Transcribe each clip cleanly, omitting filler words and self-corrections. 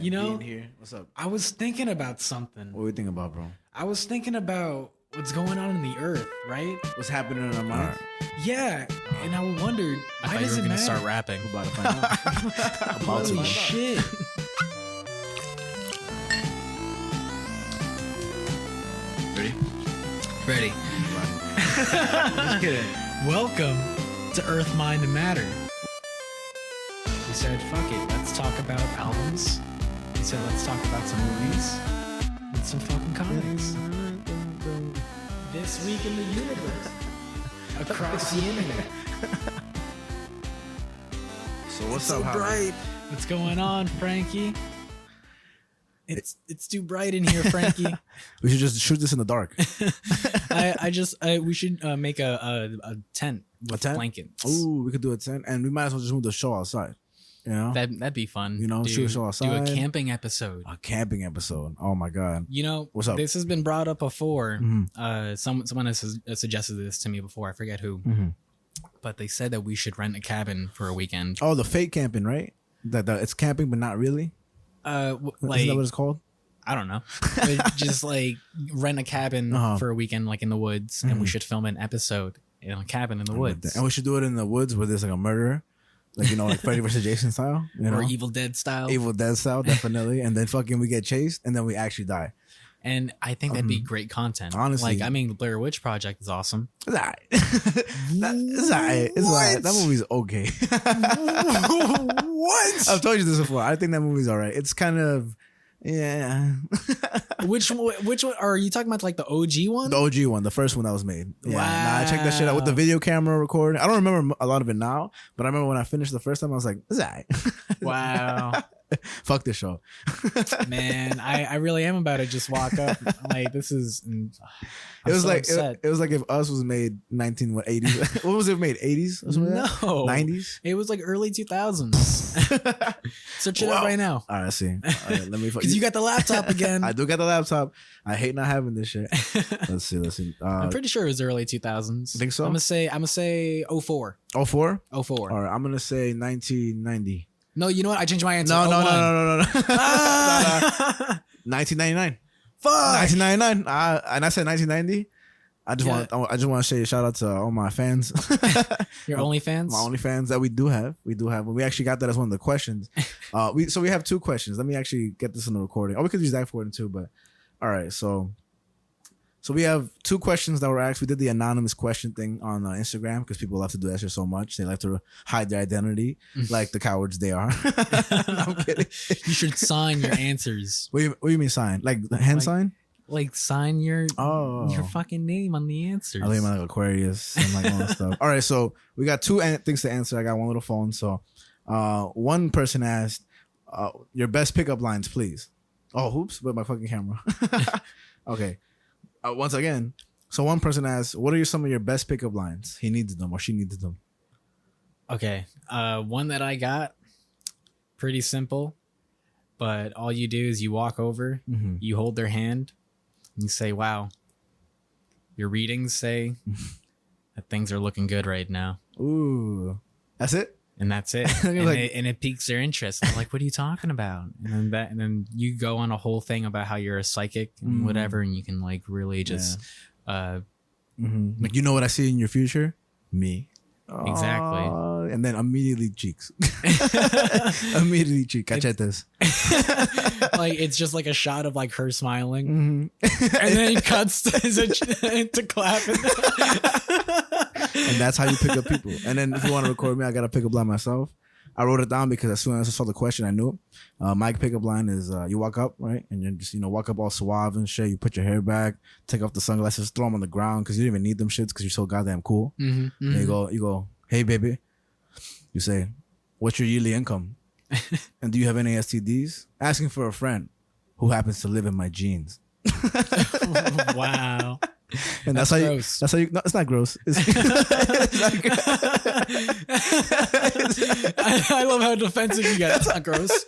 You know, being here. What's up? I was thinking about something. What are we thinking about, bro? I was thinking about what's going on in the earth, right? What's happening in our minds? Yeah, and I wondered, I why thought you does were it gonna matter? start rapping. We're about to find out. Holy shit. Ready. Just kidding. Welcome to Earth, Mind, and Matter. We said, fuck it, let's talk about albums. We said, let's talk about some movies and some fucking comics. This week in the universe. Across the internet. So what's So up, Javi? bright. What's going on, Frankie? It's too bright in here, Frankie. We should just shoot this in the dark. We should make a tent with blankets. Ooh, we could do a tent, and we might as well just move the show outside. You know, That'd be fun. You know, shoot a show outside. Do a camping episode. A camping episode. Oh my god. You know, What's up? This has been brought up before. Mhm. Someone has suggested this to me before. I forget who, but they said that we should rent a cabin for a weekend. Oh, the fake camping, right? That it's camping, but not really. Like, Isn't that what it's called? I don't know. Just like rent a cabin for a weekend, like in the woods, and we should film an episode in a cabin in the woods, And we should do it in the woods where there's like a murderer, like like Freddy vs. Jason style, or Evil Dead style. Evil Dead style, definitely. And then fucking we get chased, and then we actually die. And I think that'd be great content. Honestly. Like, I mean, the Blair Witch Project is awesome. It's alright. It's alright. It's alright. That movie's okay. What? I've told you this before. I think that movie's alright. It's kind of Which one are you talking about? Like the OG one? The OG one, the first one that was made. Yeah, Wow. I checked that shit out with the video camera recording. I don't remember a lot of it now, but I remember when I finished the first time, I was like, "It's alright." Wow. Fuck this show. Man, I really am about to just walk up. Like, this is. It was like if Us was made 80s. What was it made? 80s? Or something like that? No. 90s? It was like early 2000s. Search it up right now. All right, let's see. All right, let me. Because you got the laptop again. I do got the laptop. I hate not having this shit. Let's see. I'm pretty sure it was early 2000s. Think so? I'm gonna say 04. 04? 04. All right, I'm gonna say 1990. No, you know what? I changed my answer. No. 01. Ah! 1999. Fuck. 1999. And I said 1990. I just want to say a shout out to all my fans. Your OnlyFans? My OnlyFans that we do have. We actually got that as one of the questions. We have two questions. Let me actually get this in the recording. We could use that for it too, but all right. So we have two questions that were asked. We did the anonymous question thing on Instagram because people love to do that shit so much. They like to hide their identity like the cowards they are. No, I'm kidding. You should sign your answers. What do you mean sign? Like the hand sign? Like sign your fucking name on the answers. I leave my like Aquarius and like all that stuff. All right, so we got two things to answer. I got one little phone. So one person asked, your best pickup lines, please. Oh, oops, with my fucking camera. Okay. Once again, so one person asked, what are some of your best pickup lines? He needed them or she needed them. Okay. One that I got, pretty simple, but all you do is you walk over, you hold their hand, and you say, wow, your readings say that things are looking good right now. Ooh. That's it? And that's it. And it piques their interest. I'm like, what are you talking about? And then you go on a whole thing about how you're a psychic and whatever, and you can like really just like, you know what I see in your future? Me. Exactly. And then immediately cheeks. Immediately cheek. Cachetes. Like it's just like a shot of like her smiling, and then it cuts to clapping. And that's how you pick up people. And then if you want to record me, I gotta pick up line myself. I wrote it down because as soon as I saw the question, I knew it. My pickup line is you walk up, right? And you just, walk up all suave and shit. You put your hair back, take off the sunglasses, throw them on the ground because you didn't even need them shits because you're so goddamn cool. And you go, hey, baby. You say, what's your yearly income? And do you have any STDs? Asking for a friend who happens to live in my jeans. Wow. And that's how gross. That's how you. No, it's not gross. It's not gross. I love how defensive you get. It's not gross.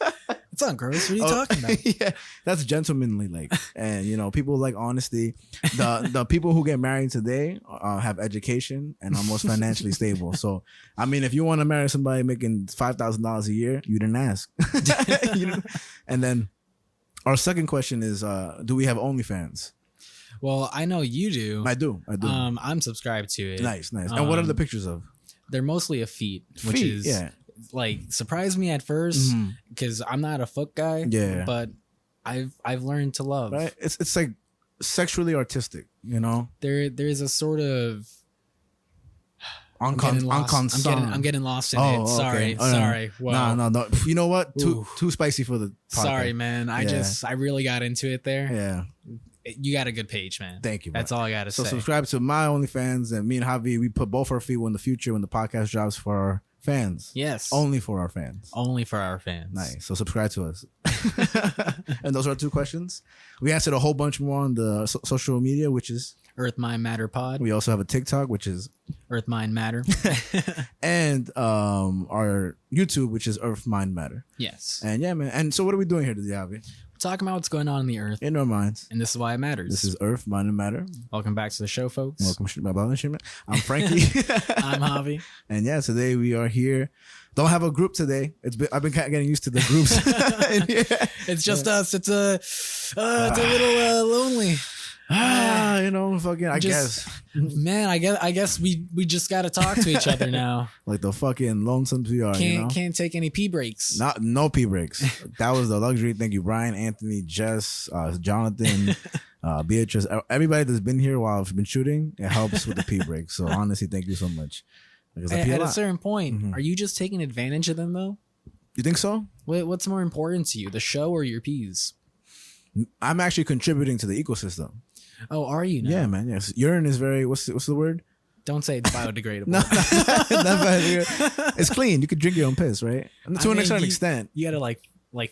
What's up, girls? What are you talking about? Yeah, that's gentlemanly, like, and you know, people like honesty. The people who get married today have education and are most financially stable. So, I mean, if you want to marry somebody making $5,000 a year, you didn't ask. You know? And then our second question is, do we have OnlyFans? Well, I know you do. I do. I'm subscribed to it. Nice. And what are the pictures of? They're mostly of feet, which is like surprised me at first because I'm not a foot guy. Yeah, but I've learned to love. Right, it's like sexually artistic, you know. There's a sort of I'm getting lost in it. Sorry, okay. sorry. Well, no. You know what? Too spicy for the podcast. Sorry, man. I really got into it there. Yeah. You got a good page, man. Thank you. That's all I got to say. So subscribe to my OnlyFans, and me and Javi, we put both our feet in the future when the podcast drops for our fans. Yes. Only for our fans. Only for our fans. Nice. So subscribe to us. And those are our 2 questions. We answered a whole bunch more on the social media, which is Earth Mind Matter Pod. We also have a TikTok, which is Earth Mind Matter. And our YouTube, which is Earth Mind Matter. Yes. And yeah, man. And so what are we doing here today, Javi? We're talking about what's going on in the earth. In our minds. And this is why it matters. This is Earth, Mind, and Matter. Welcome back to the show, folks. Welcome to my brother. I'm Franky. I'm Javi. And yeah, today we are here. Don't have a group today. I've been kind of getting used to the groups. It's just us. It's a little lonely. You know, fucking. I guess, man. I guess we just got to talk to each other now. Like the fucking lonesomes we are. Can't take any pee breaks. No pee breaks. That was the luxury. Thank you, Brian, Anthony, Jess, Jonathan, Beatrice, everybody that's been here while I've been shooting. It helps with the pee breaks. So honestly, thank you so much. At a certain point, are you just taking advantage of them though? You think so? What's more important to you, the show or your peas? I'm actually contributing to the ecosystem. Oh, are you now? Yeah, man. Yes, urine is very. What's the word? Don't say it's biodegradable. No, not biodegradable. It's clean. You could drink your own piss, right? To an extent. You gotta like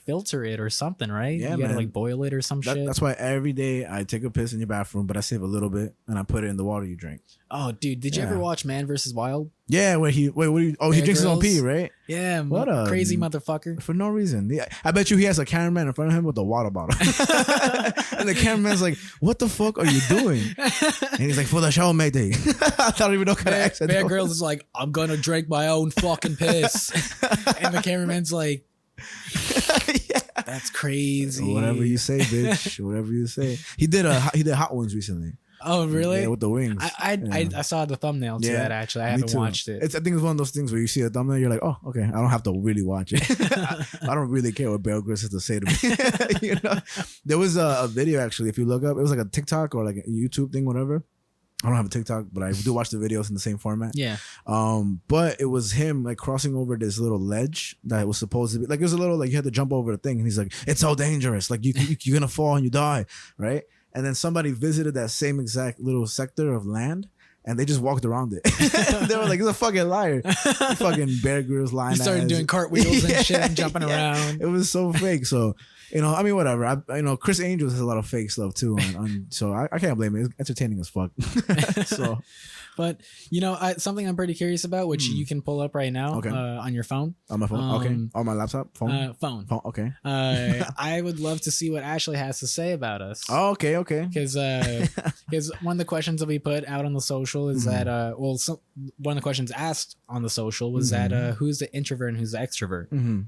filter it or something, right? Yeah, you gotta like boil it or some shit. That's why every day I take a piss in your bathroom, but I save a little bit and I put it in the water you drink. Oh, dude, did you ever watch Man vs. Wild? Yeah, where he drinks his own pee, right? Yeah, what a crazy motherfucker for no reason. Yeah, I bet you he has a cameraman in front of him with a water bottle, and the cameraman's like, "What the fuck are you doing?" And he's like, "For the show, matey." I don't even know what kind of accent. Bear Grylls is like, "I'm gonna drink my own fucking piss," and the cameraman's like, "That's crazy." Whatever you say, bitch. Whatever you say. He did Hot Ones recently. Oh, really? Yeah, with the wings. I saw the thumbnail to that, actually. I haven't watched it. I think it's one of those things where you see a thumbnail, you're like, oh, okay, I don't have to really watch it. I don't really care what Bear Grylls has to say to me. You know? There was a video, actually, if you look up, it was like a TikTok or like a YouTube thing, whatever. I don't have a TikTok, but I do watch the videos in the same format. Yeah. But it was him like crossing over this little ledge that was supposed to be like, it was a little like you had to jump over the thing, and he's like, it's so dangerous, like you're gonna fall and you die, right? And then somebody visited that same exact little sector of land, and they just walked around it. They were like, "He's a fucking liar." Fucking Bear Grylls lying. He started doing cartwheels and shit and jumping around. It was so fake. So, you know, I mean, whatever. Chris Angels has a lot of fake stuff too, so I can't blame it. It's entertaining as fuck. So, but you know, something I'm pretty curious about, which you can pull up right now on your phone. On my phone, okay. On my laptop, phone. Phone, okay. I would love to see what Ashley has to say about us. Oh, okay. Because one of the questions that we put out on the social is that one of the questions asked on the social was that who's the introvert and who's the extrovert.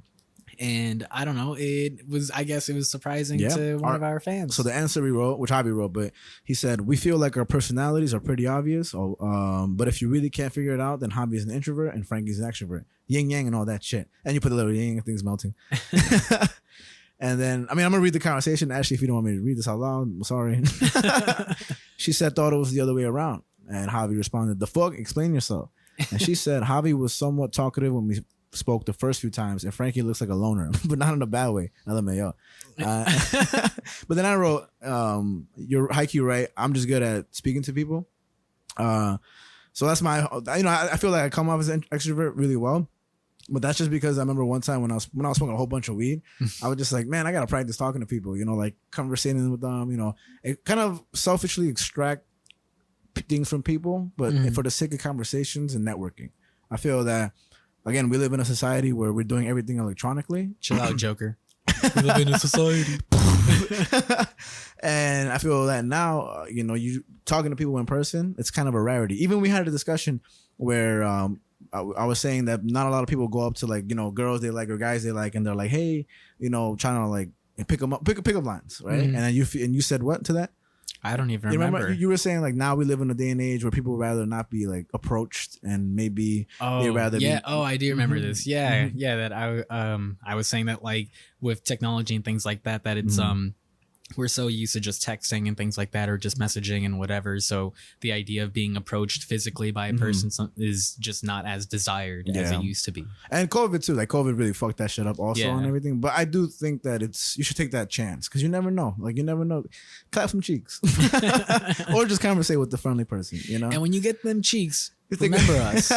And I don't know, I guess it was surprising to one of our fans. So the answer we wrote, which Javi wrote, but he said, we feel like our personalities are pretty obvious. But if you really can't figure it out, then Javi is an introvert and Franky's an extrovert. Yin yang and all that shit. And you put a little yin, things melting. And then, I'm going to read the conversation. Ashley, if you don't want me to read this out loud, I'm sorry. She said, thought it was the other way around. And Javi responded, the fuck? Explain yourself. And she said, Javi was somewhat talkative when we spoke the first few times, and Franky looks like a loner, but not in a bad way. LMAO. But then I wrote, you're high-key right. I'm just good at speaking to people. So that's my, I feel like I come off as an extrovert really well. But that's just because I remember one time when I was smoking a whole bunch of weed, I was just like, man, I got to practice talking to people, like conversating with them, it kind of selfishly extract things from people, but for the sake of conversations and networking. I feel that, again, we live in a society where we're doing everything electronically. Chill out, Joker. We live in a society. And I feel that now, you talking to people in person, it's kind of a rarity. Even we had a discussion where I was saying that not a lot of people go up to like, girls they like or guys they like, and they're like, hey, trying to like pick up lines, right? Mm-hmm. And then you said what to that? I don't even remember. You were saying like now we live in a day and age where people would rather not be like approached, and maybe they'd rather be. Oh, I do remember Mm-hmm. this. Yeah, Mm-hmm. yeah. That I was saying that like with technology and things like that, that it's Mm-hmm. we're so used to just texting and things like that, or just messaging and whatever. So the idea of being approached physically by a Mm-hmm. person is just not as desired as it used to be. And COVID too, like COVID really fucked that shit up also Yeah. and everything. But I do think that you should take that chance because you never know. Like you never know. Clap some cheeks, or just conversate with the friendly person. And when you get them cheeks, Think- remember us.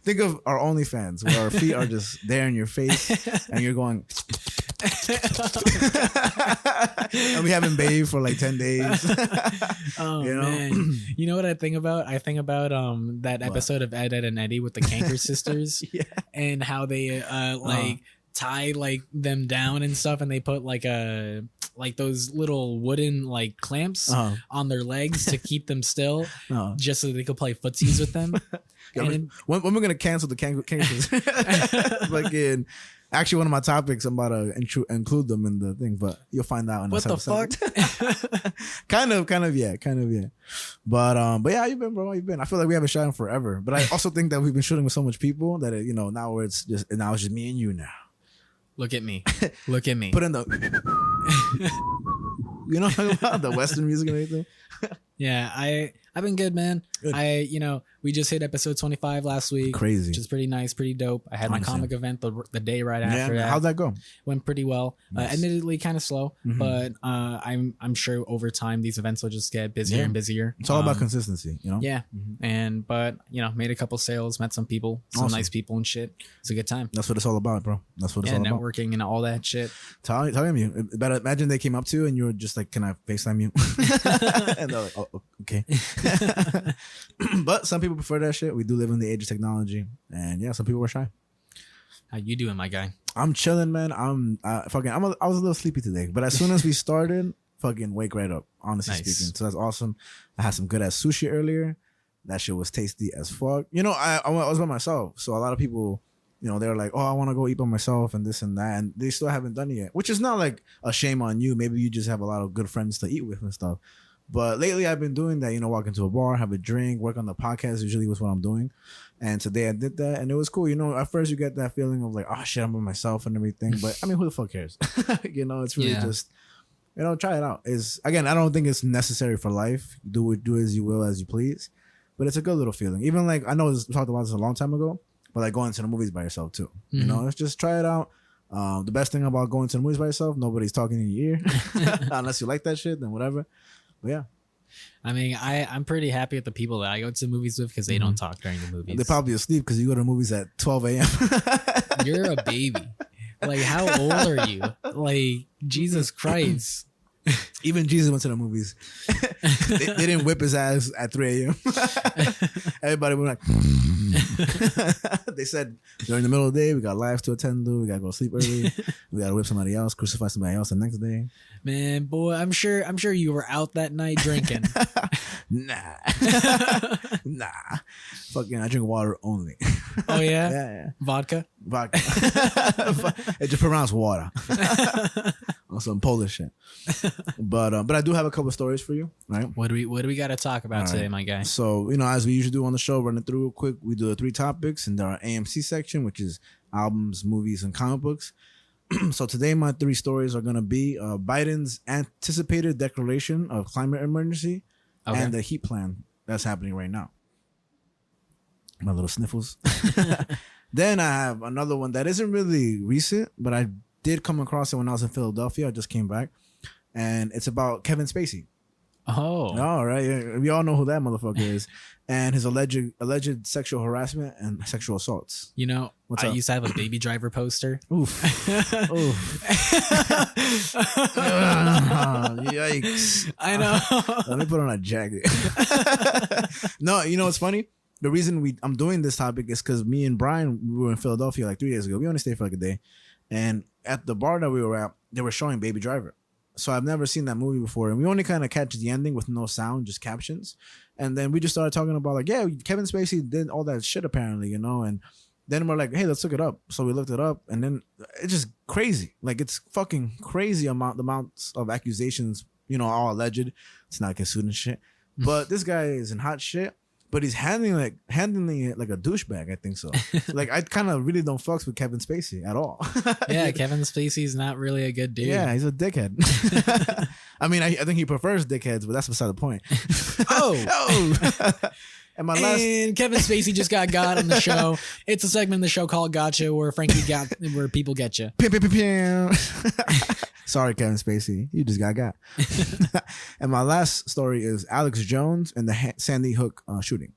Think of our OnlyFans where our feet are just there in your face, and you're going. And we haven't bathed for like 10 days. Oh man, you know what I think about? I think about that episode of Ed, Ed and Eddie with the Canker sisters, Yeah. and how they tie like them down and stuff, and they put like those little wooden like clamps on their legs to keep them still, just so they could play footsies with them. When we're gonna cancel the cankers? Like actually, one of my topics, I'm about to include them in the thing, but you'll find out in What this the episode. kind of, yeah. But yeah, how you been, bro? How you been? I feel like we haven't shot in forever, but I also think that we've been shooting with so much people that now it's just me and you now. Look at me. Look at me. Put in the, what I'm talking about, the Western music and everything. Yeah, I've been good, man. Good. We just hit episode 25 last week. Crazy. Which is pretty nice, pretty dope. I had my comic event the day right after that. How'd that go? Went pretty well. Nice. Admittedly kind of slow, Mhm. but I'm sure over time these events will just get busier and busier. It's all about consistency, Yeah. Mhm. But made a couple sales, met some people, some Awesome. nice people and shit. It's a good time. That's what it's all about, bro. That's what it's all about. Networking and all that shit. Tell you. But imagine they came up to you and you were just like, "Can I FaceTime you?" And they're like, "Oh, okay." But some people prefer that shit. We do live in the age of technology, and yeah, some people were shy. How you doing, my guy? I'm chilling, man. I was a little sleepy today, but as soon as we started, fucking wake right up. Honestly speaking, so that's awesome. I had some good ass sushi earlier. That shit was tasty as fuck. I was by myself, so a lot of people, they were like, "Oh, I want to go eat by myself," and this and that, and they still haven't done it yet. Which is not like a shame on you. Maybe you just have a lot of good friends to eat with and stuff. But lately, I've been doing that. Walk into a bar, have a drink, work on the podcast. Usually, was what I'm doing. And today I did that, and it was cool. At first you get that feeling of like, "Oh shit, I'm by myself" and everything. But I mean, who the fuck cares? It's really just, try it out. I don't think it's necessary for life. Do as you will, as you please. But it's a good little feeling. Even like I know we talked about this a long time ago, but like going to the movies by yourself too. Mm-hmm. Let's just try it out. The best thing about going to the movies by yourself, nobody's talking in your ear, unless you like that shit. Then whatever. But yeah. I mean, I'm pretty happy with the people that I go to the movies with because they don't talk during the movies. They're probably asleep because you go to the movies at 12 a.m. You're a baby. Like, how old are you? Like, Jesus Christ. Even Jesus went to the movies. they didn't whip his ass at 3 a.m. Everybody went like, they said during the middle of the day, we got lives to attend to. We got to go to sleep early. We got to whip somebody else, crucify somebody else the next day. Man, boy, I'm sure you were out that night drinking. Nah. Fucking, I drink water only. Oh, yeah? Yeah. Vodka? Vodka. It just pronounced water. On some Polish shit. But I do have a couple of stories for you, right? What do we got to talk about today, my guy? So, as we usually do on the show, running through real quick, we do the 3 topics in our A.M.C section, which is albums, movies, and comic books. So today my 3 stories are going to be Biden's anticipated declaration of climate emergency and the heat plan that's happening right now. My little sniffles. Then I have another one that isn't really recent, but I did come across it when I was in Philadelphia. I just came back. And it's about Kevin Spacey. Oh. All right. Yeah, we all know who that motherfucker is. And his alleged sexual harassment and sexual assaults. What's I up? used to have a Baby Driver poster. Oof. Oof. Yikes. I know. Let me put on a jacket. No, what's funny? The reason I'm doing this topic is because me and Brian, we were in Philadelphia like 3 days ago. We only stayed for like a day. And at the bar that we were at, they were showing Baby Driver. So I've never seen that movie before, and we only kind of catch the ending with no sound, just captions. And then we just started talking about like, yeah, Kevin Spacey did all that shit apparently, you know. And then we're like, hey, let's look it up. So we looked it up, and then it's just crazy. Like, it's fucking crazy the amounts of accusations, you know, all alleged. It's not get sued and shit. But this guy is in hot shit. But he's handling it like a douchebag. I think so. Like, I kind of really don't fucks with Kevin Spacey at all. Yeah, Kevin Spacey's not really a good dude. Yeah, he's a dickhead. I mean, I think he prefers dickheads, but that's beside the point. Oh. And Kevin Spacey just got on the show. It's a segment in the show called Gotcha, where where people get you. Sorry, Kevin Spacey, you just got. And my last story is Alex Jones and the Sandy Hook shooting.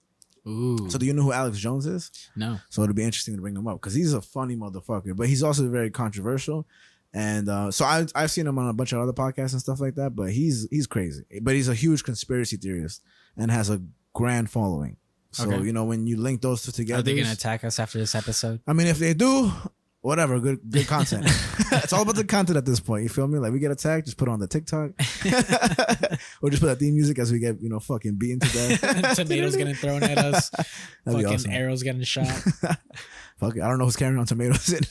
Ooh. So do you know who Alex Jones is? No. So it'll be interesting to bring him up because he's a funny motherfucker, but he's also very controversial. And so I've seen him on a bunch of other podcasts and stuff like that, but he's crazy. But he's a huge conspiracy theorist and has a grand following. So, you know, when you link those two together. Are they going to attack us after this episode? I mean, if they do, whatever, good content. It's all about the content at this point. You feel me? Like, we get attacked, just put it on the TikTok. Or just put that theme music as we get, you know, fucking beaten to death. Tomatoes getting thrown at us. Fucking awesome. Arrows getting shot. Fuck it. I don't know who's carrying on tomatoes and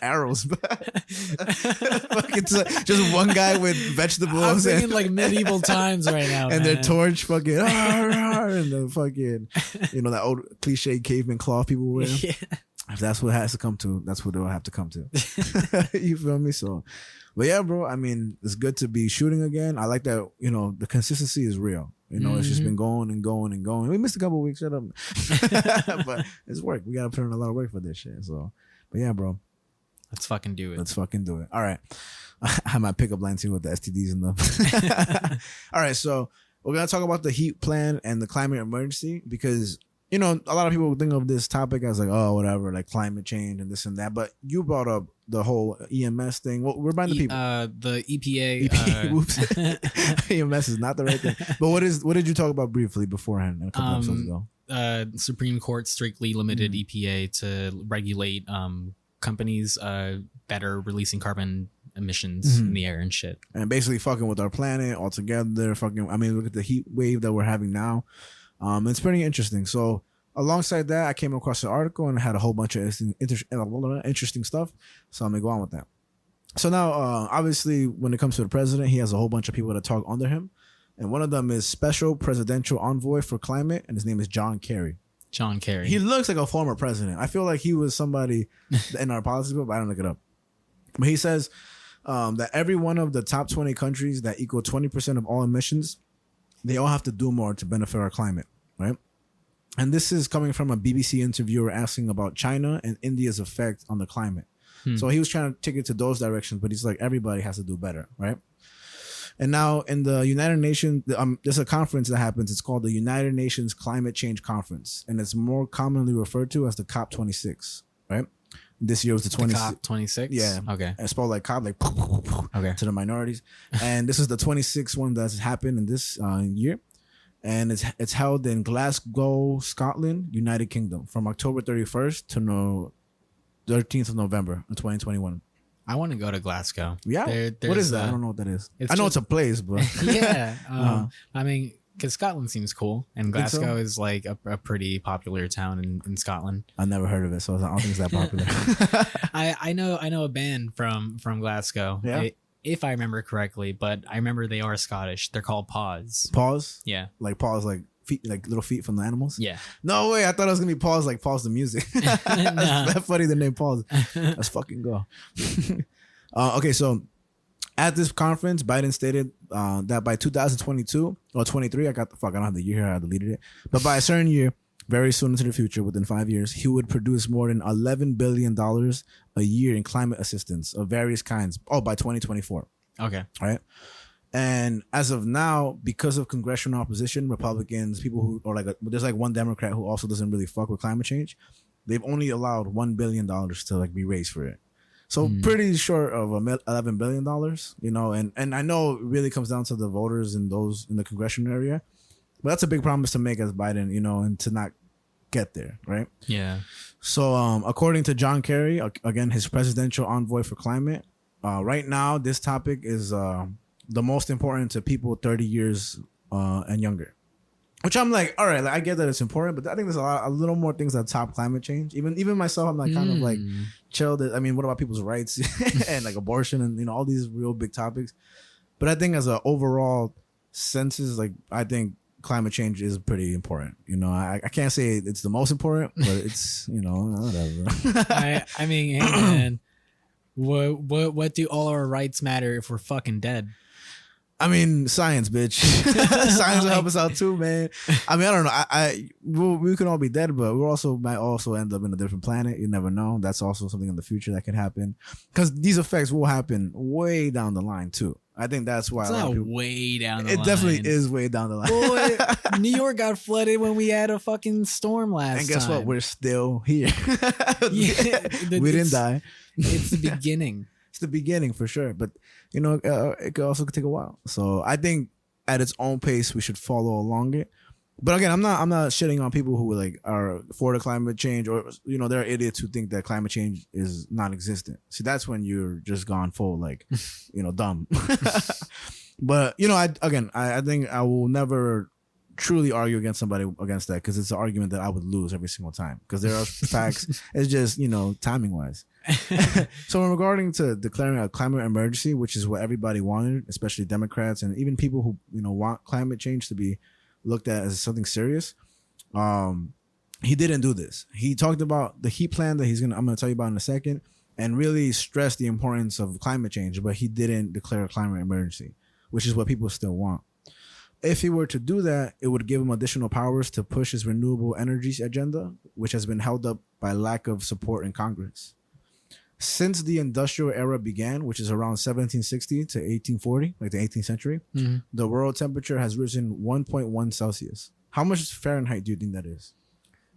arrows. Fucking just one guy with vegetables. I'm thinking like medieval times right now. And their torch fucking and the fucking, you know, that old cliche caveman cloth people wear. Yeah. If that's what it has to come to, that's what it'll have to come to. You feel me? So, but yeah, bro, I mean, it's good to be shooting again. I like that, you know, the consistency is real. You know, it's just been going and going and going. We missed a couple of weeks, shut up. But it's work. We got to put in a lot of work for this shit. So, but yeah, bro. Let's fucking do it. Let's fucking do it. All right. I have my pickup line too with the STDs and the. All right. So we're going to talk about the heat plan and the climate emergency because, you know, a lot of people think of this topic as like, oh, whatever, like climate change and this and that. But you brought up the whole EMS thing. Well, remind the people. The EPA. Whoops. EMS is not the right thing. But what did you talk about briefly beforehand a couple episodes ago? Supreme Court strictly limited EPA to regulate companies that are releasing carbon emissions in the air and shit. And basically fucking with our planet altogether. Fucking, I mean, look at the heat wave that we're having now. It's pretty interesting. So alongside that, I came across an article and had a whole bunch of interesting stuff. So I'm going to go on with that. So now, obviously, when it comes to the president, he has a whole bunch of people that talk under him. And one of them is Special Presidential Envoy for Climate, and his name is John Kerry. John Kerry. He looks like a former president. I feel like he was somebody in our policy book, but I don't look it up. But he says that every one of the top 20 countries that equal 20% of all emissions, they all have to do more to benefit our climate, right? And this is coming from a BBC interviewer asking about China and India's effect on the climate. So he was trying to take it to those directions, but he's like, everybody has to do better, right? And now in the United Nations, there's a conference that happens. It's called the United Nations Climate Change Conference, and it's more commonly referred to as the COP26, right? This year was the 26. Yeah. Okay. It's spelled like COP, like okay, to the minorities. And this is the 26th one that's happened in this year. And it's held in Glasgow, Scotland, United Kingdom, from October 31st to 13th of November in 2021. I want to go to Glasgow. Yeah. What is that? I don't know what that is. I know it's a place, but yeah. I mean, because Scotland seems cool, and Glasgow is like a pretty popular town in Scotland. I never heard of it, so I don't think it's that popular. I know a band from Glasgow. Yeah. If I remember correctly, but I remember they are Scottish. They're called Paws. Paws? Yeah. Like paws, like feet, like little feet from the animals? Yeah. No way. I thought it was going to be Paws, like Paws the music. That's that funny, the name Paws. Let's fucking go. Okay, so at this conference, Biden stated that by 2022 or 23, I don't have the year here, I deleted it. But by a certain year, very soon into the future, within 5 years, he would produce more than $11 billion a year in climate assistance of various kinds. Oh, by 2024. Okay. Right. And as of now, because of congressional opposition, Republicans, people who are there's like one Democrat who also doesn't really fuck with climate change. They've only allowed $1 billion to like be raised for it. So pretty short of $11 billion, you know, and I know it really comes down to the voters and those in the congressional area, but that's a big promise to make as Biden, you know, and to not get there, right? Yeah. So according to John Kerry, again, his presidential envoy for climate, right now, this topic is the most important to people 30 years and younger. Which I'm like, all right, like, I get that it's important, but I think there's a little more things that top climate change. Even myself, I'm like kind of like chilled. I mean, what about people's rights and like abortion and all these real big topics? But I think as an overall census, like I think climate change is pretty important. I can't say it's the most important, but it's whatever. I mean, hey man, what do all our rights matter if we're fucking dead? I mean, science, bitch. Science will help us out too, man. I mean, I don't know. We can all be dead, but might also end up in a different planet. You never know. That's also something in the future that can happen, because these effects will happen way down the line too. I think that's why it's not way down the line. It definitely is way down the line. Boy, New York got flooded when we had a fucking storm last time. And guess what? We're still here. We didn't die. It's the beginning. It's the beginning for sure, but it could also take a while. So I think at its own pace we should follow along it. But again, I'm not shitting on people who like are for the climate change, or there are idiots who think that climate change is non-existent. See, that's when you're just gone full like dumb. But I think I will never truly argue against somebody against that, because it's an argument that I would lose every single time, because there are facts. It's just timing wise. So in regarding to declaring a climate emergency, which is what everybody wanted, especially Democrats and even people who want climate change to be looked at as something serious, he didn't do this. He talked about the heat plan that I'm gonna tell you about in a second, and really stressed the importance of climate change, but he didn't declare a climate emergency, which is what people still want. If he were to do that, it would give him additional powers to push his renewable energies agenda, which has been held up by lack of support in Congress. Since the industrial era began, which is around 1760 to 1840, like the 18th century, the world temperature has risen 1.1 Celsius. How much Fahrenheit do you think that is?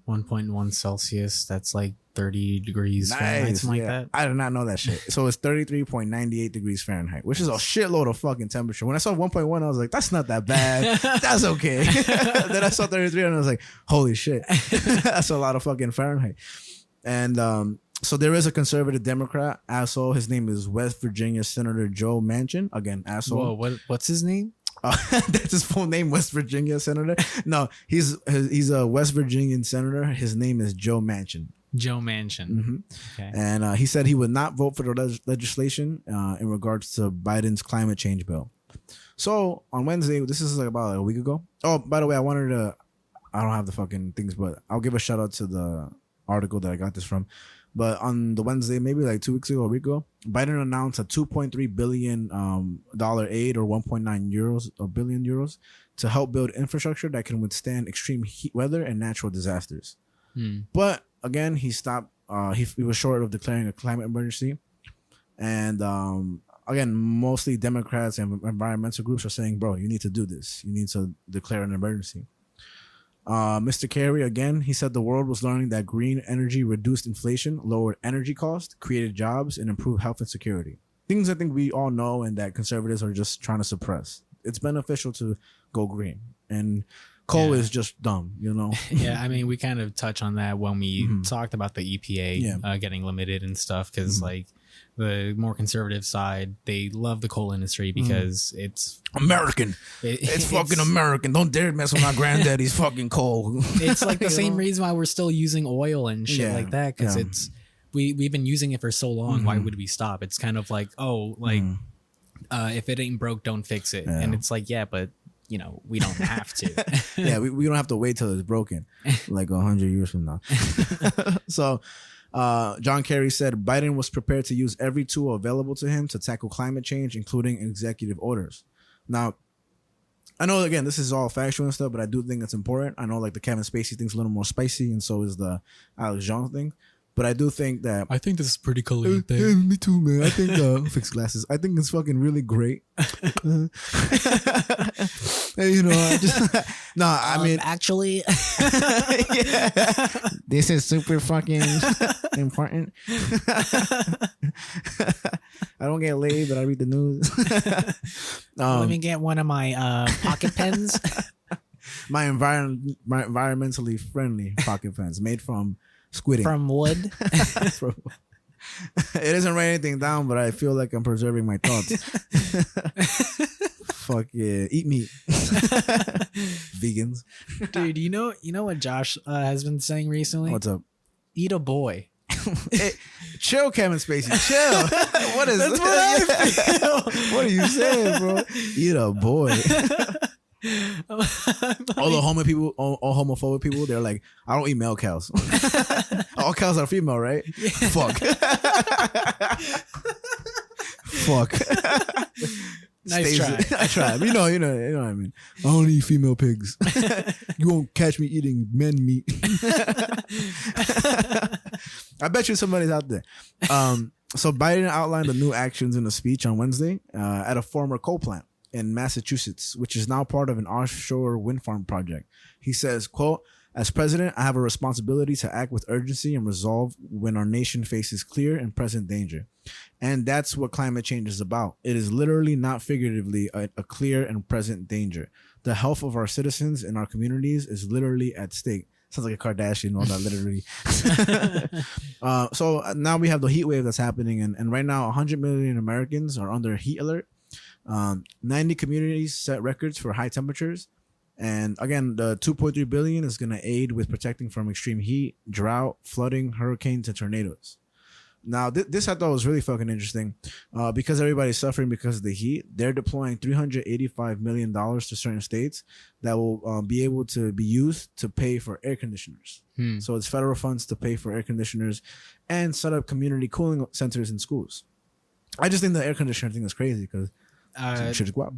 1.1 Celsius. That's like 30 degrees Fahrenheit, something like that. I did not know that shit. So it's 33.98 degrees Fahrenheit, which is a shitload of fucking temperature. When I saw 1.1, I was like, that's not that bad. That's okay. Then I saw 33 and I was like, holy shit. That's a lot of fucking Fahrenheit. And so there is a conservative Democrat asshole. His name is West Virginia Senator Joe Manchin. Again, asshole. Whoa, what's his name? That's his full name, West Virginia Senator. No, he's a West Virginian senator. His name is Joe Manchin. Joe Manchin. Mm-hmm. Okay. And he said he would not vote for the legislation in regards to Biden's climate change bill. So on Wednesday, this is like about a week ago. Oh, by the way, I don't have the fucking things, but I'll give a shout out to the article that I got this from. But on the Wednesday, maybe like 2 weeks ago, a week ago, Biden announced a $2.3 billion aid, or 1.9 billion euros, to help build infrastructure that can withstand extreme heat weather and natural disasters. But again, he stopped. He was short of declaring a climate emergency. And again, mostly Democrats and environmental groups are saying, bro, you need to do this. You need to declare an emergency. Mr. Kerry, again, he said the world was learning that green energy reduced inflation, lowered energy costs, created jobs, and improved health and security. Things I think we all know and that conservatives are just trying to suppress. It's beneficial to go green. And coal is just dumb, Yeah, I mean, we kind of touch on that when we talked about the EPA getting limited and stuff, because like the more conservative side, they love the coal industry because it's American. It's fucking American. Don't dare mess with my granddaddy's fucking coal. It's like the same reason why we're still using oil and shit like that, because it's we've been using it for so long. Why would we stop? It's kind of like, if it ain't broke, don't fix it. And it's like, but we don't have to. We don't have to wait till it's broken, like 100 years from now. So John Kerry said Biden was prepared to use every tool available to him to tackle climate change, including executive orders. Now, I know, again, this is all factual and stuff, but I do think it's important. I know, like, the Kevin Spacey thing's a little more spicy, and so is the Alex Jones thing. But I do think that... I think this is pretty cool. Me too, man. I think... fix glasses. I think it's fucking really great. I just... No, I mean... Actually... This is super fucking important. I don't get laid, but I read the news. Let me get one of my pocket pens. My environmentally friendly pocket pens made from squid ink. From wood. It doesn't write anything down, but I feel like I'm preserving my thoughts. Fuck yeah, eat meat. Vegans. Dude, you know what Josh has been saying recently? What's up? Eat a boy. Hey, chill, Kevin Spacey. Chill. What is That's what I feel. What are you saying, bro? Eat a boy. All the all homophobic people, they're like, I don't eat male cows. All cows are female, right? Yeah. Fuck. Fuck. Nice try. I tried. You know what I mean. I don't eat female pigs. You won't catch me eating men meat. I bet you somebody's out there. So Biden outlined the new actions in a speech on Wednesday at a former coal plant in Massachusetts, which is now part of an offshore wind farm project. He says, quote, "As president, I have a responsibility to act with urgency and resolve when our nation faces clear and present danger. And that's what climate change is about. It is literally, not figuratively, a clear and present danger. The health of our citizens and our communities is literally at stake." Sounds like a Kardashian, all that literally. So now we have the heat wave that's happening. And right now, 100 million Americans are under heat alert. 90 communities set records for high temperatures. And again, the $2.3 billion is going to aid with protecting from extreme heat, drought, flooding, hurricanes, and tornadoes. Now, this I thought was really fucking interesting because everybody's suffering because of the heat. They're deploying $385 million to certain states that will be able to be used to pay for air conditioners. So it's federal funds to pay for air conditioners and set up community cooling centers in schools. I just think the air conditioner thing is crazy because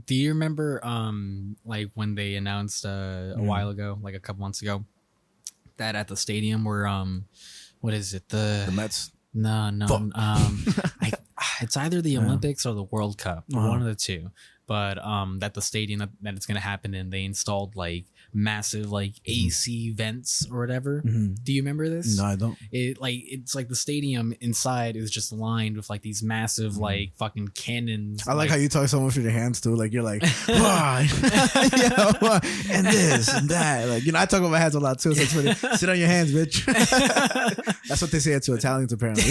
do you remember like when they announced a while ago, like a couple months ago, that at the stadium where what is it, the Mets? No. It's either the Olympics or the World Cup, one of the two. But at the stadium that it's gonna happen in, they installed like massive like AC vents or whatever. Do you remember this? No, I don't. It's like the stadium inside is just lined with like these massive like fucking cannons. I like how you talk so much with your hands too. Like you're like, and this and that. Like, I talk with my hands a lot too. So it's funny. Sit on your hands, bitch. That's what they say to Italians apparently.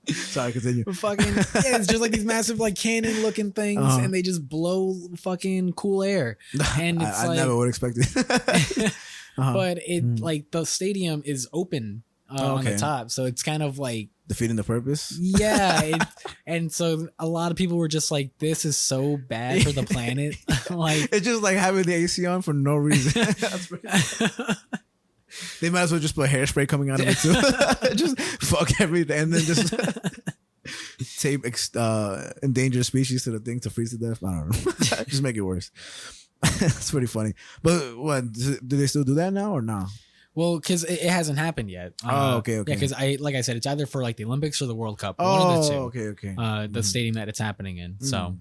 Sorry, continue. It's just like these massive like cannon looking things, and they just blow fucking cool air. And it's I never would expect it. But it like the stadium is open on the top, so it's kind of like defeating the purpose. Yeah, and so a lot of people were just like, "This is so bad for the planet." Like it's just like having the AC on for no reason. That's pretty They might as well just put hairspray coming out of it too. Just fuck everything and then just tape endangered species to the thing to freeze to death. I don't know. Just make it worse. It's pretty funny. But what, do they still do that now or no? Well, because it hasn't happened yet. Okay. Yeah, because like I said, it's either for like the Olympics or the World Cup. One of the two. Okay. The stadium that it's happening in. So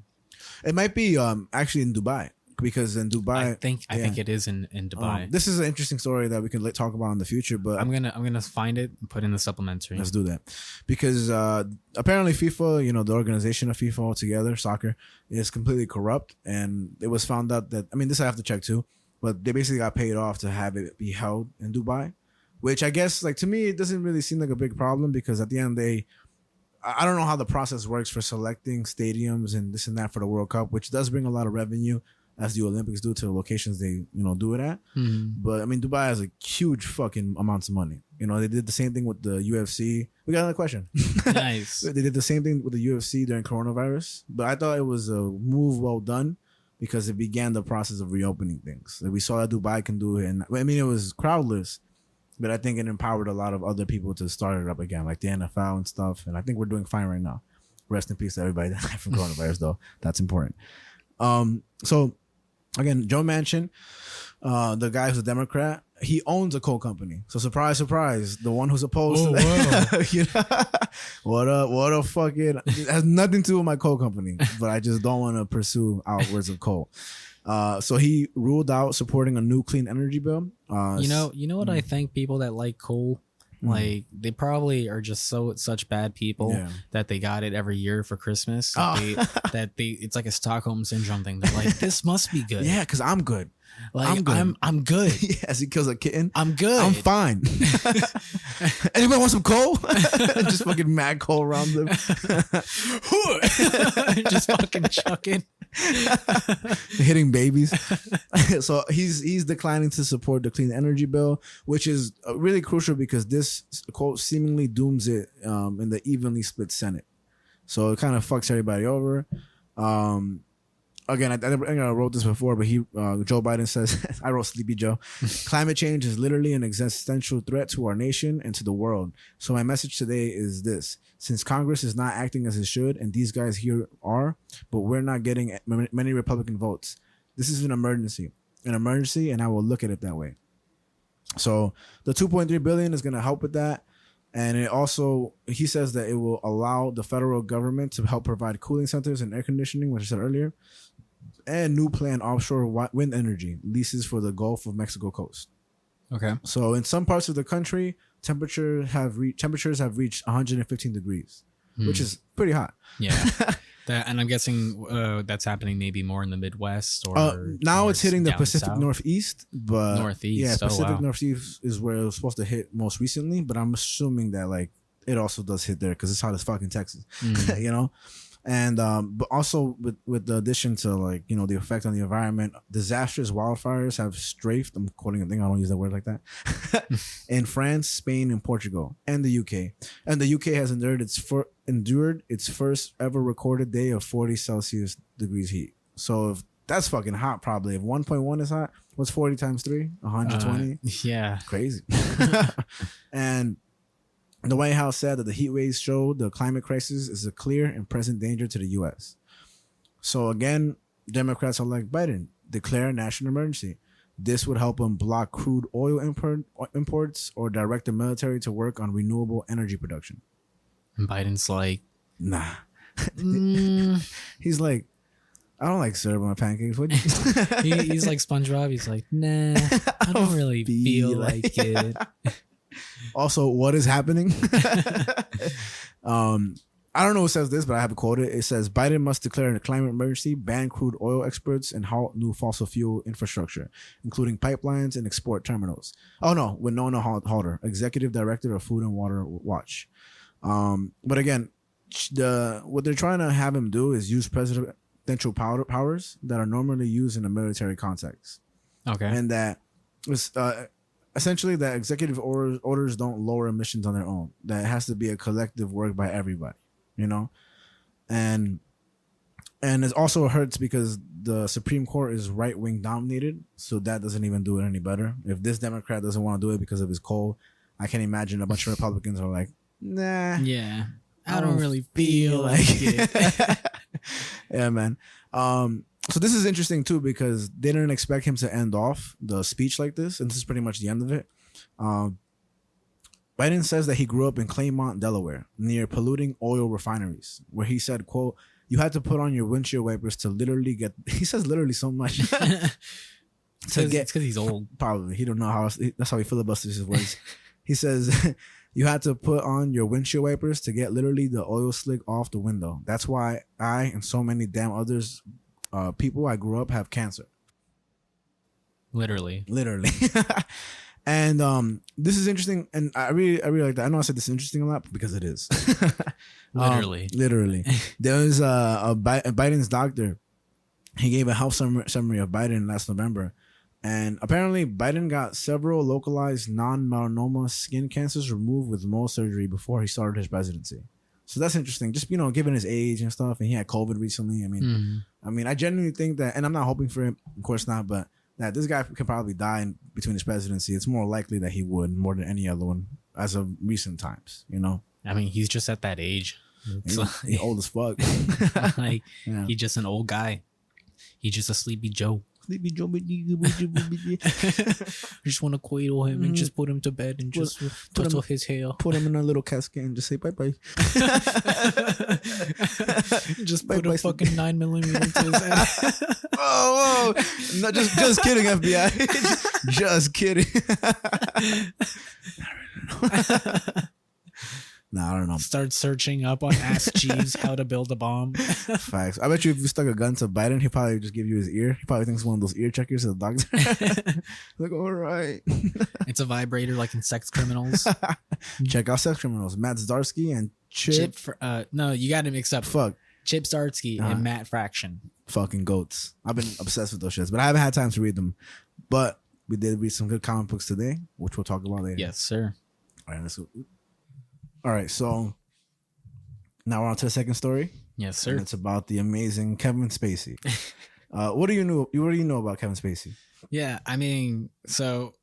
it might be actually in Dubai. Because in Dubai, I think it is in Dubai. This is an interesting story that we can talk about in the future. But I'm gonna find it and put in the supplementary. Let's do that because apparently FIFA, the organization of FIFA altogether, soccer, is completely corrupt, and it was found out that this I have to check too, but they basically got paid off to have it be held in Dubai, which I guess to me it doesn't really seem like a big problem because at the end of the day, I don't know how the process works for selecting stadiums and this and that for the World Cup, which does bring a lot of revenue, as the Olympics do to the locations they do it at. But Dubai has huge fucking amounts of money. They did the same thing with the UFC. We got another question. Nice. They did the same thing with the UFC during coronavirus, but I thought it was a move well done because it began the process of reopening things. Like we saw that Dubai can do it, and it was crowdless, but I think it empowered a lot of other people to start it up again, like the NFL and stuff. And I think we're doing fine right now. Rest in peace to everybody that died from coronavirus, though. That's important. So again, Joe Manchin, the guy who's a Democrat, he owns a coal company. So surprise, surprise, the one who's opposed to that. Wow. What a fucking, it has nothing to do with my coal company, but I just don't want to pursue outwards of coal. So he ruled out supporting a new clean energy bill. You know what I think people that like coal, like they probably are just such bad people that they got it every year for Christmas. It's like a Stockholm syndrome thing. They're like, this must be good. Yeah, because I'm good. Like I'm good. Yes, he kills a kitten. I'm good. I'm fine. Anybody want some coal? Just fucking mad coal around them. Just fucking chucking. Hitting babies. So he's declining to support the clean energy bill, which is really crucial because this quote seemingly dooms it in the evenly split Senate. So it kind of fucks everybody over. Again, I think I wrote this before, but Joe Biden says, I wrote Sleepy Joe, climate change is literally an existential threat to our nation and to the world. So my message today is this. Since Congress is not acting as it should, and these guys here are, but we're not getting many Republican votes, this is an emergency, and I will look at it that way. So the $2.3 billion is going to help with that. And it also, he says that it will allow the federal government to help provide cooling centers and air conditioning, which I said earlier, and new planned offshore wind energy leases for the Gulf of Mexico coast. Okay. So in some parts of the country, temperatures have reached 115 degrees, which is pretty hot. Yeah. And I'm guessing that's happening maybe more in the Midwest or now it's hitting the Pacific south? Northeast, but Northeast. Pacific Northeast is where it was supposed to hit most recently. But I'm assuming that like it also does hit there because it's hot as fucking Texas, you know. And but also with the addition to like you know the effect on the environment, disastrous wildfires have strafed. I'm quoting a thing. I don't use that word like that. In France, Spain, and Portugal, and the UK. And the UK has endured its first ever recorded day of 40 Celsius degrees heat. So if that's fucking hot, probably. If 1.1 is hot, what's 40 times 3? 120. Yeah, crazy. And the White House said that the heat waves show the climate crisis is a clear and present danger to the U.S. So again, Democrats are like, Biden, declare a national emergency. This would help them block crude oil imports or direct the military to work on renewable energy production. And Biden's like, nah. He's like, I don't like syrup on my pancakes. He's like SpongeBob. He's like, nah, I don't really feel like it. Also, what is happening? I don't know who says this, but I have a quote. It says, Biden must declare a climate emergency, ban crude oil exports, and halt new fossil fuel infrastructure, including pipelines and export terminals. Oh, no, with Winona Halter, Executive Director of Food and Water Watch. But again, what they're trying to have him do is use presidential powers that are normally used in a military context. Okay. And that was... essentially, that executive orders don't lower emissions on their own. That has to be a collective work by everybody, you know? And it also hurts because the Supreme Court is right-wing dominated, so that doesn't even do it any better. If this Democrat doesn't want to do it because of his coal, I can imagine a bunch of Republicans are like, nah. Yeah, I don't really feel like it. Yeah, man. So this is interesting too because they didn't expect him to end off the speech like this, and this is pretty much the end of it. Biden says that he grew up in Claymont, Delaware, near polluting oil refineries, where he said, quote, you had to put on your windshield wipers to literally get... He says literally so much. It's because he's old. Probably. He don't know how... That's how he filibusters his words. He says... You had to put on your windshield wipers to get literally the oil slick off the window. That's why I and so many damn others... people I grew up have cancer. Literally. And this is interesting, and I really like that. I know I said this is interesting a lot because it is. Literally. There was a Biden's doctor. He gave a health summary of Biden last November, and apparently Biden got several localized non-melanoma skin cancers removed with Mohs surgery before he started his presidency. So that's interesting. Just, you know, given his age and stuff, and he had COVID recently. I mean, I genuinely think that, and I'm not hoping for him, of course not, but that this guy could probably die in between his presidency. It's more likely that he would more than any other one as of recent times, you know? I mean, he's just at that age. He's old as fuck. Like, yeah. He's just an old guy. He's just a sleepy Joe. Sleepy Joe. I just want to coital him and just put him to bed and just tussle his hair. Put him in a little casket and just say bye-bye. Just put a fucking 9mm into his head. Oh, no, just kidding, FBI. Just kidding. Nah, I don't know. Start searching up on Ask Jeeves how to build a bomb. Facts. I bet you if you stuck a gun to Biden, he'd probably just give you his ear. He probably thinks it's one of those ear checkers at the doctor. Like, all right. It's a vibrator like in Sex Criminals. Check out Sex Criminals. Matt Zdarsky and Chip. No, you got to mix up. Fuck. Chip Zdarsky and Matt Fraction. Fucking goats. I've been obsessed with those shits, but I haven't had time to read them. But we did read some good comic books today, which we'll talk about later. Yes, sir. All right, let's go. All right, so now we're on to the second story. Yes, sir. And it's about the amazing Kevin Spacey. What do you know about Kevin Spacey? Yeah, I mean, so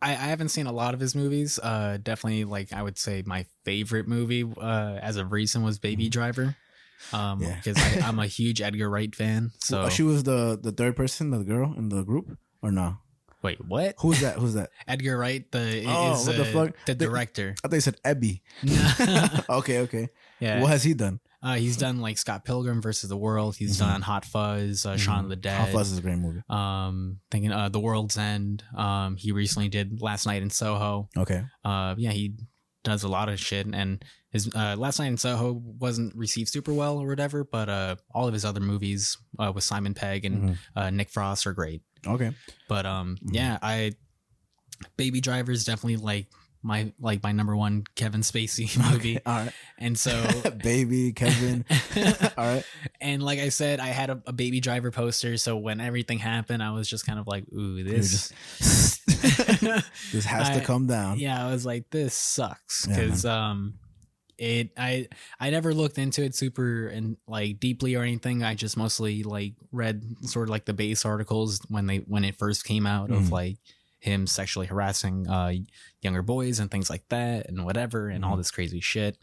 I haven't seen a lot of his movies. Definitely, like I would say, my favorite movie as of recent was Baby Driver. Because I'm a huge Edgar Wright fan. So she was the third person, the girl in the group, or no? Wait, what? Who's that? Edgar Wright, what the fuck? The director. I thought you said Ebby. Okay. Yeah. What has he done? He's done like Scott Pilgrim versus the World. He's done Hot Fuzz, Shaun of the Dead. Hot Fuzz is a great movie. Thinking The World's End. He recently did Last Night in Soho. Okay. He does a lot of shit, and his Last Night in Soho wasn't received super well or whatever, but all of his other movies with Simon Pegg and Nick Frost are great. Okay. But Baby Driver is definitely like my number one Kevin Spacey movie. Okay, all right. And so Baby Kevin. All right. And like I said, I had a Baby Driver poster, so when everything happened, I was just kind of like, ooh, this this has to come down. Yeah, I was like, this sucks, because I never looked into it super and like deeply or anything. I just mostly like read sort of like the base articles when it first came out of like him sexually harassing younger boys and things like that and whatever and all this crazy shit.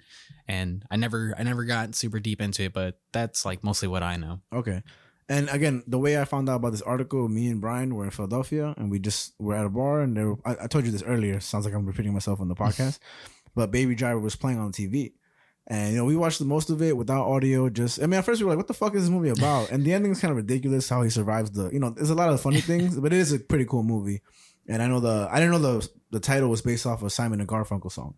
And I never got super deep into it, but that's like mostly what I know. Okay. And again, the way I found out about this article, me and Brian were in Philadelphia and we just were at a bar, and I told you this earlier. Sounds like I'm repeating myself on the podcast, but Baby Driver was playing on TV. And, we watched the most of it without audio. At first we were like, what the fuck is this movie about? And the ending is kind of ridiculous how he survives there's a lot of funny things, but it is a pretty cool movie. And I didn't know the title was based off of Simon and Garfunkel song.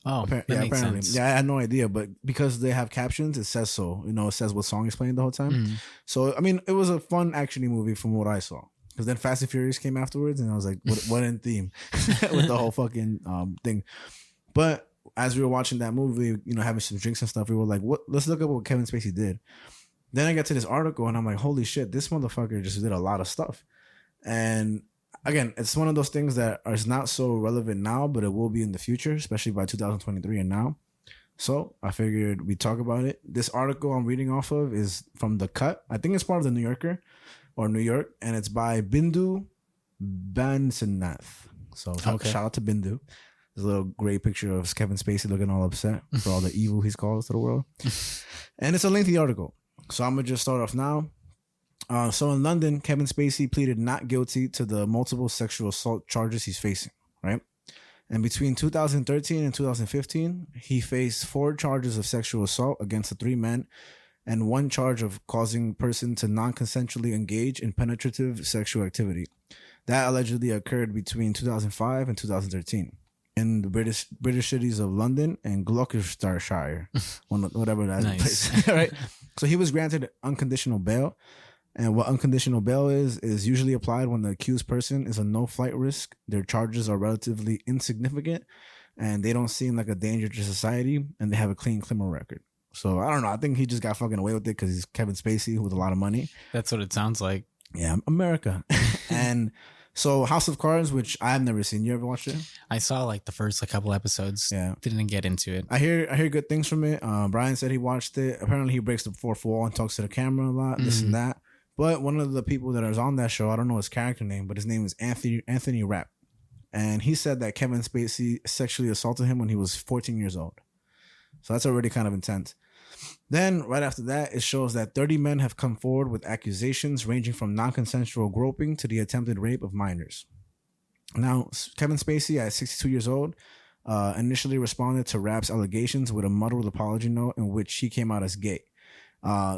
Oh, that makes apparently. sense. Yeah, I had no idea, but because they have captions, it says so. It says what song he's playing the whole time. So, I mean, it was a fun actiony movie from what I saw. Because then Fast and Furious came afterwards, and I was like, what in theme with the whole fucking thing. But as we were watching that movie, having some drinks and stuff, we were like, let's look up what Kevin Spacey did. Then I got to this article, and I'm like, holy shit, this motherfucker just did a lot of stuff. And again, it's one of those things that is not so relevant now, but it will be in the future, especially by 2023 and now. So I figured we'd talk about it. This article I'm reading off of is from The Cut. I think it's part of the New Yorker or New York, and it's by Bindu Bansanath. So shout out to Bindu. There's a little great picture of Kevin Spacey looking all upset for all the evil he's caused to the world. And it's a lengthy article. So I'm going to just start off now. So in London, Kevin Spacey pleaded not guilty to the multiple sexual assault charges he's facing, right? And between 2013 and 2015, he faced 4 charges of sexual assault against the 3 men and 1 charge of causing person to non-consensually engage in penetrative sexual activity. That allegedly occurred between 2005 and 2013 in the British cities of London and Gloucestershire, whatever that place, right? So he was granted unconditional bail. And what unconditional bail is usually applied when the accused person is a no-flight risk. Their charges are relatively insignificant, and they don't seem like a danger to society, and they have a clean criminal record. So I don't know. I think he just got fucking away with it because he's Kevin Spacey with a lot of money. That's what it sounds like. Yeah, America. And so House of Cards, which I've never seen. You ever watched it? I saw like the first couple episodes. Yeah, didn't get into it. I hear good things from it. Brian said he watched it. Apparently, he breaks the fourth wall and talks to the camera a lot. This and that. But one of the people that is on that show, I don't know his character name, but his name is Anthony Rapp. And he said that Kevin Spacey sexually assaulted him when he was 14 years old. So that's already kind of intense. Then right after that, it shows that 30 men have come forward with accusations ranging from non-consensual groping to the attempted rape of minors. Now, Kevin Spacey, at 62 years old, initially responded to Rapp's allegations with a muddled apology note in which he came out as gay.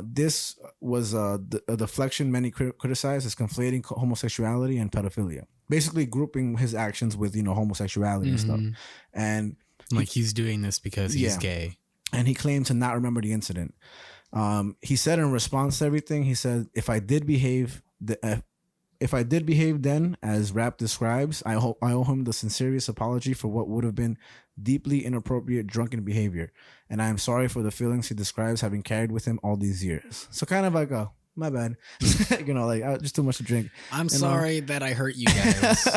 This was a deflection many criticized as conflating homosexuality and pedophilia, basically grouping his actions with homosexuality and stuff. And Like he's doing this because he's gay. And he claimed to not remember the incident. He said in response to everything, he said, if I did behave then, as rap describes, I owe him the sincerest apology for what would have been deeply inappropriate drunken behavior. And I am sorry for the feelings he describes having carried with him all these years. So kind of like my bad. Like just too much to drink. I'm sorry that I hurt you guys.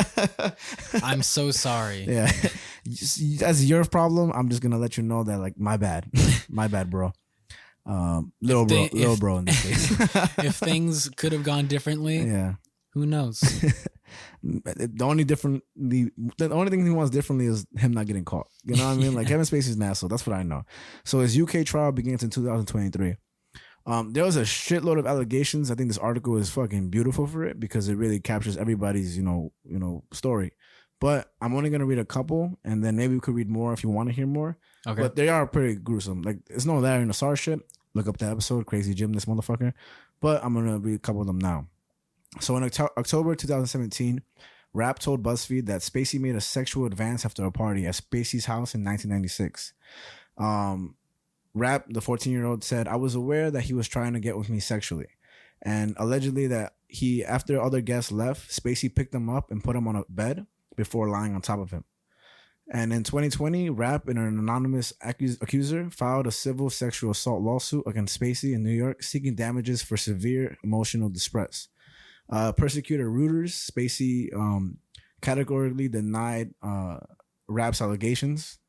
I'm so sorry. Yeah. That's your problem. I'm just going to let you know that, like, my bad. My bad, bro. Little bro in this case. If things could have gone differently, yeah. Who knows? The only thing he wants differently is him not getting caught. You know what I mean? Like Kevin Spacey's an asshole. That's what I know. So his UK trial begins in 2023. There was a shitload of allegations. I think this article is fucking beautiful for it because it really captures everybody's, story. But I'm only gonna read a couple, and then maybe we could read more if you want to hear more. Okay. But they are pretty gruesome. Like it's no Larry Nassar shit. Look up the episode, Crazy Jim, this motherfucker. But I'm gonna read a couple of them now. So in October 2017, Rapp told BuzzFeed that Spacey made a sexual advance after a party at Spacey's house in 1996. Rapp, the 14-year-old, said, I was aware that he was trying to get with me sexually. And allegedly that after other guests left, Spacey picked him up and put him on a bed before lying on top of him. And in 2020, Rapp and an anonymous accuser filed a civil sexual assault lawsuit against Spacey in New York, seeking damages for severe emotional distress. Prosecutor Reuters, Spacey categorically denied Rapp's allegations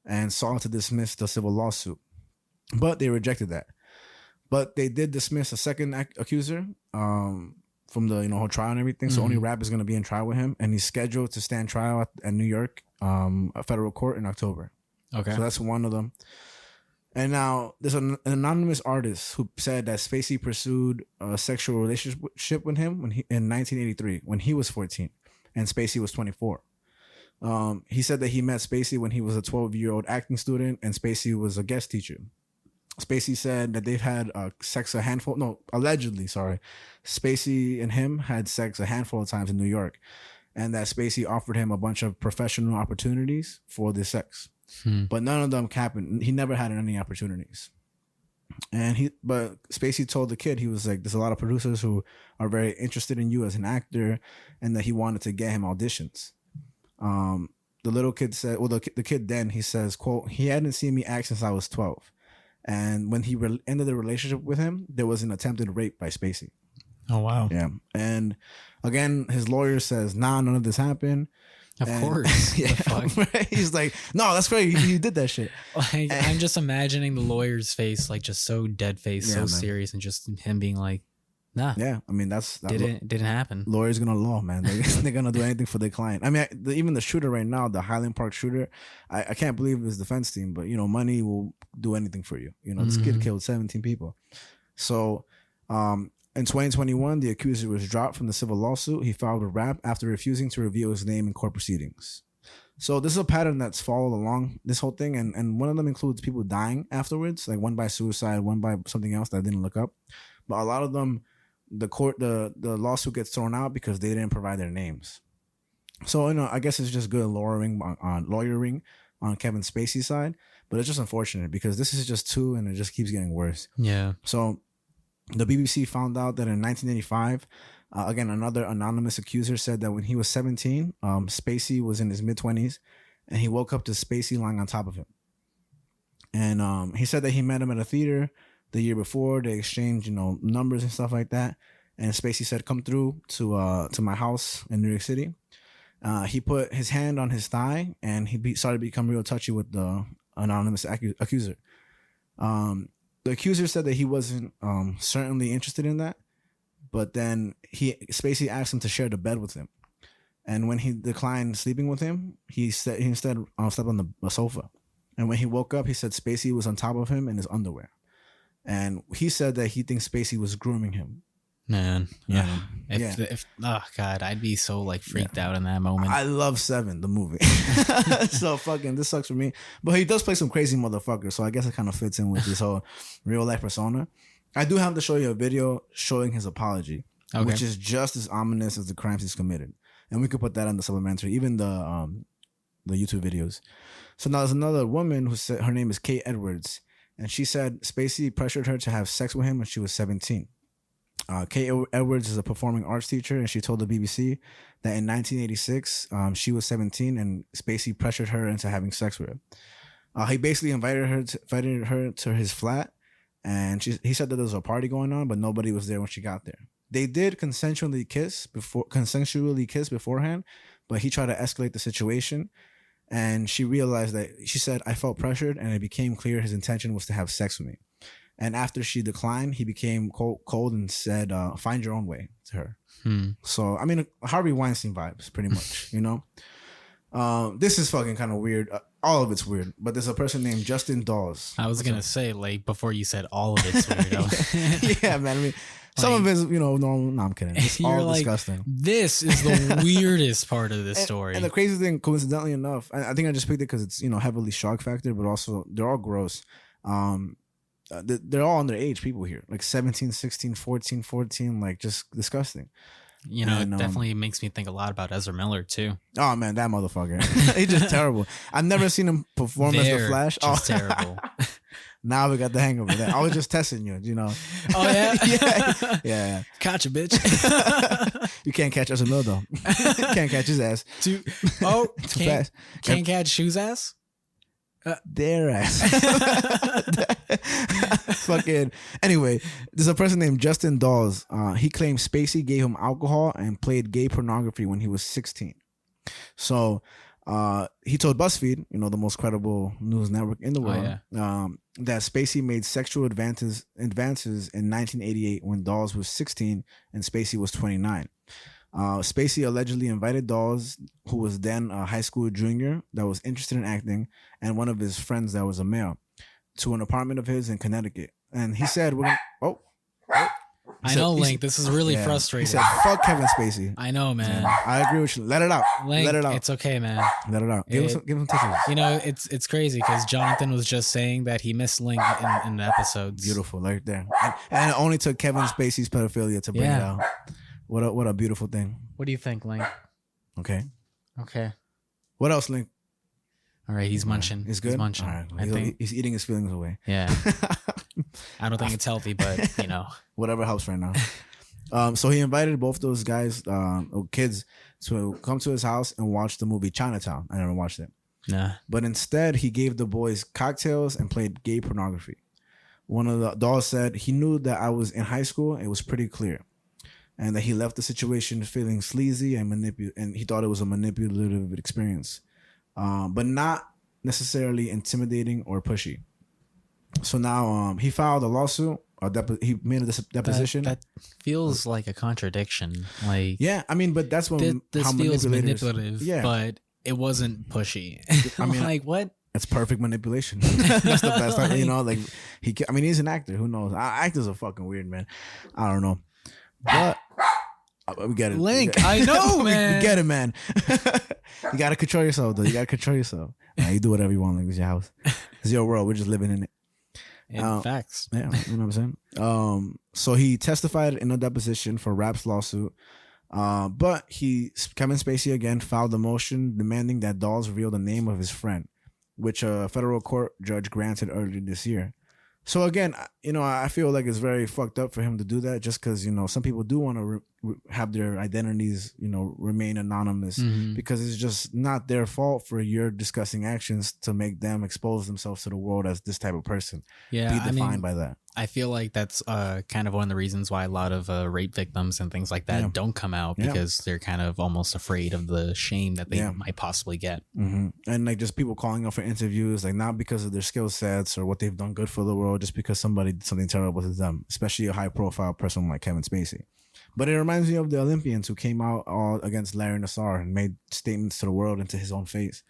and sought to dismiss the civil lawsuit. But they rejected that. But they did dismiss a second accuser from the whole trial and everything. So only Rapp is going to be in trial with him, and he's scheduled to stand trial at New York a federal court in October. Okay, so that's one of them. And now there's an anonymous artist who said that Spacey pursued a sexual relationship with him in 1983 when he was 14 and Spacey was 24. He said that he met Spacey when he was a 12-year-old acting student and Spacey was a guest teacher. Spacey said that they've had sex allegedly, Spacey and him had sex a handful of times in New York, and that Spacey offered him a bunch of professional opportunities for the sex. But none of them happened. He never had any opportunities. But Spacey told the kid, he was like, there's a lot of producers who are very interested in you as an actor, and that he wanted to get him auditions. The little kid said, the kid then, he says, quote, he hadn't seen me act since I was 12. And when he ended the relationship with him, there was an attempted rape by Spacey. Oh, wow. Yeah. And again, his lawyer says, none of this happened. Of course. Yeah. Right? He's like, no, that's great. You did that shit. Like, I'm just imagining the lawyer's face, like just so dead face, so serious, and just him being like, nah. Yeah. I mean, didn't happen. Lawyers gonna law, man. They're gonna do anything for their client. I mean, even the shooter right now, the Highland Park shooter, I can't believe his defense team, but money will do anything for you. This kid killed 17 people. So, in 2021, the accuser was dropped from the civil lawsuit he filed with Rapp after refusing to reveal his name in court proceedings. So this is a pattern that's followed along this whole thing, and one of them includes people dying afterwards, like one by suicide, one by something else that I didn't look up. But a lot of them, the lawsuit gets thrown out because they didn't provide their names. So I guess it's just good lawyering on Kevin Spacey's side, but it's just unfortunate because this is just two, and it just keeps getting worse. Yeah. So the BBC found out that in 1985, again, another anonymous accuser said that when he was 17, Spacey was in his mid-20s, and he woke up to Spacey lying on top of him. And he said that he met him at a theater the year before. They exchanged, numbers and stuff like that. And Spacey said, come through to my house in New York City. He put his hand on his thigh, and he started to become real touchy with the anonymous accuser. The accuser said that he wasn't certainly interested in that, but then Spacey asked him to share the bed with him, and when he declined sleeping with him, he instead slept on the sofa. And when he woke up, he said Spacey was on top of him in his underwear, and he said that he thinks Spacey was grooming him. Man, yeah. If oh god, I'd be so like freaked out in that moment. I love Seven, the movie. So fucking this sucks for me. But he does play some crazy motherfucker, so I guess it kind of fits in with this whole real life persona. I do have to show you a video showing his apology, which is just as ominous as the crimes he's committed. And we could put that on the supplementary. Even the the YouTube videos. So now there's another woman who said her name is Kate Edwards, and she said Spacey pressured her to have sex with him when she was 17. Kate Edwards is a performing arts teacher, and she told the BBC that in 1986 she was 17 and Spacey pressured her into having sex with her. He basically invited her to his flat, and he said that there was a party going on, but nobody was there when she got there. They did consensually kiss beforehand, but he tried to escalate the situation, and she realized that she said, "I felt pressured, and it became clear his intention was to have sex with me." And after she declined, he became cold and said, "Find your own way," to her. So, I mean, Harvey Weinstein vibes, pretty much, you know? This is fucking kind of weird. All of it's weird. But there's a person named Justin Dawes. I was going to say, like, before you said all of it's weird. Yeah, man. I mean, some of it's, you know, no, I'm kidding. It's all like, disgusting. This is the weirdest part of this story. And the crazy thing, coincidentally enough, I think I just picked it because it's, you know, heavily shock factor, but also they're all gross. They're all underage people here, like 17, 16, 14, like just disgusting. You know, it definitely makes me think a lot about Ezra Miller too. Oh man, that motherfucker. He's just terrible. I've never seen him perform as the Flash. Just terrible. Now we got the hang of it. I was just testing you, you know. Oh yeah? Yeah. Gotcha, bitch. You can't catch Ezra Miller though. Can't catch his ass. Too fast. Can't catch Shoe's ass? Their ass. Fucking. Anyway, there's a person named Justin Dawes. He claims Spacey gave him alcohol and played gay pornography when he was 16. So he told BuzzFeed, you know, the most credible news network in the world, that Spacey made sexual advances in 1988 when Dawes was 16 and Spacey was 29. Spacey allegedly invited Dawes, who was then a high school junior that was interested in acting, and one of his friends that was a male, to an apartment of his in Connecticut. And he said, I know, Link, this is really frustrating. He said, "Fuck Kevin Spacey." I know, man. I agree with you. Let it out. Link, let it out. It's okay, man. Let it out. Give him some tissues. You know, it's crazy because Jonathan was just saying that he missed Link in the episodes. Beautiful, right there. And it only took Kevin Spacey's pedophilia to bring it out. What a beautiful thing. What do you think, Link? Okay. What else, Link? All right, he's munching. He's good? He's munching. All right. He's eating his feelings away. Yeah. I don't think it's healthy, but, you know. Whatever helps right now. So he invited both those guys, kids, to come to his house and watch the movie Chinatown. I never watched it. Nah. But instead, he gave the boys cocktails and played gay pornography. One of the dolls said, "He knew that I was in high school. It was pretty clear. And that he left the situation feeling sleazy and he thought it was a manipulative experience, but not necessarily intimidating or pushy." So now he filed a lawsuit. He made a deposition. That feels like a contradiction. Like, yeah, I mean, but that's when this feels manipulative. Yeah, but it wasn't pushy. I mean, like what? It's perfect manipulation. That's the best. You know, like he's an actor. Who knows? Actors are fucking weird, man. I don't know. But we get it. Link, I know, man. We get it, man. You gotta control yourself, though. You gotta control yourself. You do whatever you want. Like, it's your house. It's your world. We're just living in it. Facts. Yeah, you know what I'm saying? So he testified in a deposition for Rapp's lawsuit. But Kevin Spacey again filed a motion demanding that Dawes reveal the name of his friend, which a federal court judge granted earlier this year. So again, you know, I feel like it's very fucked up for him to do that, just because, you know, some people do want to have their identities, you know, remain anonymous, because it's just not their fault for your disgusting actions to make them expose themselves to the world as this type of person. Yeah, be defined by that. I feel like that's kind of one of the reasons why a lot of rape victims and things like that don't come out, because they're kind of almost afraid of the shame that they might possibly get. And like just people calling up for interviews, like not because of their skill sets or what they've done good for the world, just because somebody did something terrible to them, especially a high profile person like Kevin Spacey. But it reminds me of the Olympians who came out all against Larry Nassar and made statements to the world and to his own face.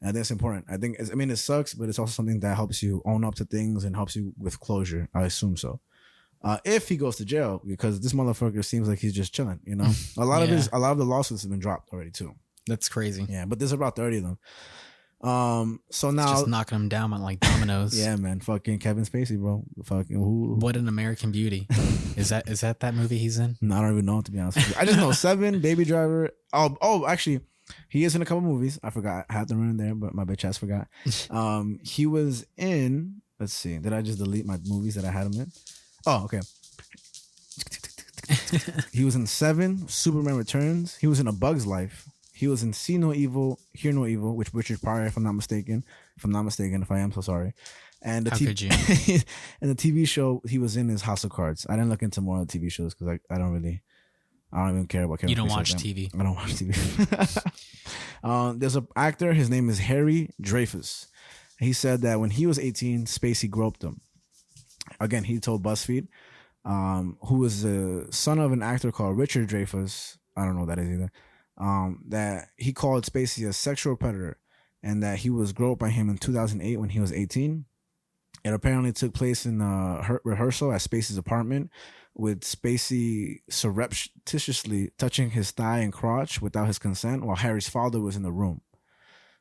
And I think it's important. I mean, it sucks, but it's also something that helps you own up to things and helps you with closure. I assume so. If he goes to jail, because this motherfucker seems like he's just chilling, you know. A lot of the lawsuits have been dropped already too. That's crazy. Yeah, but there's about 30 of them. So now just knocking them down like dominoes. Yeah, man. Fucking Kevin Spacey, bro. Fucking who? What an American Beauty. Is that movie he's in? No, I don't even know, to be honest with you. I just know 7, Baby Driver. Oh, actually, He is in a couple movies. I forgot. I had them in there, but my bitch ass forgot. He was in. Let's see. Did I just delete my movies that I had him in? Oh, okay. He was in Seven, Superman Returns. He was in A Bug's Life. He was in See No Evil, Hear No Evil, which Richard Pryor, if I'm not mistaken. If I am, so sorry. And How could you? And the TV show he was in is House of Cards. I didn't look into more of the TV shows because I don't even care about Kevin. You don't Spacey watch like TV. I don't watch TV. There's an actor. His name is Harry Dreyfus. He said that when he was 18, Spacey groped him. Again, he told BuzzFeed, who was the son of an actor called Richard Dreyfus. I don't know what that is either. That he called Spacey a sexual predator and that he was groped by him in 2008 when he was 18. It apparently took place in a rehearsal at Spacey's apartment, with Spacey surreptitiously touching his thigh and crotch without his consent while Harry's father was in the room.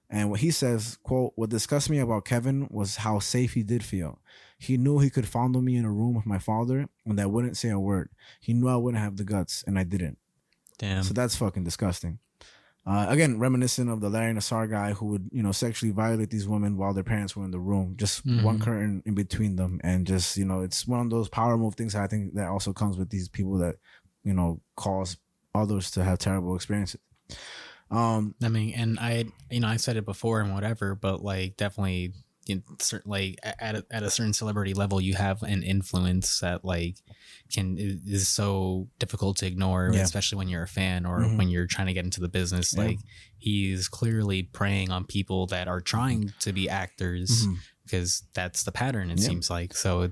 And what he says, quote, "What disgusted me about Kevin was how safe he did feel. He knew he could fondle me in a room with my father and I wouldn't say a word. He knew I wouldn't have the guts and I didn't." Damn. So that's fucking disgusting. Again, reminiscent of the Larry Nassar guy who would, sexually violate these women while their parents were in the room, just one curtain in between them. And just, it's one of those power move things I think that also comes with these people that, cause others to have terrible experiences. I mean, and I said it before and whatever, but like definitely like at a certain celebrity level, you have an influence that like is so difficult to ignore, especially when you're a fan or when you're trying to get into the business. Like he's clearly preying on people that are trying to be actors because that's the pattern, it seems like. So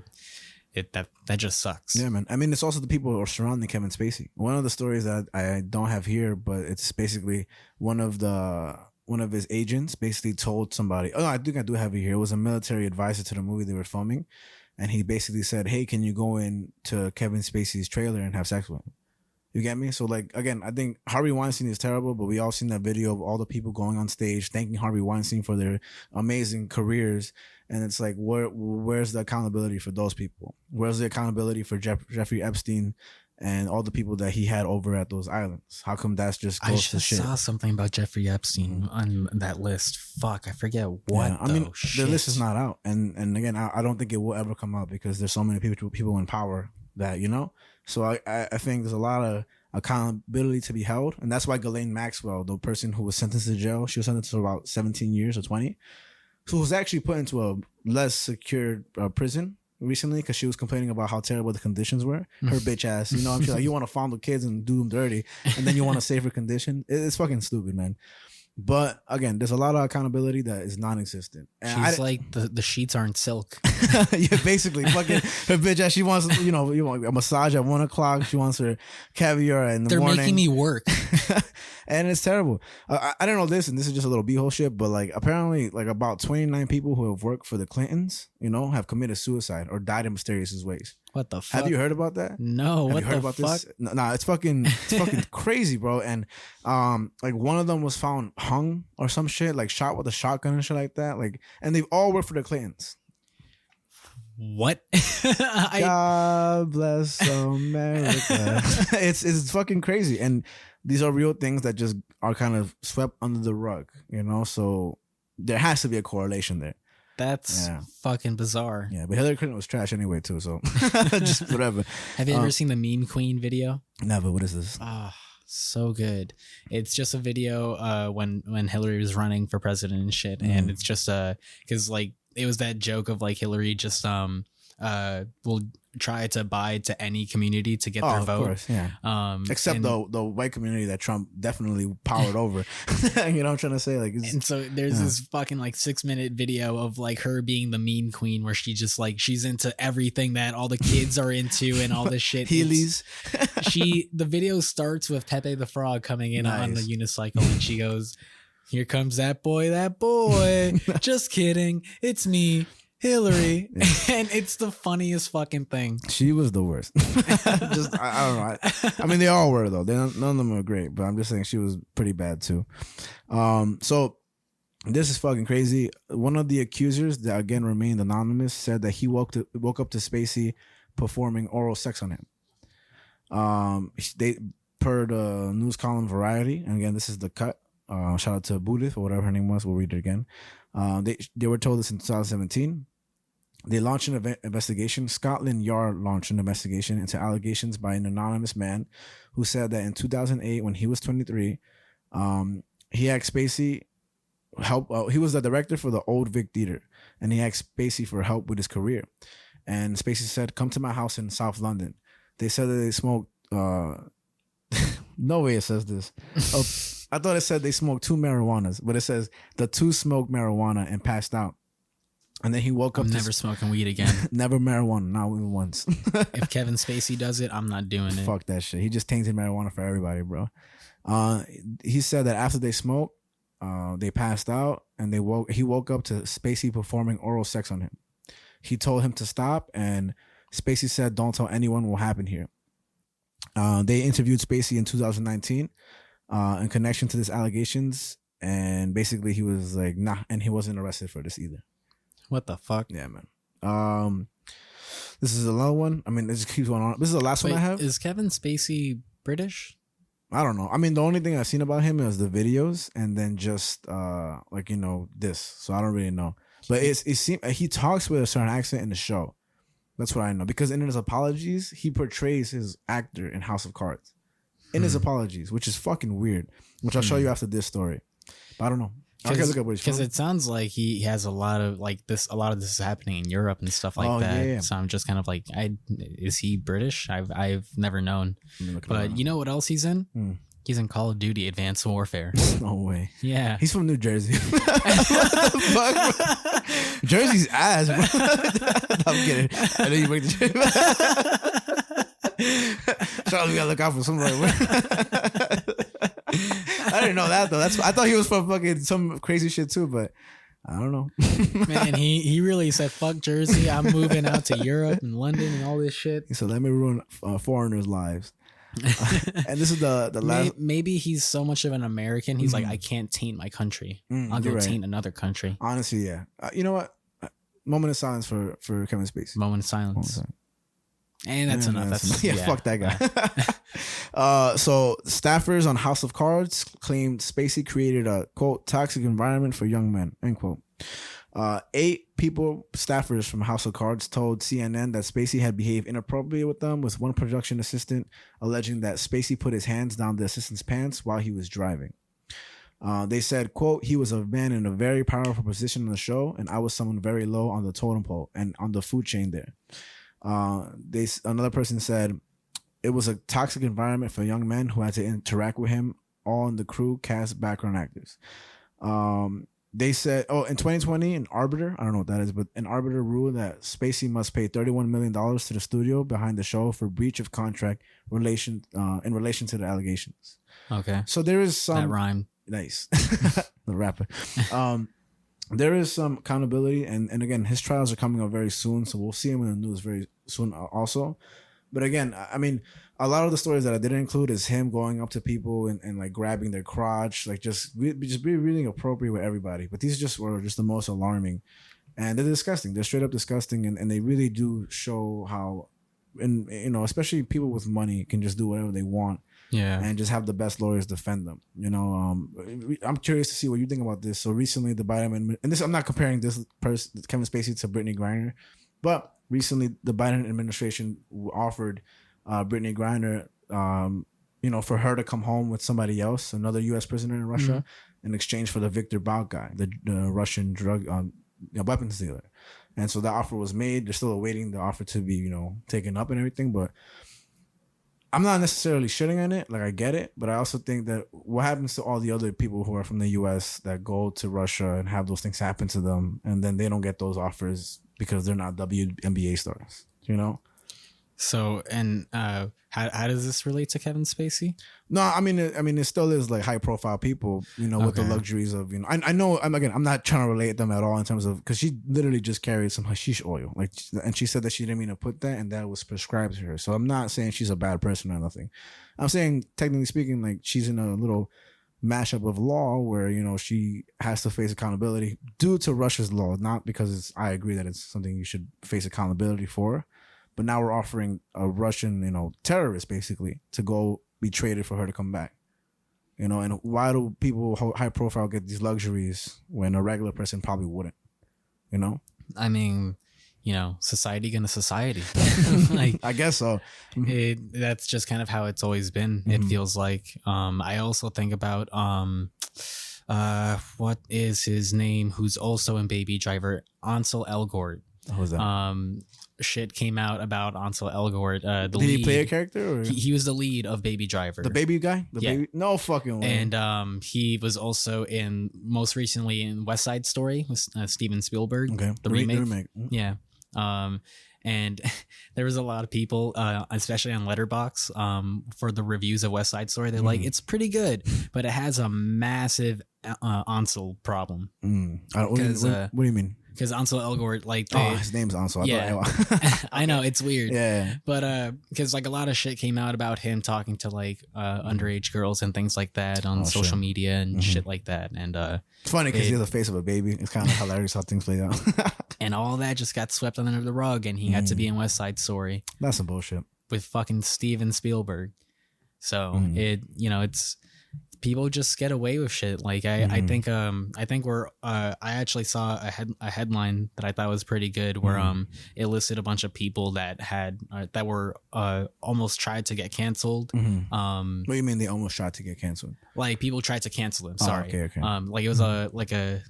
that just sucks. Yeah, man. I mean, it's also the people who are surrounding Kevin Spacey. One of the stories that I don't have here, but it's basically one of his agents basically told somebody, I think I do have it here. It was a military advisor to the movie they were filming. And he basically said, "Hey, can you go in to Kevin Spacey's trailer and have sex with him?" You get me? So like, again, I think Harvey Weinstein is terrible, but we all seen that video of all the people going on stage thanking Harvey Weinstein for their amazing careers. And it's like, where's the accountability for those people? Where's the accountability for Jeffrey Epstein and all the people that he had over at those islands? How come that's just close to shit? I saw something about Jeffrey Epstein on that list. Fuck, I forget what. Yeah, I mean, the list is not out, and again, I don't think it will ever come out because there's so many people in power that So I think there's a lot of accountability to be held, and that's why Ghislaine Maxwell, the person who was sentenced to jail, she was sentenced to about 17 years or 20, who was actually put into a less secured prison recently because she was complaining about how terrible the conditions were. Her bitch ass, she's like, you want to fondle kids and do them dirty, and then you want a safer condition. It's fucking stupid, man. But again, there's a lot of accountability that is non-existent. And she's like the sheets aren't silk. Yeah, basically, fucking her bitch ass. She wants, you want a massage at 1:00. She wants her caviar in the morning. They're making me work, and it's terrible. I didn't know this, and this is just a little beehole shit. But like, apparently, like about 29 people who have worked for the Clintons, have committed suicide or died in mysterious ways. What the fuck? Have you heard about that? No. Have what you heard the about fuck? this? No, it's fucking crazy, bro. And like one of them was found hung or some shit, like shot with a shotgun and shit like that. Like, and they've all worked for the Clintons. What? God bless America. It's fucking crazy, and these are real things that just are kind of swept under the rug, So there has to be a correlation there. That's fucking bizarre. Yeah, but Hillary Clinton was trash anyway too, so just whatever. Have you ever seen the Meme Queen video? Never. What is this? Ah, so good. It's just a video when Hillary was running for president and shit, and it's just because like it was that joke of like Hillary just will try to buy to any community to get their vote. Of course, yeah. Except the white community that Trump definitely powered over. You know what I'm trying to say? Like, and so there's this fucking like 6-minute video of like her being the meme queen where she just like she's into everything that all the kids are into and all this shit. Heelys. The video starts with Pepe the Frog coming in on the unicycle and she goes, "Here comes that boy, just kidding, it's me, Hillary." And it's the funniest fucking thing. She was the worst. Just I don't know. I mean, they all were though. None of them were great, but I'm just saying she was pretty bad too. So this is fucking crazy. One of the accusers that again remained anonymous said that he woke up to Spacey performing oral sex on him. They per the news column Variety, and again this is the cut. Shout out to Budith or whatever her name was. We'll read it again. They were told this in 2017. They launched an investigation. Scotland Yard launched an investigation into allegations by an anonymous man who said that in 2008, when he was 23, he asked Spacey help. He was the director for the Old Vic Theatre, and he asked Spacey for help with his career. And Spacey said, "Come to my house in South London." They said that they smoked. No way it says this. Oh, I thought it said they smoked 2 marijuanas, but it says the 2 smoked marijuana and passed out. And then he woke up. I'm never smoking weed again. Never marijuana, not even once. If Kevin Spacey does it, I'm not doing it. Fuck that shit. He just tainted marijuana for everybody, bro. He said that after they smoked, they passed out, and he woke up to Spacey performing oral sex on him. He told him to stop, and Spacey said, "Don't tell anyone what happened here." They interviewed Spacey in 2019 in connection to these allegations, and basically he was like, nah, and he wasn't arrested for this either. What the fuck? Yeah, man. This is another one. I mean, it just keeps going on. This is the last one I have. Is Kevin Spacey British? I don't know. I mean, the only thing I've seen about him is the videos, and then just this. So I don't really know. But it seems he talks with a certain accent in the show. That's what I know, because in his apologies, he portrays his actor in House of Cards in his apologies, which is fucking weird. Which I'll show you after this story. But I don't know. Because it sounds like he has a lot of this. A lot of this is happening in Europe and stuff like that. Yeah. So I'm just kind of like, is he British? I've never known. But you know what else he's in? He's in Call of Duty Advanced Warfare. No way. Yeah. He's from New Jersey. What the fuck, bro? Jersey's ass, bro. I'm kidding. I know you break the gym. Charles, we gotta look out for somebody. I didn't know that, though. I thought he was from fucking some crazy shit, too, but I don't know. Man, he really said, fuck Jersey. I'm moving out to Europe and London and all this shit. He said, let me ruin foreigners' lives. And this is the last. Maybe he's so much of an American. He's like, I can't taint my country. I'll go taint another country. Honestly, yeah. You know what? Moment of silence for Kevin Spacey. Moment of silence. And that's enough. That's yeah, fuck that guy. So staffers on House of Cards claimed Spacey created a, quote, toxic environment for young men, end quote. 8 staffers from House of Cards told CNN that Spacey had behaved inappropriately with them, with one production assistant alleging that Spacey put his hands down the assistant's pants while he was driving. They said, quote, he was a man in a very powerful position on the show, and I was someone very low on the totem pole and on the food chain there. Another person said it was a toxic environment for young men who had to interact with him, all in the crew, cast, background actors. They said, in 2020, an arbiter, I don't know what that is, but an arbiter ruled that Spacey must pay $31 million to the studio behind the show for breach of contract in relation to the allegations. Okay. So there is some... That rhymed. Nice. The rapper. There is some accountability, and again, his trials are coming up very soon, so we'll see him in the news very soon also. But again, I mean, a lot of the stories that I didn't include is him going up to people and like grabbing their crotch, like just be really appropriate with everybody. But these were just the most alarming, and they're disgusting. They're straight up disgusting, and they really do show how, and especially people with money can just do whatever they want. Yeah, and just have the best lawyers defend them. I'm curious to see what you think about this. So recently, the Biden and this, I'm not comparing this person, Kevin Spacey, to Brittany Griner, but recently the Biden administration offered Brittany Griner, for her to come home with somebody else, another U.S. prisoner in Russia, in exchange for the Viktor Bout guy, the Russian drug weapons dealer. And so that offer was made. They're still awaiting the offer to be, taken up and everything, but. I'm not necessarily shitting on it, like I get it, but I also think that what happens to all the other people who are from the U.S. that go to Russia and have those things happen to them, and then they don't get those offers because they're not WNBA stars, So, and how does this relate to Kevin Spacey? No, I mean, it still is like high profile people, with the luxuries of, I know, I'm not trying to relate them at all in terms of, because she literally just carried some hashish oil, and she said that she didn't mean to put that, and that was prescribed to her. So I'm not saying she's a bad person or nothing. I'm saying, technically speaking, like she's in a little mashup of law where, she has to face accountability due to Russia's law, not because I agree that it's something you should face accountability for. But now we're offering a Russian, terrorist basically to go be traded for her to come back. You know, and why do people high profile get these luxuries when a regular person probably wouldn't? You know, I mean, you know, society gonna society. Like, I guess so. That's just kind of how it's always been. It feels like. I also think about what is his name? Who's also in Baby Driver? Ansel Elgort. Who's that? Shit came out about Ansel Elgort. Did he play a character? Or? He was the lead of Baby Driver. The baby guy? Baby? No fucking way. And he was also most recently in West Side Story with Steven Spielberg. Okay. The remake. Yeah. And there was a lot of people, especially on Letterboxd, for the reviews of West Side Story. They're like, it's pretty good, but it has a massive Ansel problem. What do you mean? Because Ansel Elgort, like, his name's Ansel. Yeah, I know, it's weird. Yeah, but because like a lot of shit came out about him talking to like underage girls and things like that on social media and shit like that. And it's funny because he's the face of a baby. It's kind of hilarious how things play out. And all that just got swept under the rug, and he had to be in West Side Story. That's some bullshit with fucking Steven Spielberg. So it's. People just get away with shit. Like I think we're I actually saw a headline that I thought was pretty good where it listed a bunch of people that were almost tried to get canceled. What do you mean they almost tried to get canceled? Like people tried to cancel them. Sorry. Okay. Like it was a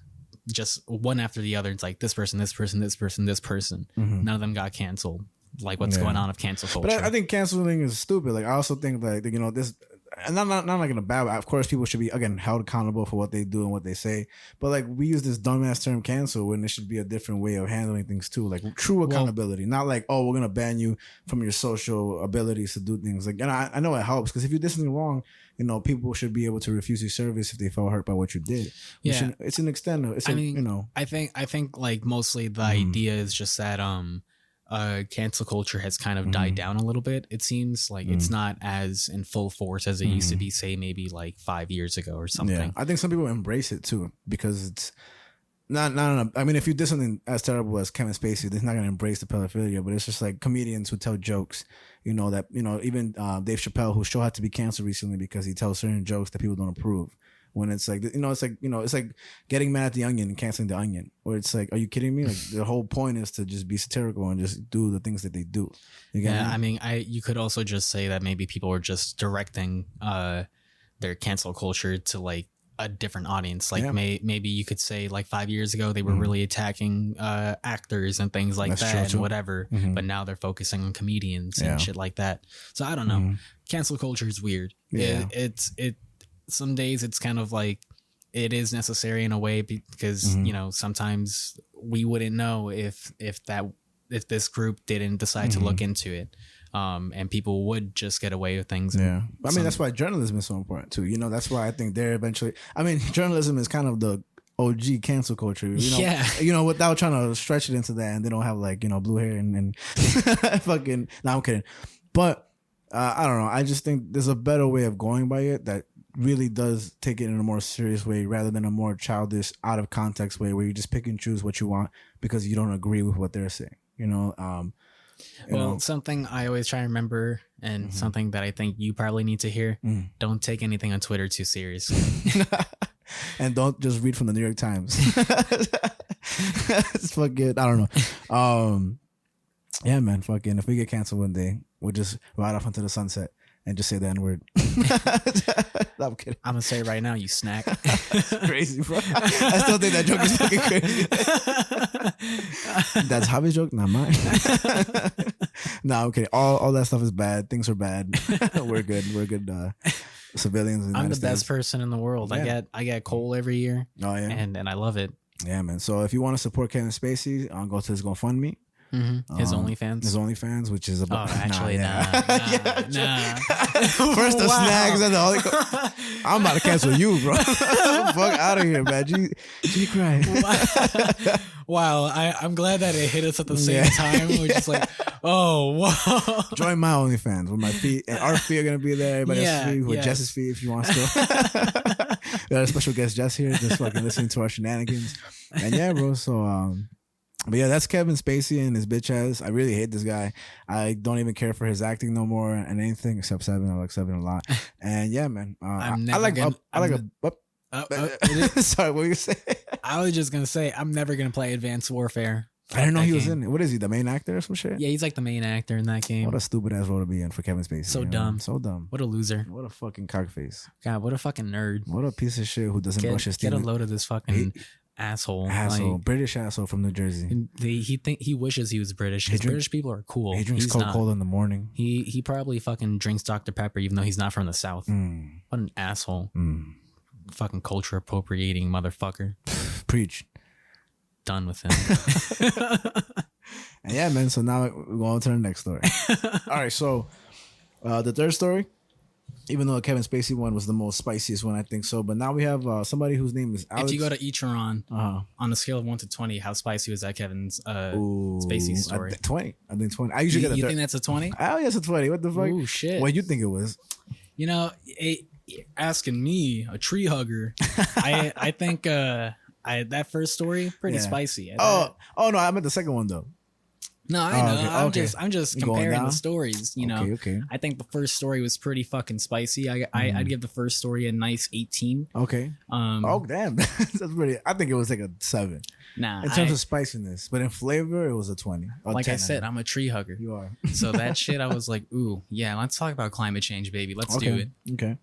just one after the other. It's like this person, this person, this person, this person. None of them got canceled. Like what's going on of cancel culture? But I think canceling is stupid. Like I also think like this. And not like in a bad way. Of course, people should be, again, held accountable for what they do and what they say. But like we use this dumbass term cancel when there should be a different way of handling things too. Like true accountability. Not like, oh, we're going to ban you from your social abilities to do things. Like, and I know it helps because if you did something wrong, people should be able to refuse your service if they felt hurt by what you did. Yeah. It's an extent of, I think like mostly the idea is just that, cancel culture has kind of died down a little bit. It seems like it's not as in full force as it used to be, say maybe like 5 years ago or something. Yeah. I think some people embrace it too because it's not. I mean, if you did something as terrible as Kevin Spacey, they're not gonna embrace the pedophilia. But it's just like comedians who tell jokes. Even Dave Chappelle, whose show had to be canceled recently because he tells certain jokes that people don't approve. When it's like, it's like getting mad at the Onion and canceling the Onion. Or it's like, are you kidding me? Like the whole point is to just be satirical and just do the things that they do. I mean, you could also just say that maybe people are just directing their cancel culture to like a different audience. Like maybe you could say like 5 years ago they were really attacking actors and things like that and whatever. But now they're focusing on comedians and shit like that. So I don't know. Cancel culture is weird. Yeah. Some days it's kind of like it is necessary in a way because sometimes we wouldn't know if this group didn't decide to look into it, and people would just get away with things. Yeah, I mean that's why journalism is so important too. That's why I think they're eventually. I mean, journalism is kind of the OG cancel culture. Without trying to stretch it into that, and they don't have like blue hair and fucking. No, I'm kidding, but I don't know. I just think there's a better way of going by it that really does take it in a more serious way rather than a more childish, out of context way where you just pick and choose what you want because you don't agree with what they're saying. Something I always try to remember and something that I think you probably need to hear: don't take anything on Twitter too seriously, and don't just read from the New York Times. It's fucking, I don't know. Yeah, man, fucking, if we get canceled one day, we'll just ride off into the sunset and just say the N-word. I'm kidding. I'm gonna say it right now, you snack. That's crazy, bro. I still think that joke is fucking crazy. That's Javi's joke, not mine. No, I'm kidding. All that stuff is bad. Things are bad. We're good. We're good civilians. I'm the best person in the world. Yeah. I get coal every year. Oh yeah, and I love it. Yeah, man. So if you want to support Kevin Spacey, go to his GoFundMe. His OnlyFans, which is about. Oh, actually, nah. First the snags and the only. I'm about to cancel you, bro. Fuck out of here, man. G cry. Wow, I'm glad that it hit us at the same time. We're just like, oh, whoa. Join my OnlyFans with my feet, and our feet are gonna be there. Everybody else's feet, with Jess's feet, if you want to. We got a special guest Jess here, just fucking listening to our shenanigans. And yeah, bro. So But yeah, that's Kevin Spacey and his bitch ass. I really hate this guy. I don't even care for his acting no more and anything except Seven. I like Seven a lot. And yeah, man. I like Sorry, what were you saying? I was just gonna say I'm never gonna play Advanced Warfare. I didn't know he was in it. What is he, the main actor or some shit? Yeah, he's like the main actor in that game. What a stupid ass role to be in for Kevin Spacey. So dumb. So dumb. What a loser. What a fucking cockface. God, what a fucking nerd. What a piece of shit who doesn't brush his teeth. Get a load of this fucking asshole. Like, British asshole from New Jersey. He wishes he was British. British people are cool. He drinks Coca-Cola in the morning. He probably fucking drinks Dr. Pepper even though he's not from the South. What an asshole. Fucking culture appropriating motherfucker. Preach. Done with him. And yeah, man. So now we're going to the next story. All right. So the third story, even though the Kevin Spacey one was the most spiciest one, I think so. But now we have somebody whose name is Alex. If you go to Ichiran, on a scale of 1 to 20, how spicy was that Kevin's Spacey story? 20. I think 20. I usually get a You think that's a 20? Oh, yeah, it's a 20. What the fuck? Oh, shit. What do you think it was? You know, asking me, a tree hugger, I think that first story, pretty spicy. No, I meant the second one, though. No, I know. Okay. I'm just comparing the stories. You know, okay. I think the first story was pretty fucking spicy. I'd give the first story a nice 18. Okay. Oh damn, that's pretty. I think it was like a 7. Nah, in terms of spiciness, but in flavor, it was a 20. Like 10, I said, I'm a tree hugger. You are. So that shit, I was like, ooh, yeah. Let's talk about climate change, baby. Let's do it. Okay.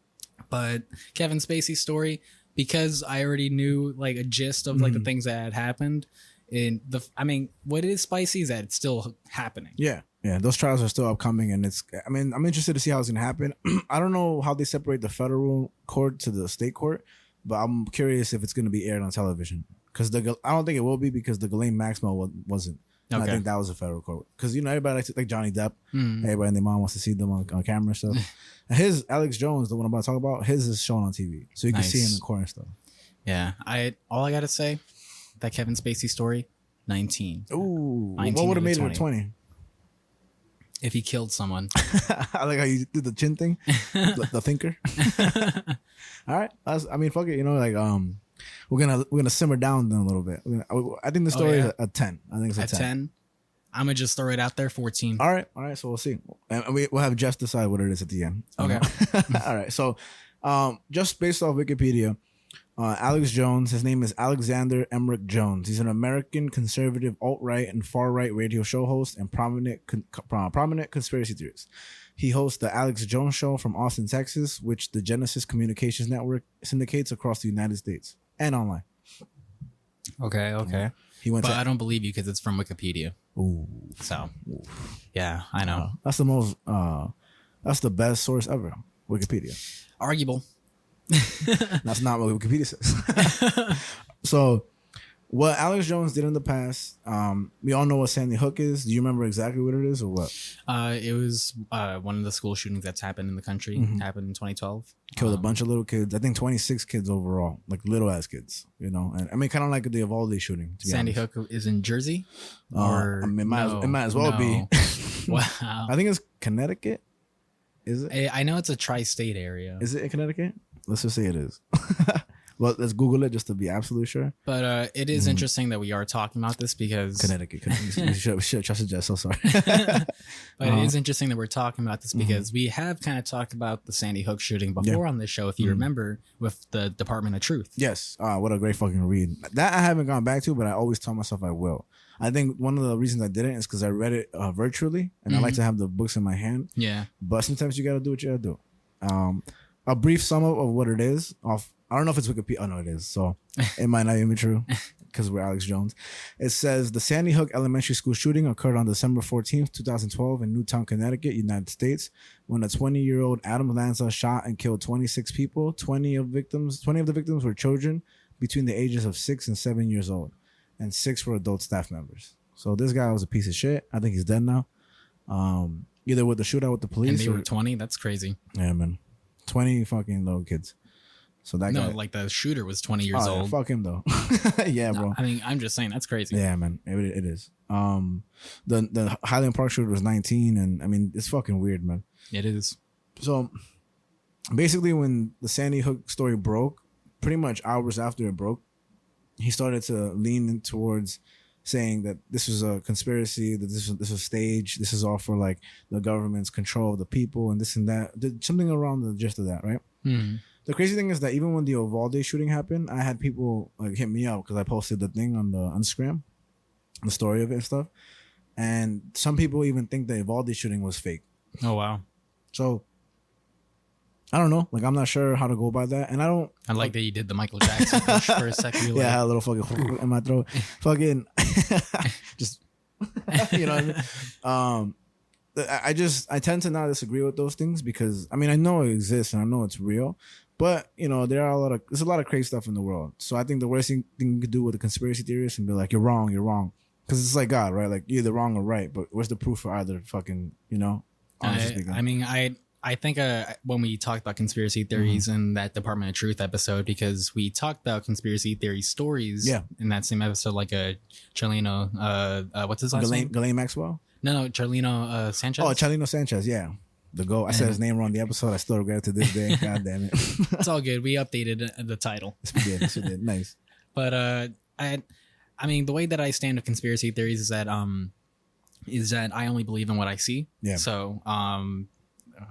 But Kevin Spacey's story, because I already knew like a gist of like the things that had happened. What is spicy is that it's still happening. Yeah. Those trials are still upcoming, and I'm interested to see how it's gonna happen. I don't know how they separate the federal court to the state court, but I'm curious if it's gonna be aired on television. Because I don't think it will be, because the Ghislaine Maxwell wasn't. Okay. I think that was a federal court. Because everybody likes like Johnny Depp. Everybody and their mom wants to see them on camera and stuff. And his Alex Jones, the one I'm about to talk about, his is shown on TV, so you can see him in court and stuff. Yeah, all I gotta say. That Kevin Spacey story, 19. Ooh, 19 what would have made it a 20? If he killed someone. I like how you did the chin thing, the thinker. All right, fuck it. We're gonna simmer down then a little bit. I think the story is a 10. I think it's a 10. I'm gonna just throw it out there, 14. All right. So we'll see, and we'll have Jess decide what it is at the end. Okay. All right. So, just based off Wikipedia. Alex Jones, his name is Alexander Emmerich Jones. He's an American conservative alt-right and far-right radio show host and prominent conspiracy theorist. He hosts the Alex Jones Show from Austin, Texas, which the Genesis Communications Network syndicates across the United States and online. Okay. I don't believe you because it's from Wikipedia. Ooh. So, yeah, I know. That's the best source ever, Wikipedia. Arguable. That's not what Wikipedia says. So what Alex Jones did in the past, we all know what Sandy Hook is. Do you remember exactly what it is or what? It was one of the school shootings that's happened in the country. Happened in 2012. Killed a bunch of little kids. I think 26 kids overall, like little ass kids, and kind of like the Uvalde shooting. Sandy Hook is in Jersey? It might as well be. Wow. I think it's Connecticut. Is it? I know it's a tri-state area. Is it in Connecticut? Let's just say it is. Well, let's Google it just to be absolutely sure. But it is interesting that we are talking about this because... Connecticut. We should trust it, so sorry. But it is interesting that we're talking about this because we have kind of talked about the Sandy Hook shooting before on this show, if you remember, with the Department of Truth. Yes. What a great fucking read. That I haven't gone back to, but I always tell myself I will. I think one of the reasons I didn't is because I read it virtually, and I like to have the books in my hand. Yeah. But sometimes you got to do what you got to do. A brief sum up of what it is. I don't know if it's Wikipedia. Oh, no, it is. So it might not even be true because we're Alex Jones. It says the Sandy Hook Elementary School shooting occurred on December 14th, 2012 in Newtown, Connecticut, United States, when a 20-year-old Adam Lanza shot and killed 26 people. 20 of the victims were children between the ages of 6 and 7 years old, and 6 were adult staff members. So this guy was a piece of shit. I think he's dead now. Either with the shootout with the police. And they were 20? That's crazy. Yeah, man. 20 fucking little kids. So that guy, like the shooter was 20 years old. Yeah, fuck him though. Yeah, bro. I'm just saying that's crazy. Yeah, man. It is. The Highland Park shooter was 19, and it's fucking weird, man. It is. So basically, when the Sandy Hook story broke, pretty much hours after it broke, he started to lean in towards saying that this was a conspiracy, that this was staged, this is all for like the government's control of the people and this and that. Something around the gist of that, right? The crazy thing is that even when the Uvalde shooting happened, I had people like hit me up because I posted the thing on the Instagram, the story of it and stuff. And some people even think the Uvalde shooting was fake. Oh, wow. So, I don't know. Like, I'm not sure how to go about that. And I like that you did the Michael Jackson push for a second. Yeah, I had a little fucking in my throat. Fucking, just, you know what I mean? I tend to not disagree with those things because, I mean, I know it exists and I know it's real. But, you know, there's a lot of crazy stuff in the world. So I think the worst thing you could do with a conspiracy theorist and be like, you're wrong. Because it's like God, right? Like, you're either wrong or right. But where's the proof for either fucking, you know? I mean, I think when we talked about conspiracy theories in that Department of Truth episode, because we talked about conspiracy theory stories in that same episode, like Charlino, what's his last name? Ghislaine Maxwell? No, Charlino Sanchez. Oh, Charlino Sanchez, yeah. The GOAT. I said his name wrong the episode. I still regret it to this day. God damn it. It's all good. We updated the title. Yes, we did. Nice. But I mean, the way that I stand with conspiracy theories is that I only believe in what I see. Yeah. So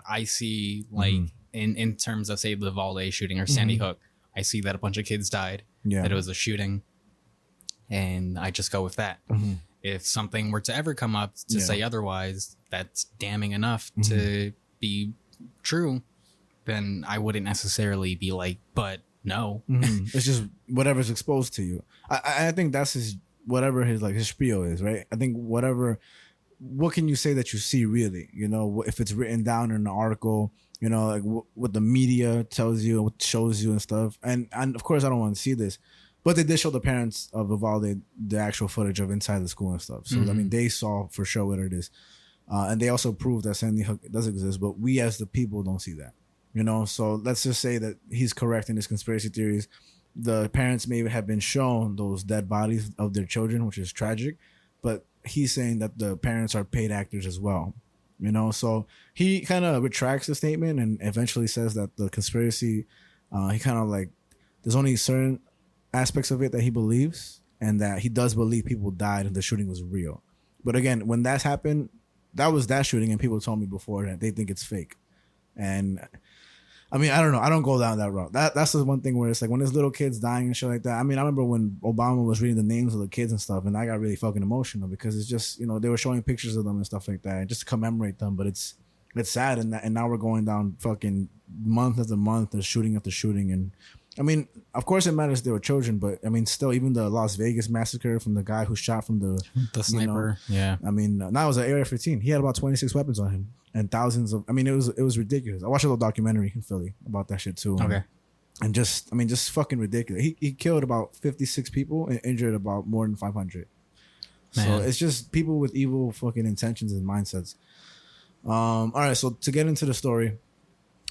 I see like in terms of say the Uvalde shooting or Sandy Hook, I see that a bunch of kids died. Yeah. That it was a shooting, and I just go with that. If something were to ever come up to say otherwise, that's damning enough to be true, then I wouldn't necessarily be like, but no. It's just whatever's exposed to you. I think that's whatever his spiel is, right? I think what can you say that you see really? You know, if it's written down in an article, you know, like what the media tells you, what shows you and stuff. And of course, I don't want to see this. But they did show the parents of Uvalde the actual footage of inside the school and stuff. So, I mean, they saw for sure what it is. And they also proved that Sandy Hook does exist. But we as the people don't see that. You know, so let's just say that he's correct in his conspiracy theories. The parents may have been shown those dead bodies of their children, which is tragic. But he's saying that the parents are paid actors as well. You know, so he kind of retracts the statement and eventually says that the conspiracy, he kind of like, there's only certain aspects of it that he believes, and that he does believe people died and the shooting was real. But again, when that's happened, that was that shooting, and people told me before that they think it's fake. And I mean, I don't know. I don't go down that route. That's the one thing where it's like when there's little kids dying and shit like that. I mean, I remember when Obama was reading the names of the kids and stuff, and I got really fucking emotional because it's just, you know, they were showing pictures of them and stuff like that just to commemorate them. But it's sad, and now we're going down fucking month after month of shooting after shooting. And I mean, of course it matters they were children, but I mean, still, even the Las Vegas massacre from the guy who shot from the sniper. You know, yeah. I mean, now it was an AR-15. He had about 26 weapons on him and thousands of. I mean, it was ridiculous. I watched a little documentary in Philly about that shit too. Okay. And just fucking ridiculous. He killed about 56 people and injured about more than 500. Man. So it's just people with evil fucking intentions and mindsets. All right, so to get into the story.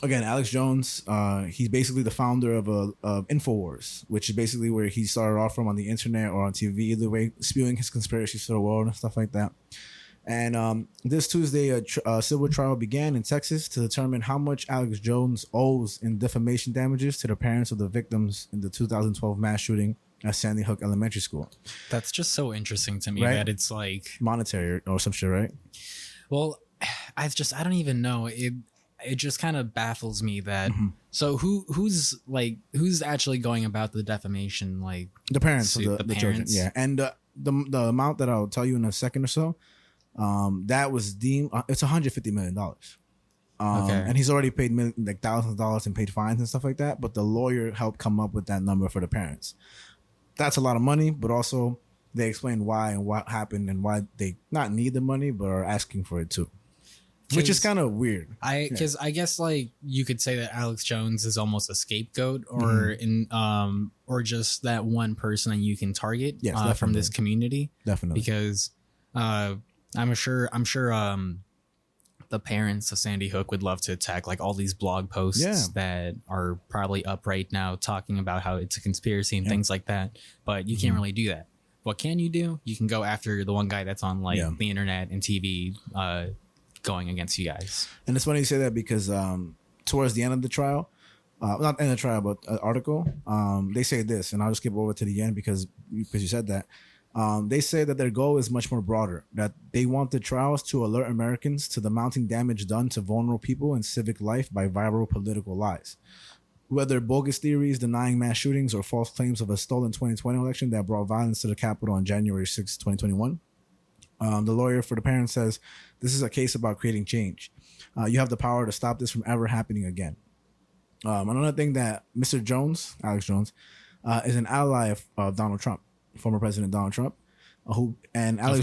Again, Alex Jones, he's basically the founder of InfoWars, which is basically where he started off from on the internet or on TV, either way, spewing his conspiracies to the world and stuff like that. And this Tuesday, a civil trial began in Texas to determine how much Alex Jones owes in defamation damages to the parents of the victims in the 2012 mass shooting at Sandy Hook Elementary School. That's just so interesting to me, right? That it's like monetary or some shit, right? Well, I don't even know. It just kind of baffles me that so who's actually going about the defamation, like the parents of the children, yeah. And the amount that I'll tell you in a second or so, that was deemed it's $150 million. Okay. And he's already paid thousands of dollars and paid fines and stuff like that, but the lawyer helped come up with that number for the parents. That's a lot of money, but also they explain why and what happened and why they not need the money but are asking for it too. Which is kind of weird. I guess like you could say that Alex Jones is almost a scapegoat or or just that one person that you can target from this community. Definitely. Because I'm sure the parents of Sandy Hook would love to attack like all these blog posts that are probably up right now talking about how it's a conspiracy and things like that. But you can't really do that. What can you do? You can go after the one guy that's on like the internet and TV going against you guys. And it's funny you say that because towards the end of the trial, not end of the trial, but article, they say this, and I'll just skip over to the end because you said that. They say that their goal is much more broader, that they want the trials to alert Americans to the mounting damage done to vulnerable people and civic life by viral political lies. Whether bogus theories denying mass shootings or false claims of a stolen 2020 election that brought violence to the Capitol on January 6, 2021. The lawyer for the parents says, this is a case about creating change. You have the power to stop this from ever happening again. Another thing that Mr. Jones, Alex Jones, is an ally of Donald Trump, former President Donald Trump. Of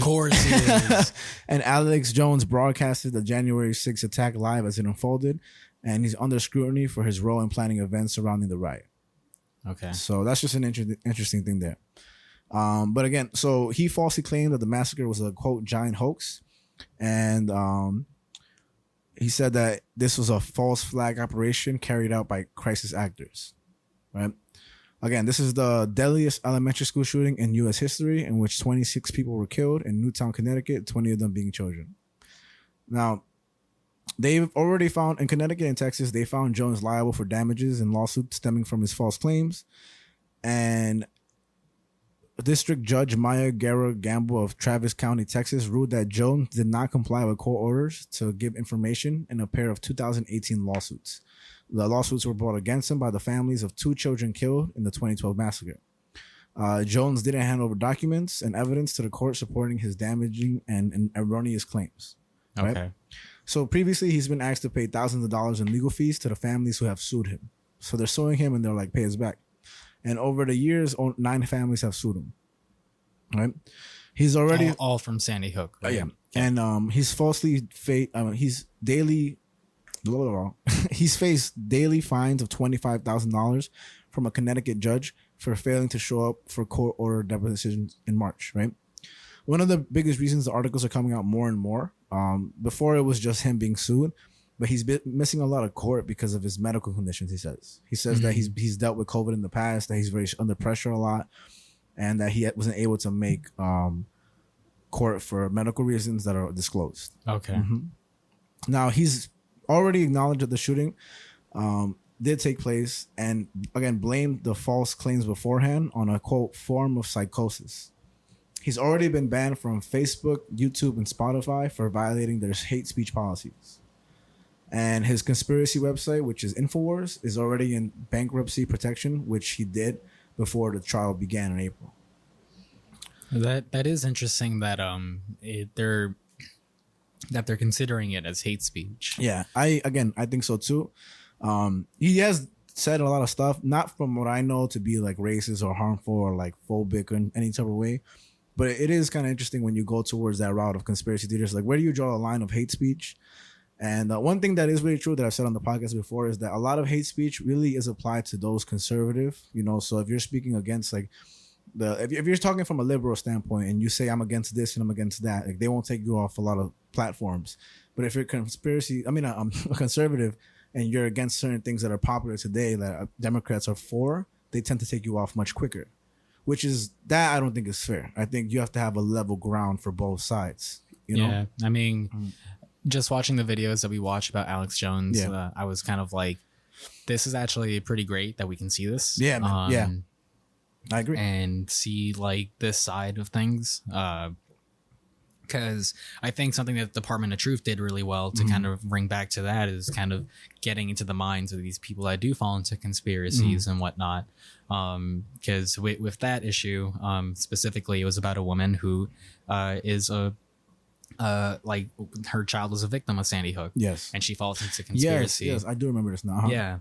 course he is. And Alex Jones broadcasted the January 6th attack live as it unfolded, and he's under scrutiny for his role in planning events surrounding the riot. Okay. So that's just an interesting thing there. But again, so he falsely claimed that the massacre was a, quote, giant hoax. And he said that this was a false flag operation carried out by crisis actors. Right? Again, this is the deadliest elementary school shooting in U.S. history, in which 26 people were killed in Newtown, Connecticut, 20 of them being children. Now, they've already found, in Connecticut and Texas, they found Jones liable for damages and lawsuits stemming from his false claims. And District Judge Maya Guerra Gamble of Travis County, Texas, ruled that Jones did not comply with court orders to give information in a pair of 2018 lawsuits. The lawsuits were brought against him by the families of 2 children killed in the 2012 massacre. Jones didn't hand over documents and evidence to the court supporting his damaging and erroneous claims. Right? Okay. So previously, he's been asked to pay thousands of dollars in legal fees to the families who have sued him. So they're suing him and they're like, pay us back. And over the years, 9 families have sued him. Right? He's already all from Sandy Hook. Right? Yeah. And he's falsely he's daily. He's faced daily fines of $25,000 from a Connecticut judge for failing to show up for court order depositions in March. Right. One of the biggest reasons the articles are coming out more and more. Before it was just him being sued, but he's been missing a lot of court because of his medical conditions. He says that he's dealt with COVID in the past, that he's very under pressure a lot, and that he wasn't able to make court for medical reasons that are disclosed. Okay. Mm-hmm. Now he's already acknowledged that the shooting did take place, and again blamed the false claims beforehand on a, quote, form of psychosis. He's already been banned from Facebook, YouTube, and Spotify for violating their hate speech policies. And his conspiracy website, which is InfoWars, is already in bankruptcy protection, which he did before the trial began in April. That is interesting that they're considering it as hate speech. Yeah, I think so too. He has said a lot of stuff, not from what I know to be like racist or harmful or like phobic in any type of way. But it is kind of interesting when you go towards that route of conspiracy theories. Like, where do you draw a line of hate speech? And one thing that is really true that I've said on the podcast before is that a lot of hate speech really is applied to those conservative, so if you're speaking against like if you're talking from a liberal standpoint and you say I'm against this and I'm against that, like they won't take you off a lot of platforms. But if you're a conservative and you're against certain things that are popular today that Democrats are for, they tend to take you off much quicker, which is that I don't think is fair. I think you have to have a level ground for both sides. Yeah, I mean, just watching the videos that we watch about Alex Jones, I was kind of like, this is actually pretty great that we can see this. Yeah, man. Yeah, I agree. And see like this side of things. Because I think something that the Department of Truth did really well to kind of bring back to that is kind of getting into the minds of these people that do fall into conspiracies and whatnot. Because with that issue, specifically, it was about a woman who is like her child was a victim of Sandy Hook. Yes. And she falls into conspiracy. Yes, I do remember this now. Huh? Yeah.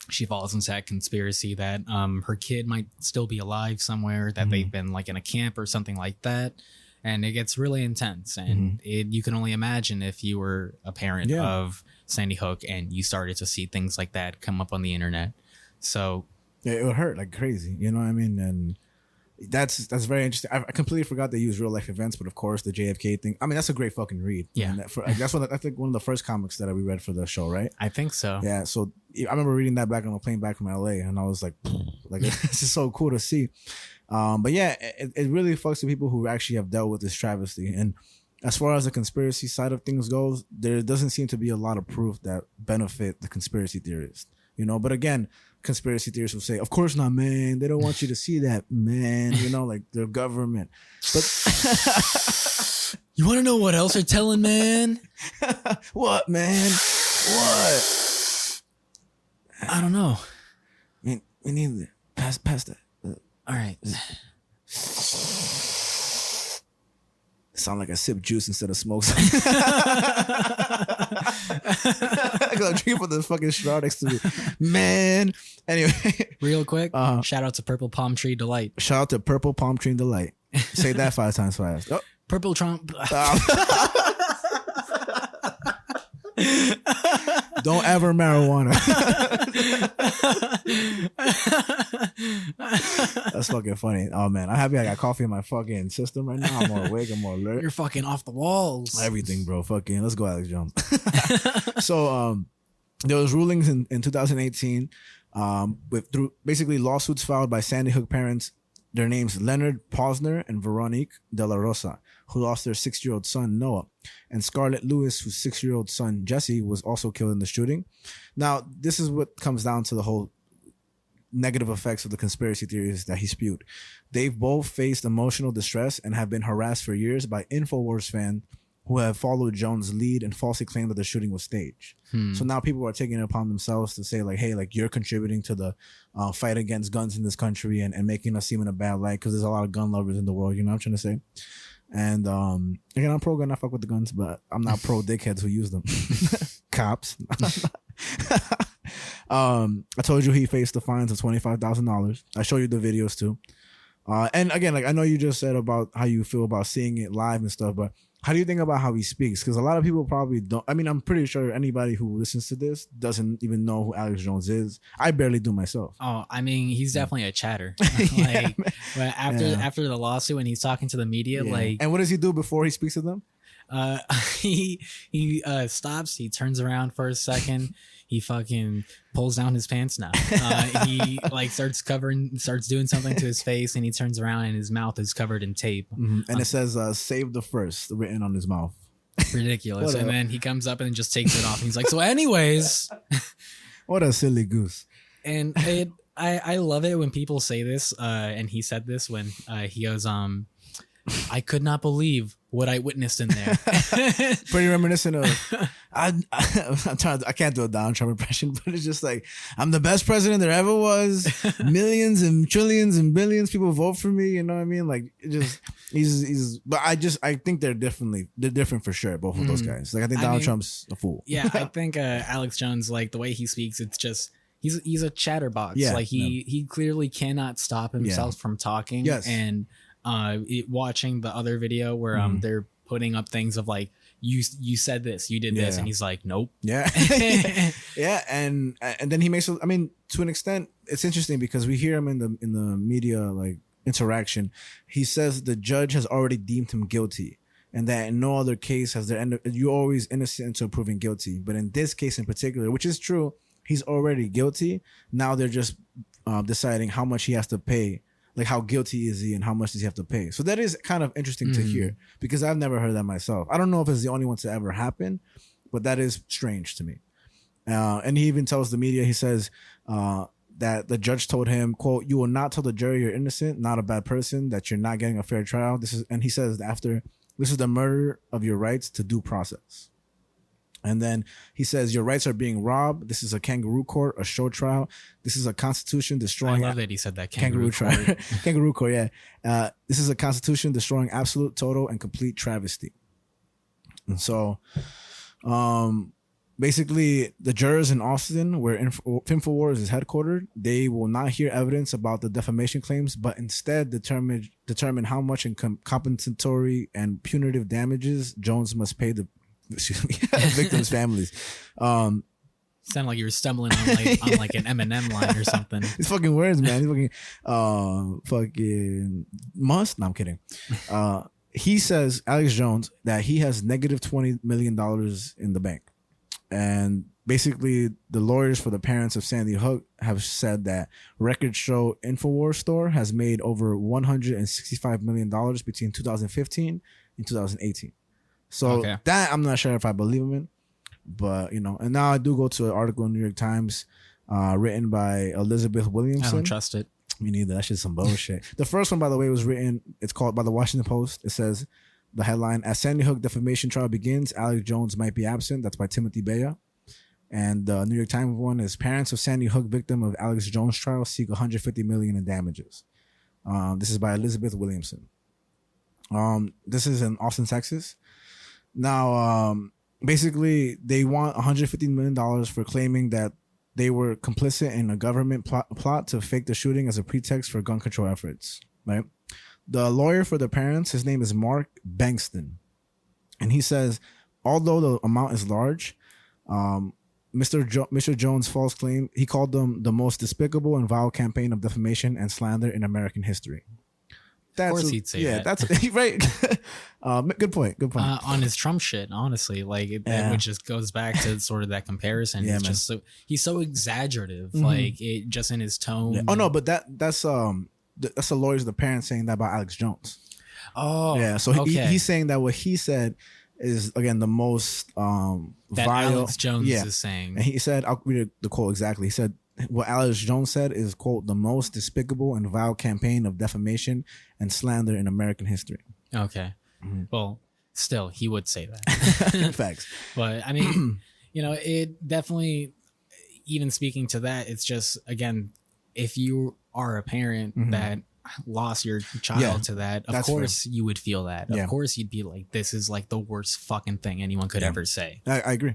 She falls into that conspiracy that her kid might still be alive somewhere, that they've been like in a camp or something like that. And it gets really intense. And you can only imagine if you were a parent of Sandy Hook and you started to see things like that come up on the internet. So yeah, it would hurt like crazy. You know what I mean? And that's very interesting. I completely forgot they use real life events, but of course the JFK thing. I mean, that's a great fucking read. Yeah, that's I think one of the first comics that we read for the show, right? I think so. Yeah. So I remember reading that back on a plane back from LA, and I was like it's just so cool to see. But yeah, it really fucks with people who actually have dealt with this travesty. And as far as the conspiracy side of things goes, there doesn't seem to be a lot of proof that benefit the conspiracy theorists. You know, but again, conspiracy theorists will say, of course not, man. They don't want you to see that, man. You know, like their government. But you want to know what else they're telling, man? What, man? What? I don't know. We need to pass that. All right. Sound like I sip juice instead of smoke. Because I'm drinking from the fucking straw next to me. Man. Anyway. Real quick, shout out to Purple Palm Tree Delight. Shout out to Purple Palm Tree Delight. Say that 5 times fast. Oh. Purple Trump. Don't ever marijuana. That's fucking funny. Oh man, I'm happy I got coffee in my fucking system right now. I'm more awake. I'm more alert. You're fucking off the walls. Everything, bro. Fucking let's go, Alex Jones. So there was rulings in 2018 through basically lawsuits filed by Sandy Hook parents. Their names Leonard Posner and Veronique De La Rosa, who lost their 6-year-old son Noah, and Scarlett Lewis, whose 6-year-old son Jesse was also killed in the shooting. Now, this is what comes down to the whole negative effects of the conspiracy theories that he spewed. They've both faced emotional distress and have been harassed for years by InfoWars fans who have followed Jones' lead and falsely claimed that the shooting was staged. So now people are taking it upon themselves to say like, hey, like you're contributing to the fight against guns in this country and making us seem in a bad light because there's a lot of gun lovers in the world. You know what I'm trying to say? And again, I'm pro gun. I fuck with the guns, but I'm not pro dickheads who use them. Cops. I told you he faced the fines of $25,000. I showed you the videos too. And again, like I know you just said about how you feel about seeing it live and stuff, but how do you think about how he speaks? Because a lot of people probably don't. I mean, I'm pretty sure anybody who listens to this doesn't even know who Alex Jones is. I barely do myself. Oh, I mean, he's definitely a chatter. Yeah, but after the lawsuit, when he's talking to the media, and what does he do before he speaks to them? He stops. He turns around for a second. He fucking pulls down his pants now. He like starts doing something to his face, and he turns around and his mouth is covered in tape. And it says "Save the First" written on his mouth. Ridiculous. And then he comes up and just takes it off. And he's like, so anyways. What a silly goose. And I love it when people say this. And he said this when he goes, I could not believe what I witnessed in there. Pretty reminiscent of I can't do a Donald Trump impression, but it's just like, I'm the best president there ever was. Millions and trillions and billions people vote for me. You know what I mean? Like it just he's but I think they're different for sure, both of those guys. Like I think Donald Trump's a fool. Yeah, I think Alex Jones, like the way he speaks, it's just he's a chatterbox. Yeah, like he clearly cannot stop himself from talking. Yes. And watching the other video where they're putting up things of like you said this, you did this, and he's like, nope. Yeah. Yeah, and then he makes, I mean, to an extent it's interesting because we hear him in the media like interaction. He says the judge has already deemed him guilty and that in no other case has you're always innocent until proven guilty, but in this case in particular, which is true, he's already guilty. Now they're just deciding how much he has to pay. Like how guilty is he and how much does he have to pay? So that is kind of interesting to hear because I've never heard that myself. I don't know if it's the only one to ever happen, but that is strange to me. And he even tells the media, he says that the judge told him, quote, "You will not tell the jury you're innocent, not a bad person, that you're not getting a fair trial. And he says after, this is the murder of your rights to due process." And then he says, your rights are being robbed. This is a kangaroo court, a show trial. This is a constitution destroying. I love that he said that kangaroo trial. Kangaroo court, yeah. This is a constitution destroying absolute, total, and complete travesty. And so, basically, the jurors in Austin, where InfoWars is headquartered, they will not hear evidence about the defamation claims, but instead determine how much in compensatory and punitive damages Jones must pay the victims' families. Sound like you were stumbling on like an Eminem line or something. These fucking words, man. These fucking must. No, I'm kidding. He says, Alex Jones, that he has negative $20 million in the bank. And basically, the lawyers for the parents of Sandy Hook have said that records show InfoWars store has made over $165 million between 2015 and 2018. So that I'm not sure if I believe him in, but and now I do go to an article in the New York Times, written by Elizabeth Williamson. I don't trust it. Me neither. That shit's some bullshit. The first one, by the way, was written. It's called by the Washington Post. It says the headline: "As Sandy Hook defamation trial begins, Alex Jones might be absent." That's by Timothy Baya. And the New York Times one is: "Parents of Sandy Hook victim of Alex Jones trial seek $150 million in damages." This is by Elizabeth Williamson. This is in Austin, Texas. Now, basically, they want $150 million for claiming that they were complicit in a government plot to fake the shooting as a pretext for gun control efforts. Right? The lawyer for the parents, his name is Mark Bankston, and he says, although the amount is large, Mr. Jones' false claim, he called them the most despicable and vile campaign of defamation and slander in American history. Of course he'd say that. That's right. Good point. On his Trump shit, honestly, which just goes back to sort of that comparison. Yeah, he's so exaggerative, like it just in his tone. Yeah. Oh no, but that's the lawyers, the parents saying that about Alex Jones. Oh, yeah. So he's saying that what he said is again the most that vile. Alex Jones is saying. And he said, I'll read the quote exactly. He said, what Alex Jones said is, quote, the most despicable and vile campaign of defamation and slander in American history. Okay. Mm-hmm. Well, still, he would say that. Facts. But I mean, it definitely, even speaking to that, it's just, again, if you are a parent that lost your child to that, of course you would feel that. Of course you'd be like, this is like the worst fucking thing anyone could ever say. I agree.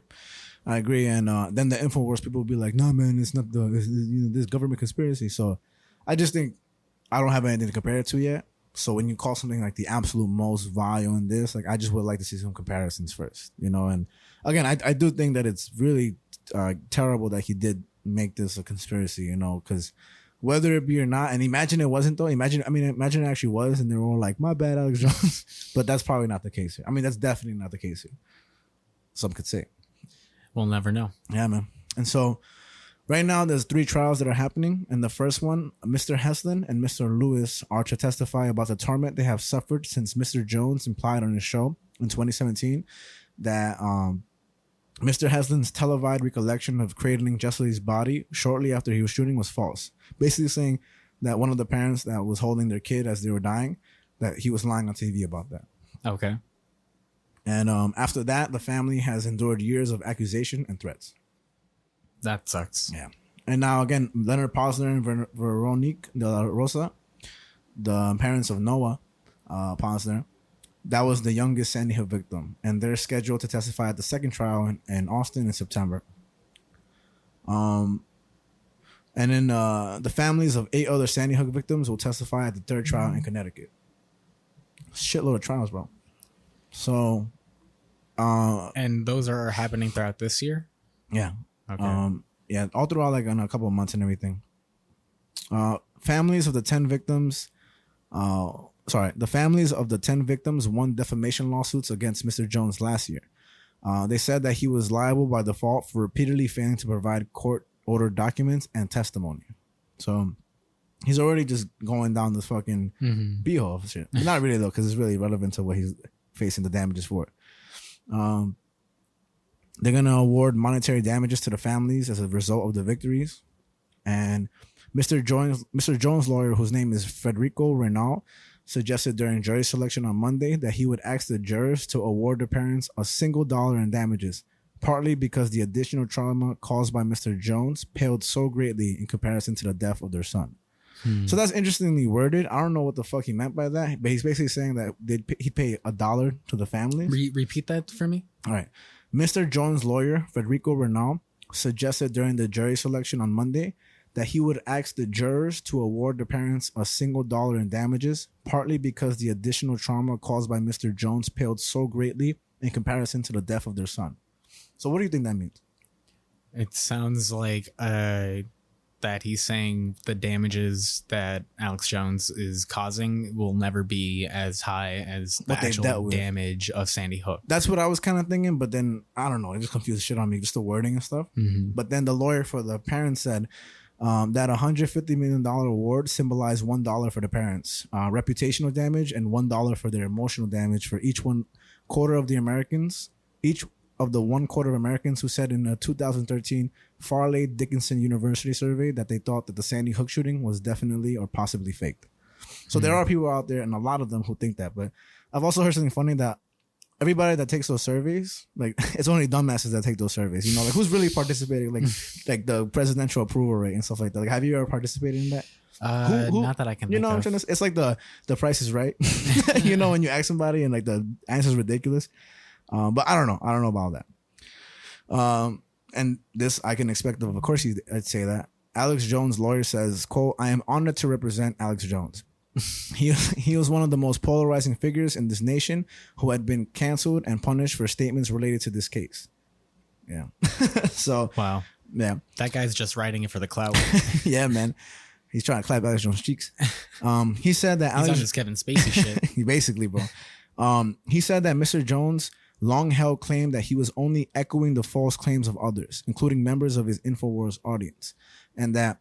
And then the InfoWars people will be like, no, man, it's not this government conspiracy. So I just think I don't have anything to compare it to yet. So when you call something like the absolute most vile in this, like I just would like to see some comparisons first, and again, I do think that it's really terrible that he did make this a conspiracy, because whether it be or not, and imagine it wasn't though. Imagine it actually was, and they were all like, "My bad, Alex Jones," but that's probably not the case here. I mean, that's definitely not the case here. Some could say. We'll never know. Yeah, man. And so, right now, there's 3 trials that are happening. And the first one, Mr. Heslin and Mr. Lewis are to testify about the torment they have suffered since Mr. Jones implied on his show in 2017 that Mr. Heslin's televised recollection of cradling Jessel's body shortly after he was shooting was false. Basically saying that one of the parents that was holding their kid as they were dying, that he was lying on TV about that. Okay. And after that, the family has endured years of accusation and threats. That sucks. Yeah. And now, again, Leonard Posner and Veronique de la Rosa, the parents of Noah Posner, that was the youngest Sandy Hook victim. And they're scheduled to testify at the second trial in Austin in September. And then the families of 8 other Sandy Hook victims will testify at the third trial in Connecticut. Shitload of trials, bro. So, and those are happening throughout this year. Yeah. Okay. Yeah, all throughout like in a couple of months and everything. Families of the 10 victims. The families of the 10 victims won defamation lawsuits against Mr. Jones last year. They said that he was liable by default for repeatedly failing to provide court-ordered documents and testimony. So he's already just going down this fucking beehole shit. Not really though, because it's really relevant to what he's facing the damages for. They're gonna award monetary damages to the families as a result of the victories. And Mr. Jones' lawyer, whose name is Federico Reynal, suggested during jury selection on Monday that he would ask the jurors to award the parents $1 in damages, partly because the additional trauma caused by Mr. Jones paled so greatly in comparison to the death of their son. So that's interestingly worded. I don't know what the fuck he meant by that, but he's basically saying that he'd pay $1 to the families. Repeat that for me. All right. Mr. Jones' lawyer, Federico Reynal, suggested during the jury selection on Monday that he would ask the jurors to award the parents $1 in damages, partly because the additional trauma caused by Mr. Jones paled so greatly in comparison to the death of their son. So what do you think that means? It sounds like that he's saying the damages that Alex Jones is causing will never be as high as the actual damage of Sandy Hook. That's what I was kind of thinking, but then, I don't know, it just confused shit on me, just the wording and stuff. But then the lawyer for the parents said that $150 million award symbolized $1 for the parents' reputational damage and $1 for their emotional damage for each one quarter of the Americans, each of the 1/4 of Americans who said in a 2013 Farley Dickinson University survey that they thought that the Sandy Hook shooting was definitely or possibly faked. So there are people out there, and a lot of them who think that. But I've also heard something funny that everybody that takes those surveys, like it's only dumbasses that take those surveys. You know, like who's really participating, like the presidential approval rate and stuff like that. Like, have you ever participated in that? Not that I can. You know, think of. it's like the Price is Right. You know, when you ask somebody and like the answer is ridiculous. But I don't know about that. And this I can expect of course, I'd say that. Alex Jones' lawyer says, quote, "I am honored to represent Alex Jones. He was one of the most polarizing figures in this nation who had been canceled and punished for statements related to this case." Yeah. So wow. Yeah. That guy's just writing it for the clout. Yeah, man. He's trying to clap Alex Jones' cheeks. He said that He's on this Kevin Spacey shit. Basically, bro. He said that Mr. Jones long held claim that he was only echoing the false claims of others, including members of his InfoWars audience, and that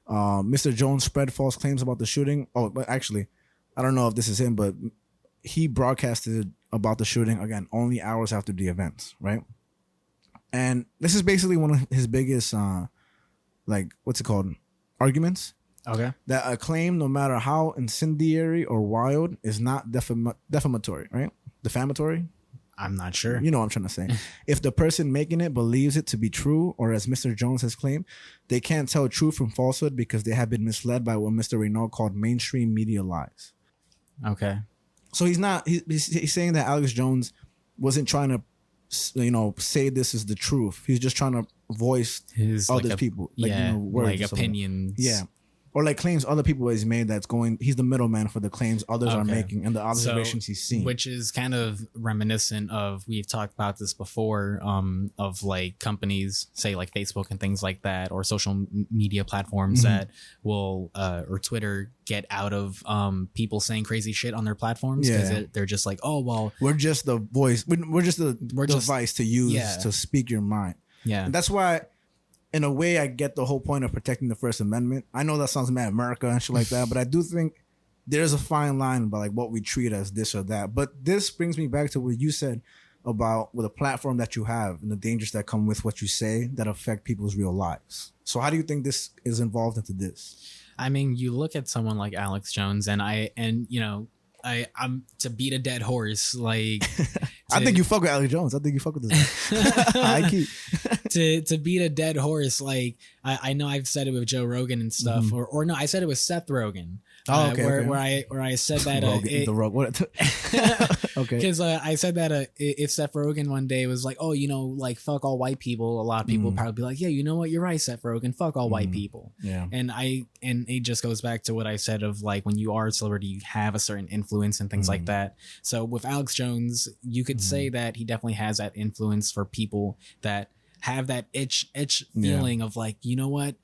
Mr. Jones spread false claims about the shooting. Oh, but actually, I don't know if this is him, but he broadcasted about the shooting again only hours after the events, right? And this is basically one of his biggest, what's it called, arguments. Okay. That a claim, no matter how incendiary or wild, is not defamatory, right? Defamatory? I'm not sure. You know what I'm trying to say. If the person making it believes it to be true, or as Mr. Jones has claimed, they can't tell truth from falsehood because they have been misled by what Mr. Renault called mainstream media lies. Okay. So he's saying that Alex Jones wasn't trying to, say this is the truth. He's just trying to voice his other people, words, like opinions. Yeah. Or like claims other people has made he's the middleman for the claims others are making and the observations he's seen. Which is kind of reminiscent of, we've talked about this before, of like companies, say like Facebook and things like that, or social media platforms that will, or Twitter, get out of people saying crazy shit on their platforms because they're just like, oh, well. We're just the voice. We're just the device to use to speak your mind. Yeah. And that's why, in a way, I get the whole point of protecting the First Amendment. I know that sounds mad America and shit like that, but I do think there's a fine line about like what we treat as this or that. But this brings me back to what you said about with a platform that you have and the dangers that come with what you say that affect people's real lives. So how do you think this is involved into this? I mean, you look at someone like Alex Jones, and I'm to beat a dead horse. Like, I think you fuck with Alex Jones. I think you fuck with this guy. I keep to beat a dead horse. Like, I know I've said it with Joe Rogan and stuff, or no, I said it with Seth Rogen. Where I said that okay, because I said that if Seth Rogen one day was like, oh, like fuck all white people, a lot of people would probably be like, yeah, you know what, you're right, Seth Rogen, fuck all white people. Yeah. And it just goes back to what I said of like, when you are a celebrity, you have a certain influence and things like that. So with Alex Jones, you could say that he definitely has that influence for people that have that itch feeling of like, you know what,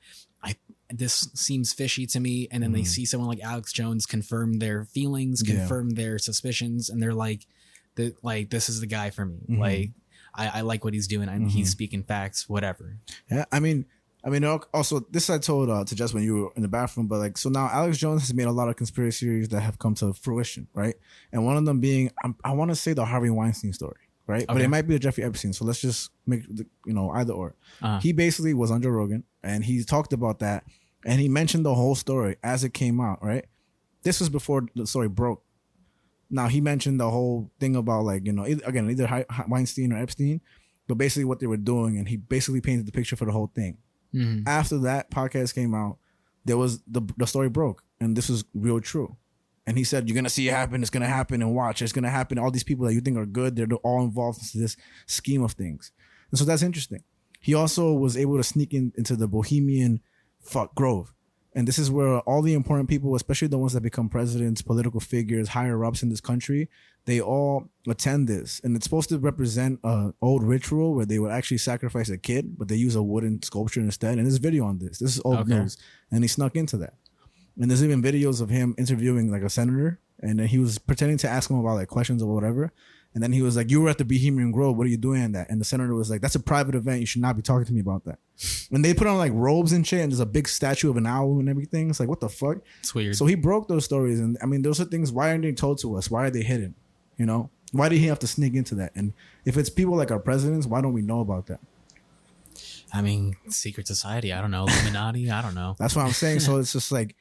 this seems fishy to me, and then they see someone like Alex Jones confirm their feelings, confirm their suspicions, and they're like, this is the guy for me. Like, I like what he's doing, and he's speaking facts, whatever. Yeah, I mean, also this I told to Jess when you were in the bathroom, but like, so now Alex Jones has made a lot of conspiracy theories that have come to fruition, right? And one of them being, I want to say the Harvey Weinstein story. Right, okay. But it might be a Jeffrey Epstein. So let's just make either or. He basically was on Joe Rogan, and he talked about that, and he mentioned the whole story as it came out. Right, this was before the story broke. Now he mentioned the whole thing about like either Weinstein or Epstein, but basically what they were doing, and he basically painted the picture for the whole thing. After that podcast came out, there was the story broke, and this was real true. And he said, you're going to see it happen. It's going to happen, and watch. It's going to happen. All these people that you think are good, they're all involved in this scheme of things. And so that's interesting. He also was able to sneak into the Bohemian Grove. And this is where all the important people, especially the ones that become presidents, political figures, higher ups in this country, they all attend this. And it's supposed to represent an old ritual where they would actually sacrifice a kid, but they use a wooden sculpture instead. And there's video on this. This is old news. And he snuck into that. And there's even videos of him interviewing like a senator, and then he was pretending to ask him about like questions or whatever. And then he was like, you were at the Bohemian Grove. What are you doing in that? And the senator was like, that's a private event. You should not be talking to me about that. And they put on like robes and shit, and there's a big statue of an owl and everything. It's like, what the fuck? It's weird. So he broke those stories. And I mean, those are things, why aren't they told to us? Why are they hidden? Why did he have to sneak into that? And if it's people like our presidents, why don't we know about that? I mean, secret society. I don't know. Illuminati. I don't know. That's what I'm saying. So it's just like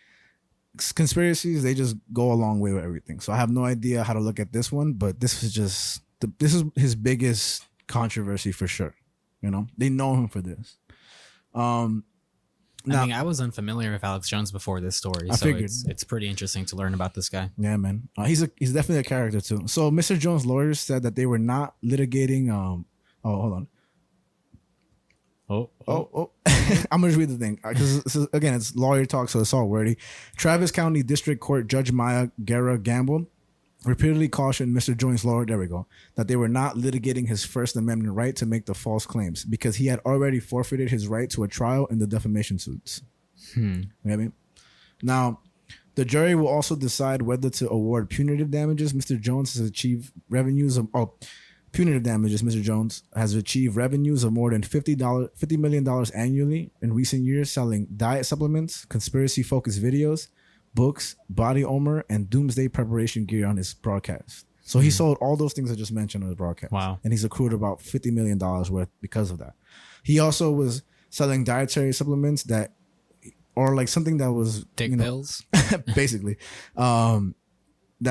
conspiracies. They just go a long way with everything. So I have no idea how to look at this one, but this is just this is his biggest controversy for sure. You know, they know him for this. Now, I mean, I was unfamiliar with Alex Jones before this story, so it's pretty interesting to learn about this guy. Yeah, man. He's definitely a character too. So Mr. Jones' lawyers said that they were not litigating. Hold on. Oh. I'm gonna read the thing because again, it's lawyer talk, so it's all wordy. Travis County District Court Judge Maya Guerra Gamble repeatedly cautioned Mr. Jones' lawyer, there we go, that they were not litigating his First Amendment right to make the false claims because he had already forfeited his right to a trial in the defamation suits. You know what I mean? Now, the jury will also decide whether to award punitive damages. Mr. Jones has achieved revenues of punitive damages. Mr. Jones has achieved revenues of more than $50 million annually in recent years, selling diet supplements, conspiracy-focused videos, books, body armor, and doomsday preparation gear on his broadcast. So he sold all those things I just mentioned on his broadcast. Wow. And he's accrued about $50 million worth because of that. He also was selling dietary supplements or like something that was dick pills, basically, that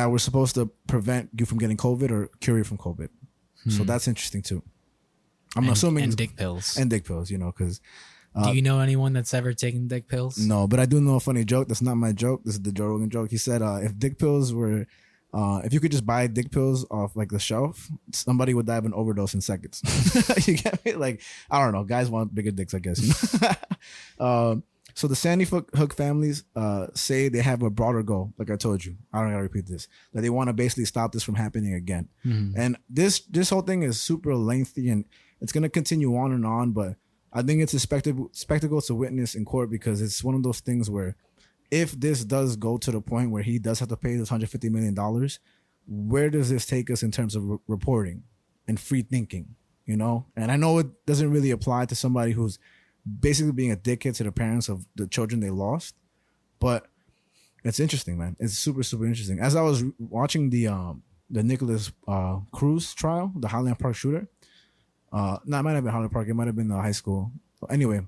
were supposed to prevent you from getting COVID or cure you from COVID. So that's interesting too. I'm assuming and dick pills, you know, because. Do you know anyone that's ever taken dick pills? No, but I do know a funny joke. That's not my joke. This is the Joe Rogan joke. He said, if dick pills were, if you could just buy dick pills off like the shelf, somebody would die of an overdose in seconds. You get me? Like, I don't know. Guys want bigger dicks, I guess. So the Sandy Hook families say they have a broader goal. Like I told you, I don't gotta repeat this. That they want to basically stop this from happening again. And this whole thing is super lengthy and it's gonna continue on, but I think it's a spectacle to witness in court because it's one of those things where if this does go to the point where he does have to pay this $150 million, where does this take us in terms of reporting and free thinking, you know? And I know it doesn't really apply to somebody who's basically being a dickhead to the parents of the children they lost, but it's interesting, man. It's super, super interesting. As I was watching the Nicholas Cruz trial, the Highland Park shooter, no, it might have been Highland Park. It might have been the high school. Anyway,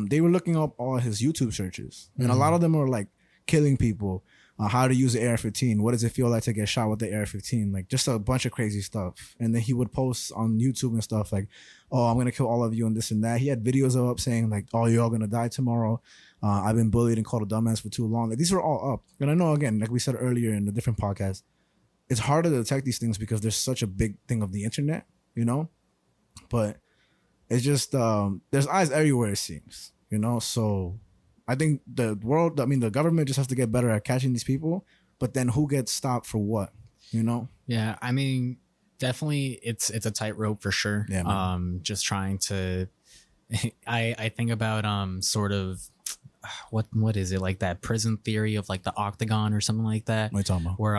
they were looking up all his YouTube searches, and a lot of them were like killing people, how to use the AR-15, what does it feel like to get shot with the AR-15, like just a bunch of crazy stuff. And then he would post on YouTube and stuff like, "Oh, I'm gonna kill all of you," and this and that. He had videos up saying like, "Oh, you're all gonna die tomorrow. I've been bullied and called a dumbass for too long." Like, these were all up. And I know, again, like we said earlier in a different podcast, it's hard to detect these things because there's such a big thing of the internet, you know. But it's just there's eyes everywhere, it seems, you know. So I think the government just has to get better at catching these people. But then who gets stopped for what, you know? Yeah, I mean, definitely it's a tightrope for sure. Yeah, just trying to. I think about sort of what is it, like that prison theory of like the octagon or something like that. What are you talking about? Where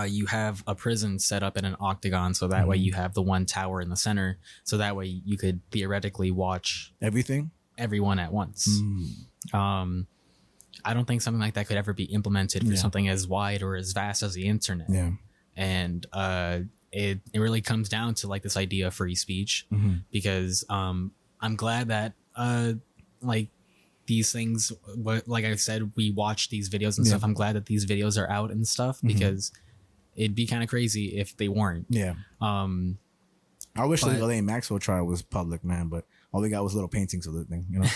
you have a prison set up in an octagon, so that way you have the one tower in the center, so that way you could theoretically watch everyone at once. I don't think something like that could ever be implemented for something as wide or as vast as the internet. Yeah. And it really comes down to like this idea of free speech, because I'm glad that like these things, like I said, we watch these videos and stuff. I'm glad that these videos are out and stuff, because it'd be kind of crazy if they weren't. Yeah. I wish the Ghislaine Maxwell trial was public, man, but all they got was little paintings of the thing, you know.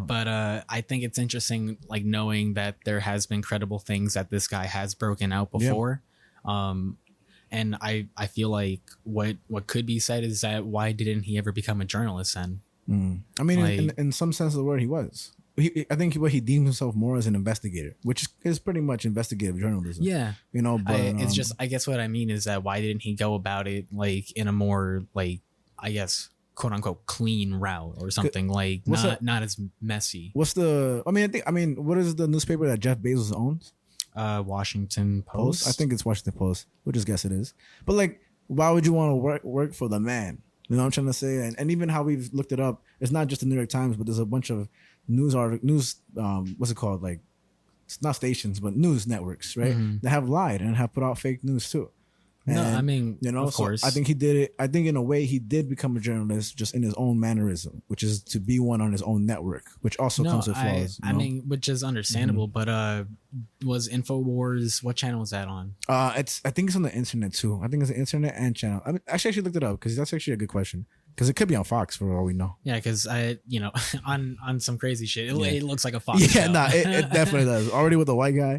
But I think it's interesting, like knowing that there has been credible things that this guy has broken out before. And I feel like what could be said is that why didn't he ever become a journalist then? I mean, like, in some sense of the word, he was. I think what he deems himself more as an investigator, which is pretty much investigative journalism. Yeah, you know. But it's just, I guess what I mean is that why didn't he go about it like in a more, like, I guess, quote unquote clean route or something, like not as messy. What is the newspaper that Jeff Bezos owns? Washington Post. I think it's Washington Post. We'll just guess it is. But like, why would you want to work for the man? You know what I'm trying to say? And even how we've looked it up, it's not just the New York Times, but there's a bunch of news what's it called, like not stations, but news networks, right? That have lied and have put out fake news too. And, no, I mean, you know, of course. I think he did it. I think in a way he did become a journalist just in his own mannerism, which is to be one on his own network, which also comes with flaws. I mean, which is understandable, but was InfoWars, what channel was that on? I think it's on the internet too. I think it's the internet and channel. I mean, actually looked it up because that's actually a good question. Because it could be on Fox for all we know. Yeah, because on some crazy shit, it looks like a Fox show. Yeah, nah, it definitely does. Already with a white guy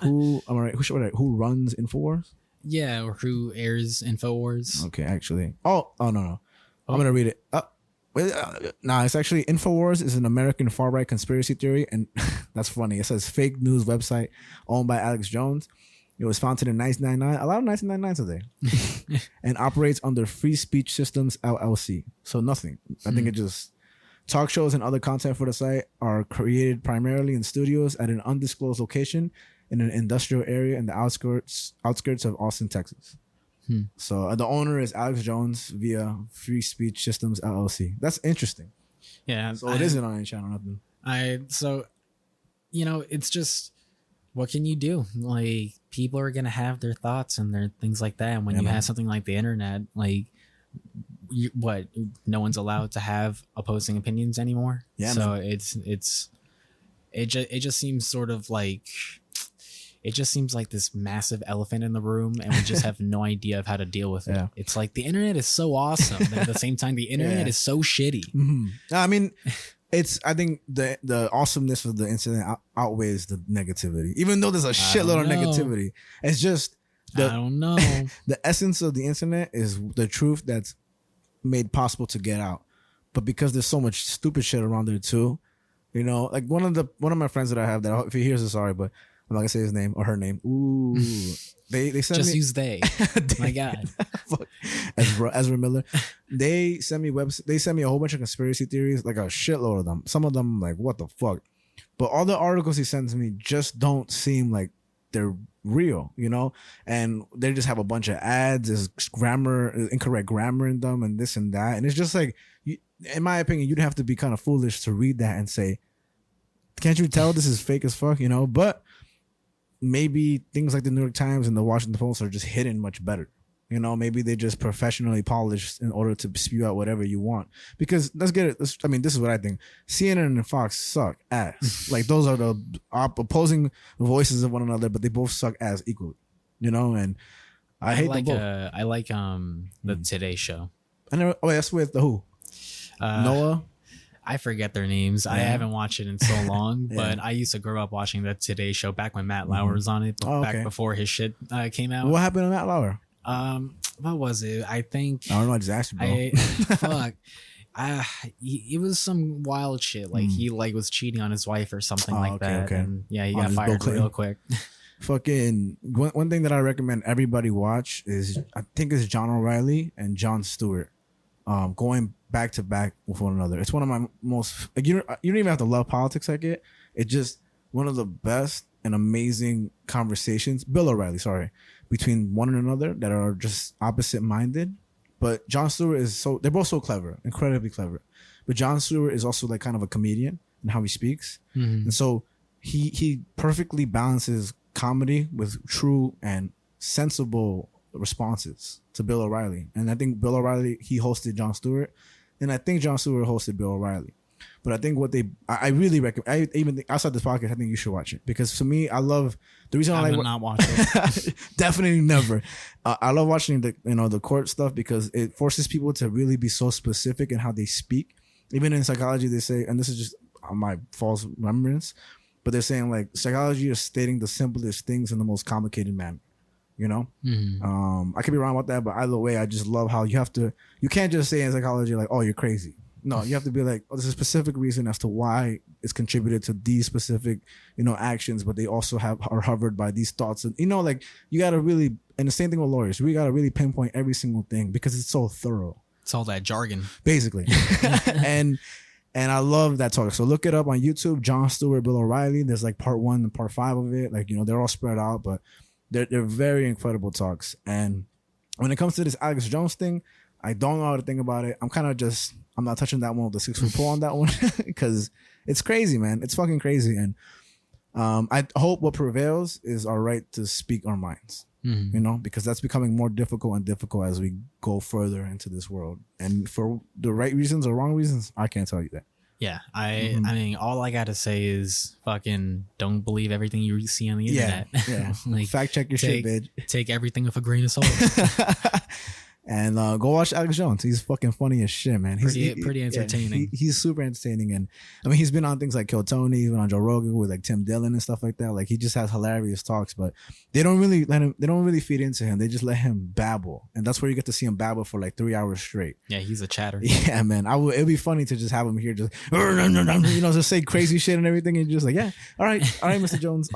who runs InfoWars. Yeah, or who airs InfoWars. Okay, actually. Oh no. I'm gonna read it. It's actually InfoWars is an American far right conspiracy theory, and that's funny. It says fake news website owned by Alex Jones. It was founded in 1999. A lot of 1999s today, and operates under Free Speech Systems LLC. So nothing. I think it just talk shows and other content for the site are created primarily in studios at an undisclosed location in an industrial area in the outskirts of Austin, Texas. So the owner is Alex Jones via Free Speech Systems LLC. That's interesting. Yeah. So it isn't on any channel, nothing. It's just, what can you do? Like, people are gonna have their thoughts and their things like that. And when you have something like the internet, like, no one's allowed to have opposing opinions anymore. Yeah. So it just seems sort of like. It just seems like this massive elephant in the room, and we just have no idea of how to deal with it. It's like the internet is so awesome, and at the same time, the internet is so shitty. I mean, I think the awesomeness of the internet outweighs the negativity, even though there's a shitload of negativity. It's just I don't know. The essence of the internet is the truth that's made possible to get out, but because there's so much stupid shit around there too, you know, like one of my friends that I have that if he hears this, sorry, but I'm not gonna say his name or her name. Ooh, they sent just me, use they. My God, Ezra Miller. They sent me They sent me a whole bunch of conspiracy theories, like a shitload of them. Some of them, like, what the fuck? But all the articles he sends me just don't seem like they're real, you know. And they just have a bunch of ads, there's incorrect grammar in them, and this and that. And it's just like, in my opinion, you'd have to be kind of foolish to read that and say, "Can't you tell this is fake as fuck?" You know, but. Maybe things like the New York Times and the Washington Post are just hidden much better. You know, maybe they just professionally polished in order to spew out whatever you want. Because let's get it. This is what I think. CNN and Fox suck ass. Like, those are the opposing voices of one another, but they both suck ass equally. You know, and I hate them both. I like the Today Show. That's with the who? Noah. I forget their names. I haven't watched it in so long, but I used to grow up watching the Today Show back when Matt Lauer was on it, back before his shit came out. What happened to Matt Lauer? What was it? I think I don't know. I just asked you, bro. Fuck. It was some wild shit. Like he was cheating on his wife or something like that. Okay. And he got fired real quick. Fucking one thing that I recommend everybody watch is, I think it's John O'Reilly and Jon Stewart. Going back to back with one another. It's one of my most, like, you don't even have to love politics like it. It's just one of the best and amazing conversations, Bill O'Reilly, sorry, between one another that are just opposite minded. But Jon Stewart they're both so clever, incredibly clever. But Jon Stewart is also like kind of a comedian in how he speaks. And so he perfectly balances comedy with true and sensible responses to Bill O'Reilly. And I think Bill O'Reilly, he hosted Jon Stewart, and I think Jon Stewart hosted Bill O'Reilly. But I think I really recommend, I even think outside this podcast, I think you should watch it, because for me, I love the reason I will not watch it. Definitely never. I love watching the court stuff because it forces people to really be so specific in how they speak. Even in psychology, they say, and this is just my false remembrance, but they're saying like psychology is stating the simplest things in the most complicated manner. You know, I could be wrong about that, but either way, I just love how you can't just say in psychology like, "Oh, you're crazy." No, you have to be like, "Oh, there's a specific reason as to why it's contributed to these specific, actions, but they also are hovered by these thoughts." And like you gotta really, and the same thing with lawyers, we gotta really pinpoint every single thing because it's so thorough. It's all that jargon, basically, and I love that talk. So look it up on YouTube, Jon Stewart, Bill O'Reilly. There's like part 1 and part 5 of it. Like they're all spread out, but they're very incredible talks. And when it comes to this Alex Jones thing, I don't know how to think about it. I'm not touching that one with the 6-foot pole on that one because it's crazy, man. It's fucking crazy. And I hope what prevails is our right to speak our minds. You know, because that's becoming more difficult and difficult as we go further into this world. And for the right reasons or wrong reasons, I can't tell you that. Yeah, I mean, all I gotta say is fucking don't believe everything you see on the internet. Yeah, like, fact check your shit, bitch. Take everything with a grain of salt. And go watch Alex Jones. He's fucking funny as shit, man. He's pretty entertaining. Yeah, he's super entertaining, and I mean, he's been on things like Kill Tony, he's been on Joe Rogan with like Tim Dillon and stuff like that. Like he just has hilarious talks, but they don't really let him. They don't really feed into him. They just let him babble, and that's where you get to see him babble for like 3 hours straight. Yeah, he's a chatter. Yeah, man. It'd be funny to just have him here, just just say crazy shit and everything, and just like, yeah, all right, Mr. Jones,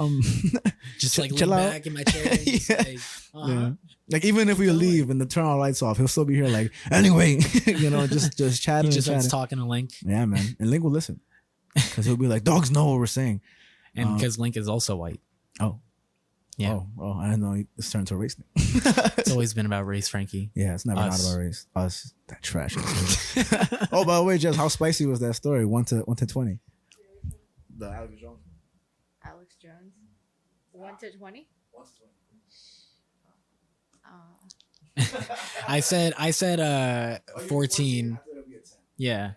just like chill lean out. back in my chair. And just like, Yeah. Like even if we leave and the turn our lights off, he'll still be here. Like anyway, just chatting. He just starts talking to Link. Yeah, man, and Link will listen because he'll be like, "Dogs know what we're saying," and because Link is also white. Oh, yeah. Oh, I didn't know it's turned to a race thing. It's always been about race, Frankie. Yeah, it's never not about race. Us, that trash. Oh, by the way, Jess, how spicy was that story? 1 to 20. The Alex Jones. Alex Jones. 1 to 20. I said 14. Yeah.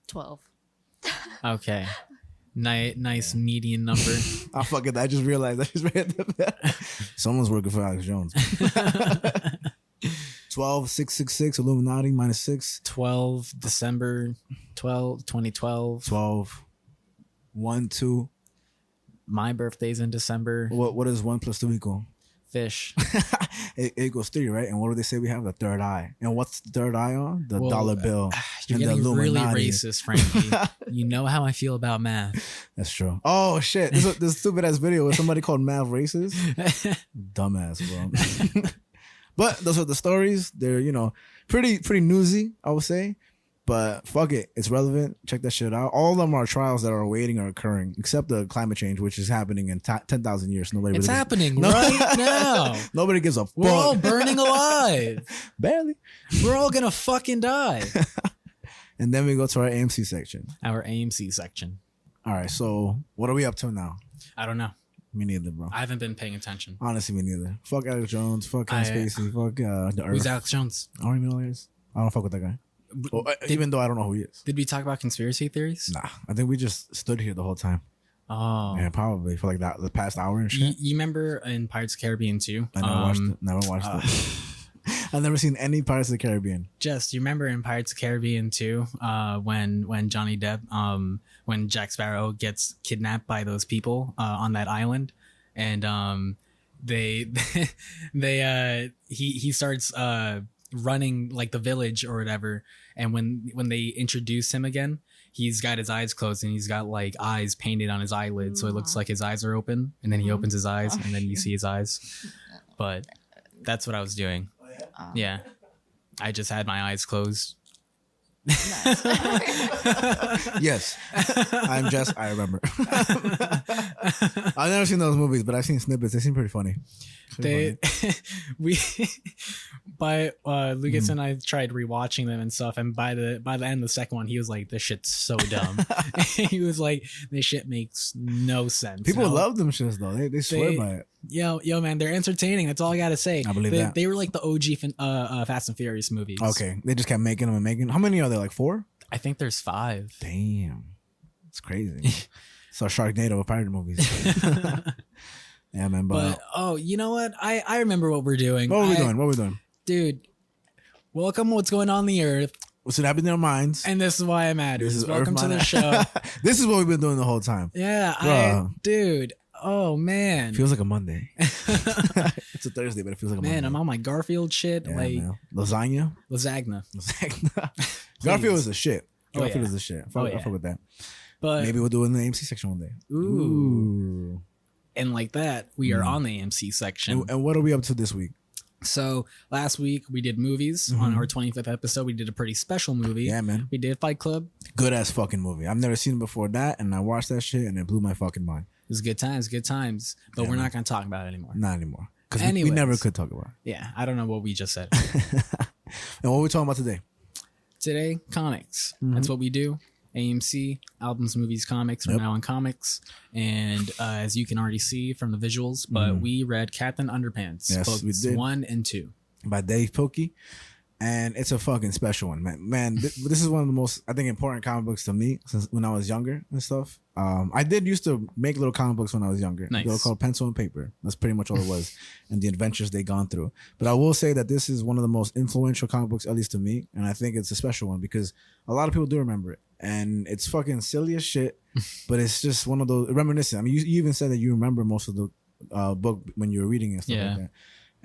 12. Okay. Nice median number. I fuck it. I just realized. I just read that. Someone's working for Alex Jones. 12, 666, Illuminati, -6. 12, December 12, 2012. 12, 1, 2. My birthday's in December. What does 1 + 2 equal? Fish. It equals 3, right? And what do they say we have? The third eye. And what's the third eye on? The dollar bill. You're and getting the really Illuminati. racist, Frankie. You know how I feel about math. That's true. Oh shit! This stupid ass video with somebody called math racist. Dumbass, bro. But those are the stories. They're pretty newsy, I would say. But fuck it, it's relevant. Check that shit out. All of them are trials that are awaiting or occurring, except the climate change, which is happening in 10,000 years. Nobody. It's really happening right now. Nobody gives a fuck. We're all burning alive. Barely. We're all gonna fucking die. And then we go to our A.M.C section. Our A.M.C section. All right, so what are we up to now? I don't know. Me neither, bro. I haven't been paying attention. Honestly, me neither. Fuck Alex Jones. Fuck Kevin Spacey. Fuck the Earth. Who's Alex Jones? I don't even know who he is. I don't fuck with that guy. Well, even though I don't know who he is. Did we talk about conspiracy theories? Nah, I think we just stood here the whole time. Oh, yeah, probably for like the past hour and shit. You remember in Pirates of the Caribbean 2? I never watched it. I've never seen any Pirates of the Caribbean. Just you remember in Pirates of the Caribbean 2, when Johnny Depp, when Jack Sparrow gets kidnapped by those people on that island, and he starts running like the village or whatever, and when they introduce him again, he's got his eyes closed and he's got like eyes painted on his eyelids, so it looks like his eyes are open, and then he opens his eyes and then you see his eyes. But that's what I was doing. Yeah, I just had my eyes closed. Yes, I'm just. I remember. I've never seen those movies, but I've seen snippets. They seem pretty funny. Lucas and I tried rewatching them and stuff, and by the end of the second one, he was like, "This shit's so dumb." He was like, "This shit makes no sense." People love them shits though. They swear by it. Yo, man, they're entertaining. That's all I gotta say. I believe that. They were like the OG Fast and Furious movies. Okay, they just kept making them and making. How many are there? Like 4? I think there's 5. Damn, it's crazy. So Sharknado of pirate movies. Yeah, man. But you know what? I remember what we're doing. What are we doing? Dude, welcome. What's going on the Earth? What's happening in our minds? And this is why it matters. This is Welcome to the show. This is what we've been doing the whole time. Yeah, dude. Oh man, feels like a Monday. It's a Thursday, but it feels like a Monday. Man, I'm on my Garfield shit. Yeah, like man. Lasagna. Garfield is the shit. Garfield is the shit. I fuck with that. But maybe we'll do it in the A.M.C section one day. Ooh. And like that, we are on the A.M.C section. And what are we up to this week? So last week we did movies on our 25th episode. We did a pretty special movie. Yeah, man. We did Fight Club. Good ass fucking movie. I've never seen it before that, and I watched that shit, and it blew my fucking mind. It was good times. But we're not going to talk about it anymore. Not anymore. Because we never could talk about it. Yeah, I don't know what we just said. And what are we talking about today? Today, comics. That's what we do. A.M.C. albums, movies, comics. We're now in comics, and as you can already see from the visuals, but we read Captain Underpants, Yes, books we did. 1 and 2 by Dave Pilkey. And it's a fucking special one, man. This is one of the most, I think, important comic books to me since when I was younger and stuff. I did used to make little comic books when I was younger. Nice. They were called Pencil and Paper. That's pretty much all it was, and the adventures they gone through. But I will say that this is one of the most influential comic books, at least to me, and I think it's a special one because a lot of people do remember it, and it's fucking silly as shit. But it's just one of those reminiscent. I mean, you even said that you remember most of the book when you were reading and stuff like that.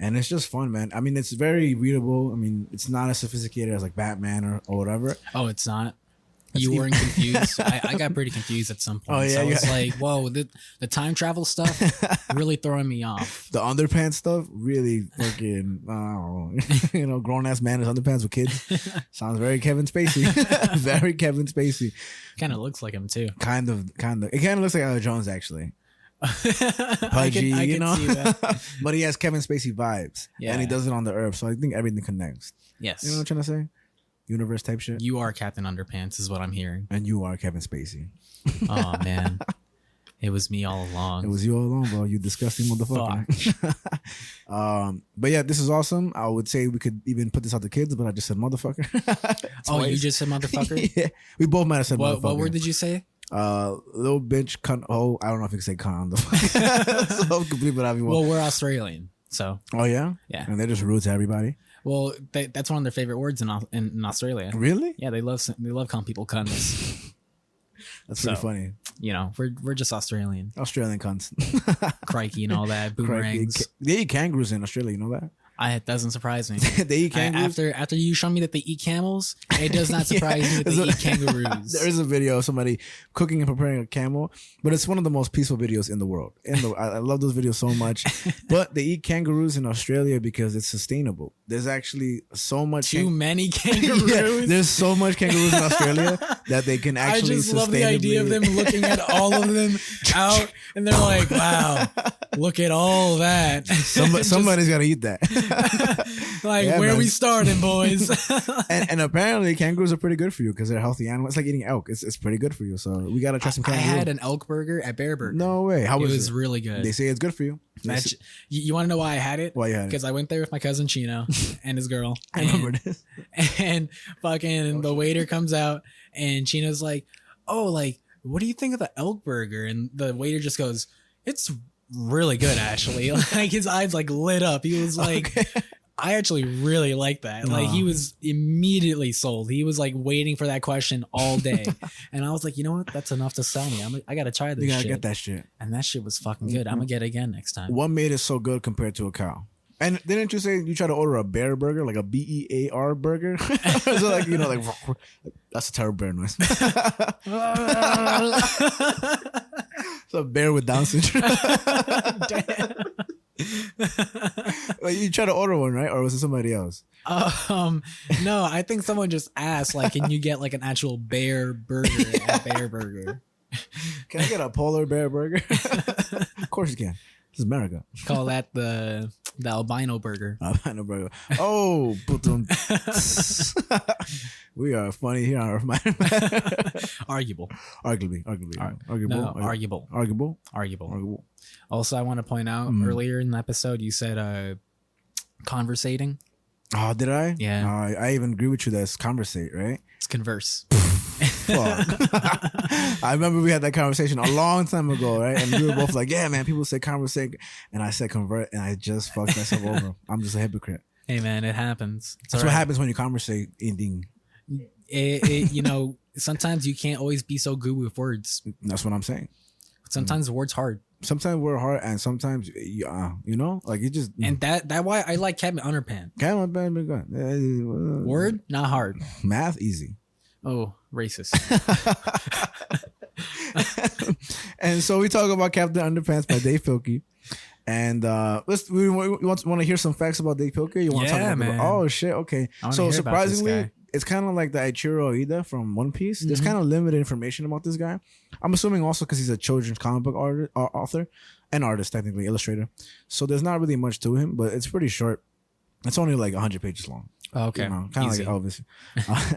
And it's just fun, man. I mean, it's very readable. I mean, it's not as sophisticated as like Batman or whatever. Oh, it's not? You weren't confused? I got pretty confused at some point. Oh, yeah. So I was like, whoa, the time travel stuff really throwing me off. The underpants stuff really fucking, grown-ass man in underpants with kids. Sounds very Kevin Spacey. Very Kevin Spacey. Kind of looks like him, too. Kind of. It kind of looks like Alex Jones, actually. Pudgy, I can see that. But he has Kevin Spacey vibes, and he does it on the earth, so I think everything connects. Yes, you know what I'm trying to say? Universe type shit. You are Captain Underpants, is what I'm hearing, and you are Kevin Spacey. Oh man, it was me all along. It was you all along, bro. You disgusting motherfucker. But yeah, this is awesome. I would say we could even put this out to kids, but I just said motherfucker. Oh, you just said motherfucker? Yeah, we both might have said motherfucker. What word did you say? Little bitch cunt. Oh, I don't know if you can say cunt on the phone. So complete, but well, we're Australian, so. Oh yeah, and they're just rude to everybody. Well, that's one of their favorite words in Australia. Really? Yeah, they love calling people cunts. That's pretty funny. You know, we're just Australian cunts. Crikey and all that, boomerangs. They eat kangaroos in Australia. You know that? It doesn't surprise me. They eat kangaroos? After you show me that they eat camels, it does not surprise me that they eat kangaroos. There is a video of somebody cooking and preparing a camel, but it's one of the most peaceful videos in the world. I love those videos so much. But they eat kangaroos in Australia because it's sustainable. There's actually so much too many kangaroos. There's so much kangaroos in Australia that they can actually. I just love the idea of them looking at all of them out, and they're like, "Wow, look at all that." Somebody's got to eat that. Where we starting, boys? and apparently kangaroos are pretty good for you because they're healthy animals. It's like eating elk. It's pretty good for you. So we gotta try some kangaroo. I had an elk burger at Bear Burger. No way. How was it? It was really good. They say it's good for you. You want to know why I had it? Why you had it? Because I went there with my cousin Chino and his girl. I remember this. And fucking the waiter comes out and Chino's like, "Oh, like, what do you think of the elk burger?" And the waiter just goes, "It's really good, actually." Like his eyes like lit up. He was like, okay. I actually really like that. Like he was immediately sold. He was like waiting for that question all day. And I was like, you know what? That's enough to sell me. I got to try this shit. You got to get that shit. And that shit was fucking good. I'm going to get it again next time. What made it so good compared to a cow? And didn't you say you try to order a bear burger, like a BEAR burger? So like, like that's a terrible bear noise. It's a bear with Down syndrome. Damn. Like you try to order one, right? Or was it somebody else? No, I think someone just asked, like, can you get like an actual bear burger at Bear Burger? Can I get a polar bear burger? Of course you can. This is America. Call that the albino burger. Albino burger. Oh, we are funny here on Earth. Arguable. Arguable. Also, I want to point out earlier in the episode, you said conversating. Oh, did I? Yeah. I even agree with you that it's conversate, right? It's converse. Fuck. I remember we had that conversation a long time ago, right? And we were both like, yeah, man, people say conversate. And I said convert, and I just fucked myself over. I'm just a hypocrite. Hey, man, it happens. That's what happens when you conversate anything. Sometimes you can't always be so good with words. That's what I'm saying. Sometimes the word's hard. Sometimes we're hard, and sometimes like you just. And that why I like Captain Underpants. Captain Underpants. Word not hard. Math easy. Oh, racist. And so we talk about Captain Underpants by Dave Pilkey. And we want to hear some facts about Dave Pilkey. You want to talk about? Oh shit! Okay. So surprisingly, it's kind of like the Ichiro Oida from One Piece. There's kind of limited information about this guy. I'm assuming also because he's a children's comic book author and artist, technically illustrator. So there's not really much to him, but it's pretty short. It's only like 100 pages long. Oh, okay. You know, kind of like Elvis.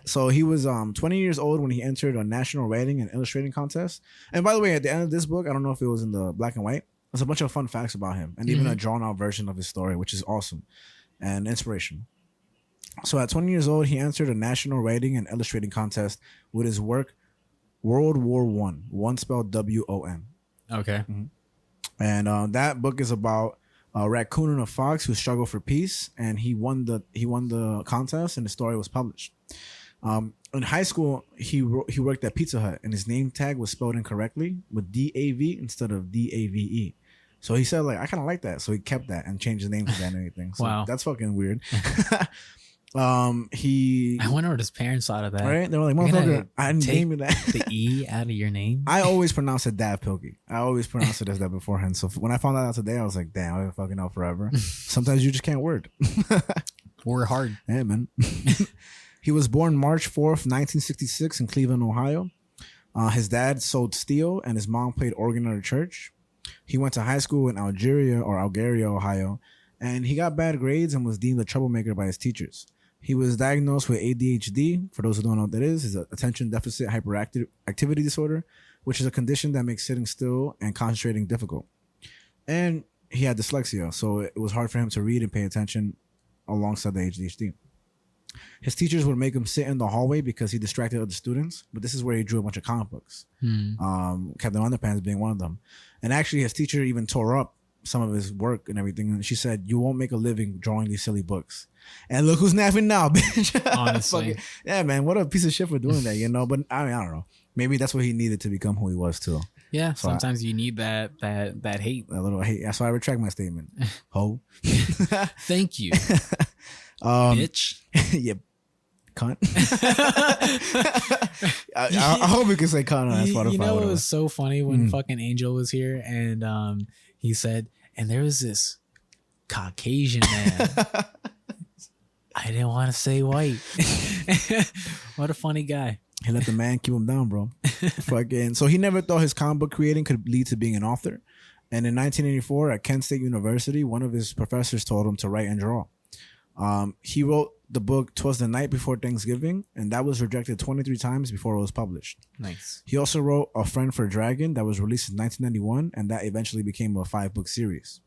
So he was 20 years old when he entered a national writing and illustrating contest. And by the way, at the end of this book, I don't know if it was in the black and white, there's a bunch of fun facts about him and even a drawn out version of his story, which is awesome and inspirational. So at 20 years old, he entered a national writing and illustrating contest with his work World War One spelled WON. Okay. And that book is about a raccoon and a fox who struggle for peace, and he won the contest, and the story was published. In high school, he worked at Pizza Hut, and his name tag was spelled incorrectly with DAV instead of DAVE. So he said, like, I kind of like that, so he kept that and changed his name to that and everything. So wow, that's fucking weird. I wonder what his parents thought of that. Right? They were like, motherfucker, I didn't name you that. The E out of your name? I always pronounce it Dav Pilkey. I always pronounce it as that beforehand. So when I found that out today, I was like, damn, I've been fucking out forever. Sometimes you just can't word. Word hard. Yeah, man. He was born March 4th, 1966 in Cleveland, Ohio. His dad sold steel and his mom played organ at a church. He went to high school in Algeria, Ohio, and he got bad grades and was deemed a troublemaker by his teachers. He was diagnosed with ADHD. For those who don't know what that is attention deficit hyperactivity disorder, which is a condition that makes sitting still and concentrating difficult. And he had dyslexia, so it was hard for him to read and pay attention alongside the ADHD. His teachers would make him sit in the hallway because he distracted other students, but this is where he drew a bunch of comic books. Captain Underpants being one of them. And actually, his teacher even tore up some of his work and everything, and she said, "You won't make a living drawing these silly books." And look who's napping now, bitch. Honestly. Yeah, man, what a piece of shit for doing that, you know? But I mean, I don't know. Maybe that's what he needed to become who he was too. Yeah, so sometimes you need that hate. A little hate. That's why I retract my statement. Ho. Thank you. Bitch. Yeah. Cunt. I hope we can say cunt on Spotify. You know, it was so funny when fucking Angel was here and he said, and there was this Caucasian man. I didn't want to say white. What a funny guy. He let the man keep him down, bro. Fucking. So he never thought his comic book creating could lead to being an author. And in 1984 at Kent State University, one of his professors told him to write and draw. He wrote the book "'Twas the Night Before Thanksgiving," and that was rejected 23 times before it was published. Nice. He also wrote "A Friend for a Dragon" that was released in 1991, and that eventually became a 5-book series.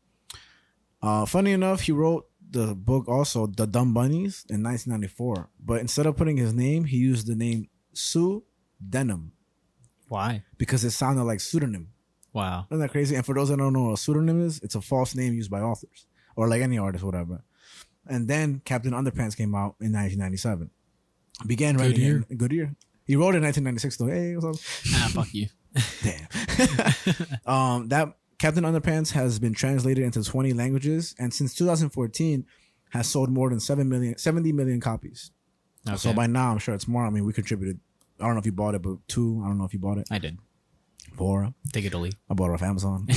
Funny enough, he wrote the book also "The Dumb Bunnies" in 1994, but instead of putting his name, he used the name Sue Denham. Why? Because it sounded like pseudonym. Wow. Isn't that crazy? And for those that don't know what a pseudonym is, it's a false name used by authors or like any artist, whatever. And then Captain Underpants came out in 1997. Began writing good year. He wrote it in 1996 though. Hey, what's up? Fuck you. Damn. That Captain Underpants has been translated into 20 languages and since 2014 has sold more than 70 million copies. Okay. So by now I'm sure it's more. I mean, we contributed. I don't know if you bought it, but 2. I don't know if you bought it. I did. 4. Digitally. I bought it off Amazon.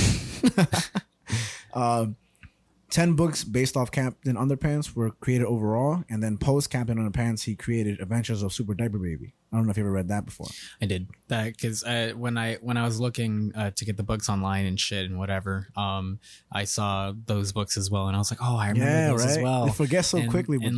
10 books based off Captain Underpants were created overall, and then post Captain Underpants, he created Adventures of Super Diaper Baby. I don't know if you ever read that before. I did that because when I was looking to get the books online and shit and whatever, I saw those books as well, and I was like, oh, I remember those as well. You forget so quickly, but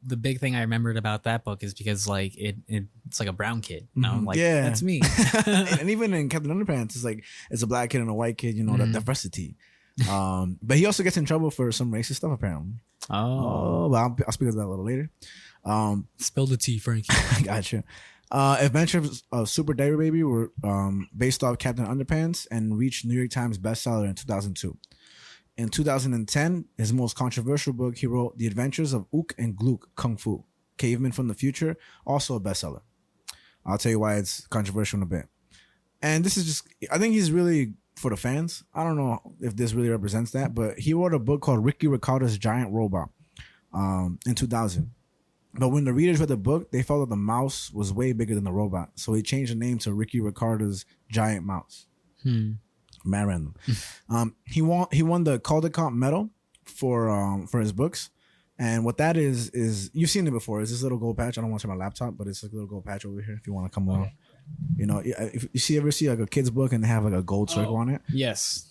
the big thing I remembered about that book is because like it's like a brown kid. And I'm like, yeah, that's me. And even in Captain Underpants, it's like it's a black kid and a white kid. You know, that diversity. But he also gets in trouble for some racist stuff apparently. But I'll speak of that a little later. Spill the tea, Frankie. Gotcha. Adventures of Super Diaper Baby were based off Captain Underpants and reached New York Times bestseller in 2002. In 2010, his most controversial book, he wrote The Adventures of Ook and Glook Kung Fu, Cavemen from the Future, also a bestseller. I'll tell you why it's controversial in a bit. And this is just, I think he's really for the fans. I don't know if this really represents that, but he wrote a book called Ricky Ricardo's Giant Robot in 2000. But when the readers read the book, they felt that the mouse was way bigger than the robot. So he changed the name to Ricky Ricardo's Giant Mouse. Mad random. He won the Caldecott Medal for his books. And what that is you've seen it before. It's this little gold patch. I don't want to turn my laptop, but it's like a little gold patch over here if you want to come on. You know, if you ever see like a kid's book and they have like a gold circle on it. Yes.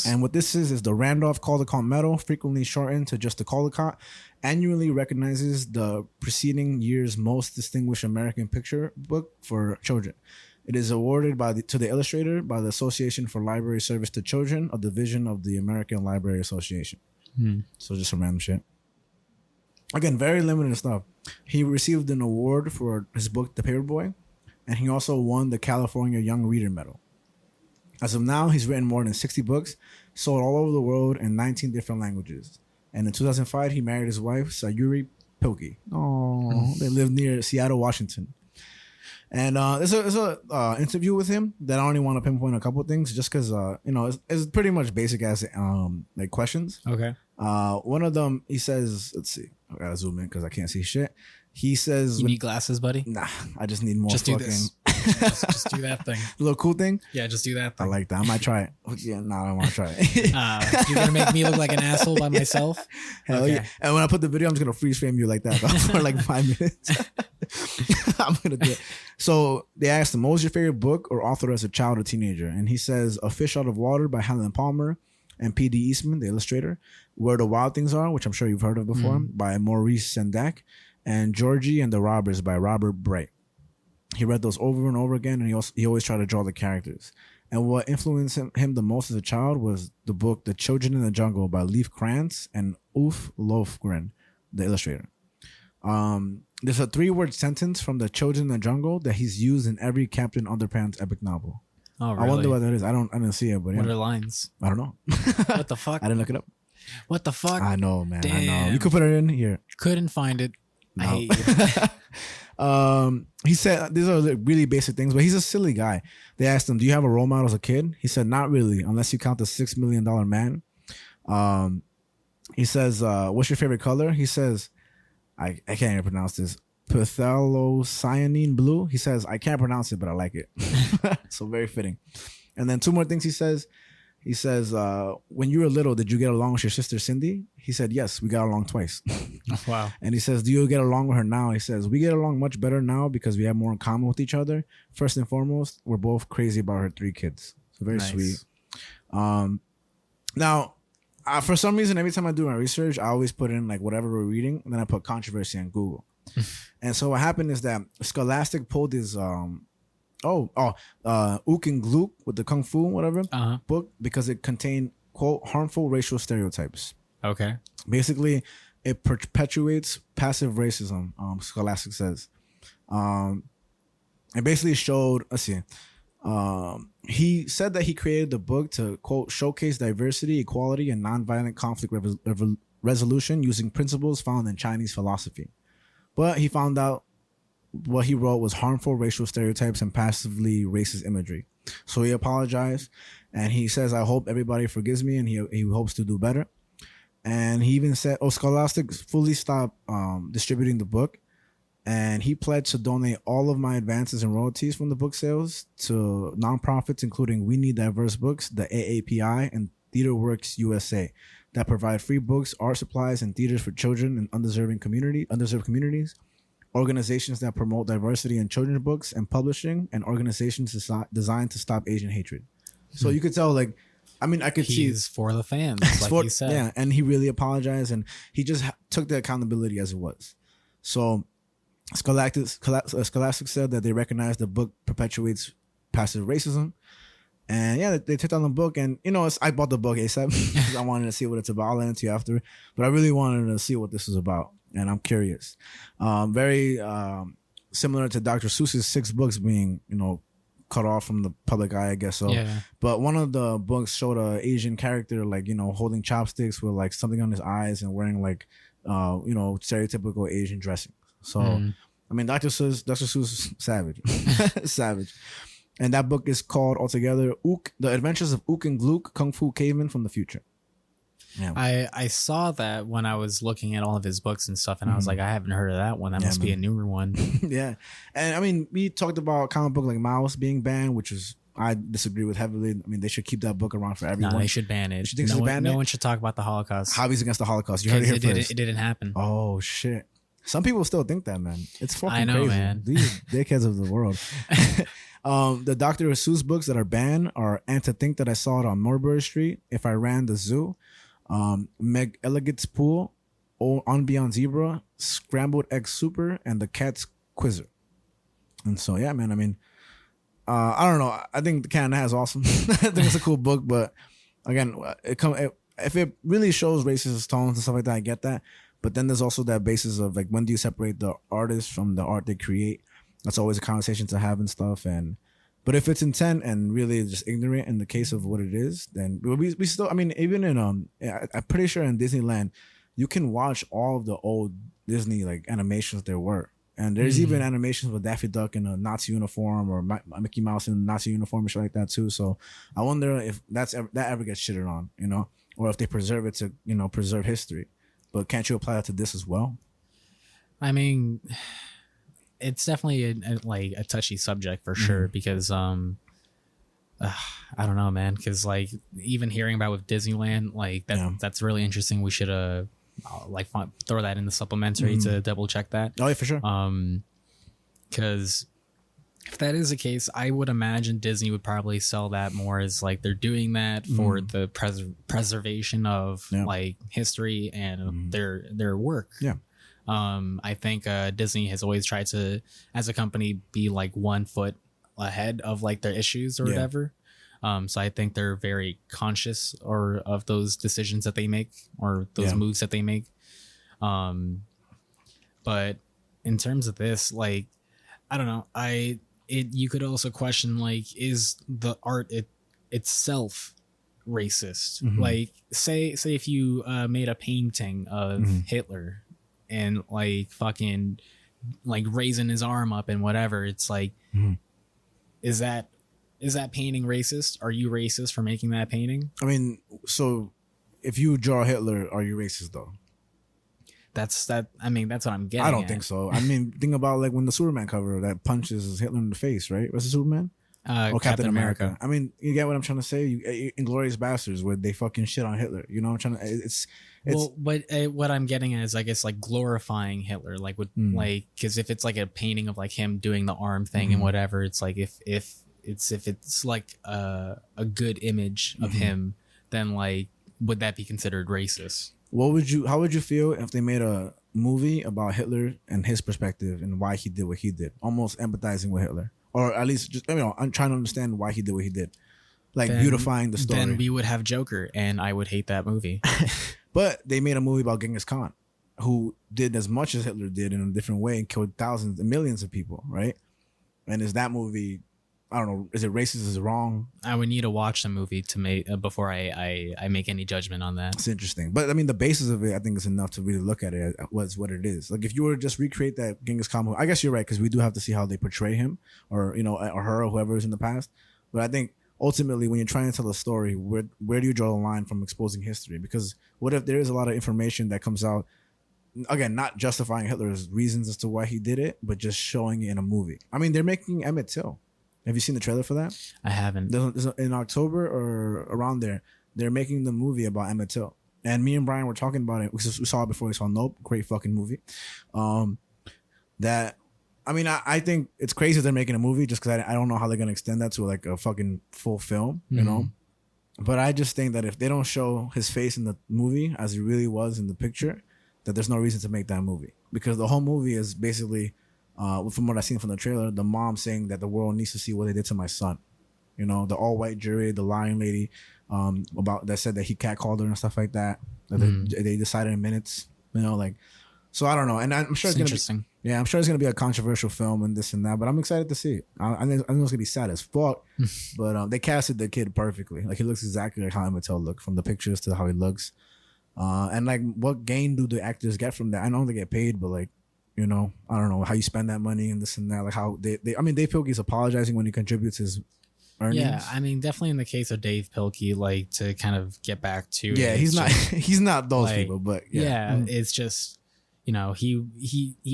And what this is the Randolph Caldecott Medal, frequently shortened to just the Caldecott, annually recognizes the preceding year's most distinguished American picture book for children. It is awarded to the illustrator by the Association for Library Service to Children, a division of the American Library Association. So just some random shit. Again, very limited stuff. He received an award for his book, The Paperboy, and he also won the California Young Reader Medal. As of now, he's written more than 60 books, sold all over the world in 19 different languages. And in 2005, he married his wife, Sayuri Pilkey. Oh, they live near Seattle, Washington. And there's a interview with him that I only want to pinpoint a couple of things, just because it's pretty much basic as like questions. Okay. One of them, he says, let's see, I gotta zoom in because I can't see shit. He says, "You need glasses, buddy." Nah, I just need more. Just do this. just do that thing. The little cool thing. Yeah, just do that thing. I like that. I might try it. Yeah, no, I don't want to try it. You're gonna make me look like an asshole by myself. Hell okay. Yeah! And when I put the video, I'm just gonna freeze frame you like that for like 5 minutes. I'm gonna do it. So they asked him, "What was your favorite book or author as a child or teenager?" And he says, "A Fish Out of Water" by Helen Palmer and P.D. Eastman, the illustrator. "Where the Wild Things Are," which I'm sure you've heard of before, by Maurice Sendak, and "Georgie and the Robbers" by Robert Bright. He read those over and over again, and he always tried to draw the characters. And what influenced him the most as a child was the book The Children in the Jungle by Leif Krantz and Ulf Lofgren, the illustrator. There's a 3-word sentence from The Children in the Jungle that he's used in every Captain Underpants epic novel. Oh, really? I wonder what that is. I didn't see it, but what are lines? I don't know. What the fuck? I didn't look it up. What the fuck? I know, man. Damn. I know. You could put it in here. Couldn't find it. No. I hate you. He said these are really basic things, but he's a silly guy. They asked him, "Do you have a role model as a kid?" He said, "Not really, unless you count the $6 million man." He says, "What's your favorite color?" He says, I can't even pronounce this. Phthalocyanine blue. He says, "I can't pronounce it, but I like it." So very fitting. And then 2 more things he says. He says, "When you were little, did you get along with your sister Cindy?" He said, "Yes, we got along twice." Wow. And he says, "Do you get along with her now?" He says, "We get along much better now because we have more in common with each other. First and foremost, we're both crazy about her 3 kids." So very sweet. Now, for some reason, every time I do my research, I always put in like whatever we're reading, and then I put controversy on Google. And so what happened is that Scholastic pulled his Ook and Glook with the Kung Fu whatever book because it contained, quote, harmful racial stereotypes. Okay. Basically, it perpetuates passive racism, Scholastic says. It basically showed, let's see, he said that he created the book to, quote, showcase diversity, equality, and nonviolent conflict resolution using principles found in Chinese philosophy. But he found out what he wrote was harmful racial stereotypes and passively racist imagery. So he apologized, and he says, "I hope everybody forgives me," and he hopes to do better. And he even said, Scholastic fully stopped distributing the book, and he pledged to donate all of my advances and royalties from the book sales to nonprofits, including We Need Diverse Books, the AAPI, and TheaterWorks USA, that provide free books, art supplies, and theaters for children in underserved communities, organizations that promote diversity in children's books and publishing, and organizations designed to stop Asian hatred. So you could tell, like, I mean, I could see he's for the fans, like you said. Yeah, and he really apologized, and he just took the accountability as it was. So Scholastic said that they recognize the book perpetuates passive racism. And yeah, they took down the book, and I bought the book ASAP because I wanted to see what it's about. I'll lend it to you after, but I really wanted to see what this is about, and I'm curious. Very similar to Dr. Seuss's 6 books being, cut off from the public eye, I guess so. Yeah. But one of the books showed a Asian character like holding chopsticks with like something on his eyes and wearing like stereotypical Asian dressing. So I mean, Dr. Seuss savage, savage. And that book is called altogether The Adventures of Ook and Glook, Kung Fu Cavemen from the Future. Yeah. I saw that when I was looking at all of his books and stuff, and I was like, I haven't heard of that one. That must be a newer one. Yeah. And I mean, we talked about comic book like Mouse being banned, which is I disagree with heavily. I mean, they should keep that book around for everyone. No, they should ban it. Should no, no one should talk about the Holocaust. Javi's against the Holocaust. You heard it here first. It didn't happen. Oh shit! Some people still think that, man. It's fucking I know, crazy. man. These dickheads of the world. The Dr. Seuss books that are banned are "And to Think That I Saw It on Mulberry Street," "If I Ran the Zoo," "Meg Elegant's Pool," "On Beyond Zebra," "Scrambled Egg Super," and "The Cat's Quizzer." And so, yeah, man. I mean, I don't know. I think the Canada is awesome. I think it's a cool book, but again, if it really shows racist tones and stuff like that, I get that. But then there's also that basis of like, when do you separate the artist from the art they create? That's always a conversation to have and stuff. But if it's intent and really just ignorant in the case of what it is, then we still. I mean, even in I'm pretty sure in Disneyland, you can watch all of the old Disney like animations there were. And there's even animations with Daffy Duck in a Nazi uniform or Mickey Mouse in a Nazi uniform and shit like that too. So I wonder if that ever gets shitted on, you know, or if they preserve it to, you know, preserve history. But can't you apply that to this as well? I mean, it's definitely a touchy subject for sure because I don't know, man. Because like even hearing about with Disneyland, like that's really interesting. We should throw that in the supplementary to double check that. Oh yeah, for sure. Because if that is the case, I would imagine Disney would probably sell that more as like they're doing that for the preservation of like history and their work. Yeah. I think Disney has always tried to, as a company, be like 1 foot ahead of like their issues or whatever. So I think they're very conscious of those decisions that they make or those moves that they make. But in terms of this, like, I don't know, you could also question, like, is the art itself racist? Like, say if you made a painting of Hitler and like fucking like raising his arm up and whatever, it's like, is that painting racist? Are you racist for making that painting? I mean, so if you draw Hitler, are you racist though? I mean, that's what I'm getting. I don't think so. I mean, think about like when the Superman cover that punches Hitler in the face, right? Was it Superman? Or Captain America. I mean, you get what I'm trying to say? Inglourious Bastards, where they fucking shit on Hitler. You know what I'm trying to... It's well, but what I'm getting at is, I guess, like glorifying Hitler, like with like, because if it's like a painting of like him doing the arm thing and whatever, it's like if it's like a good image of him, then like would that be considered racist? How would you feel if they made a movie about Hitler and his perspective and why he did what he did, almost empathizing with Hitler, or at least just, you know, I'm trying to understand why he did what he did, like beautifying the story. Then we would have Joker, and I would hate that movie. But they made a movie about Genghis Khan, who did as much as Hitler did in a different way and killed thousands and millions of people, right? And is that movie, I don't know, is it racist? Is it wrong? I would need to watch the movie to make before I make any judgment on that. It's interesting. But I mean, the basis of it, I think, is enough to really look at it as what it is. Like if you were to just recreate that Genghis Khan movie, I guess you're right, because we do have to see how they portray him or, you know, or her or whoever is in the past. But I think ultimately when you're trying to tell a story, where do you draw the line from exposing history? Because what if there is a lot of information that comes out, again, not justifying Hitler's reasons as to why he did it, but just showing it in a movie? I mean, they're making Emmett Till. Have you seen the trailer for that? I haven't. In October or around there, they're making the movie about Emmett Till. And me and Brian were talking about it. We saw it before we saw Nope. Great fucking movie. I think it's crazy they're making a movie just because I don't know how they're going to extend that to like a fucking full film, you know? But I just think that if they don't show his face in the movie as he really was in the picture, that there's no reason to make that movie. Because the whole movie is basically... from what I've seen from the trailer, the mom saying that the world needs to see what they did to my son. You know, the all-white jury, the lying lady about that said that he catcalled her and stuff like that. They decided in minutes. You know, like, so I don't know. And I'm sure it's gonna interesting. I'm sure it's gonna be a controversial film and this and that. But I'm excited to see it. I know it's gonna be sad as fuck. But they casted the kid perfectly. Like he looks exactly like how Emmett Till looked, from the pictures to how he looks. And like, what gain do the actors get from that? I know they get paid, but like, you know, I don't know how you spend that money and this and that. Like how I mean, Dave Pilkey's apologizing when he contributes his earnings. Yeah, I mean, definitely in the case of Dave Pilkey, like to kind of get back to. Yeah, he's not those people, but yeah, it's just, you know, he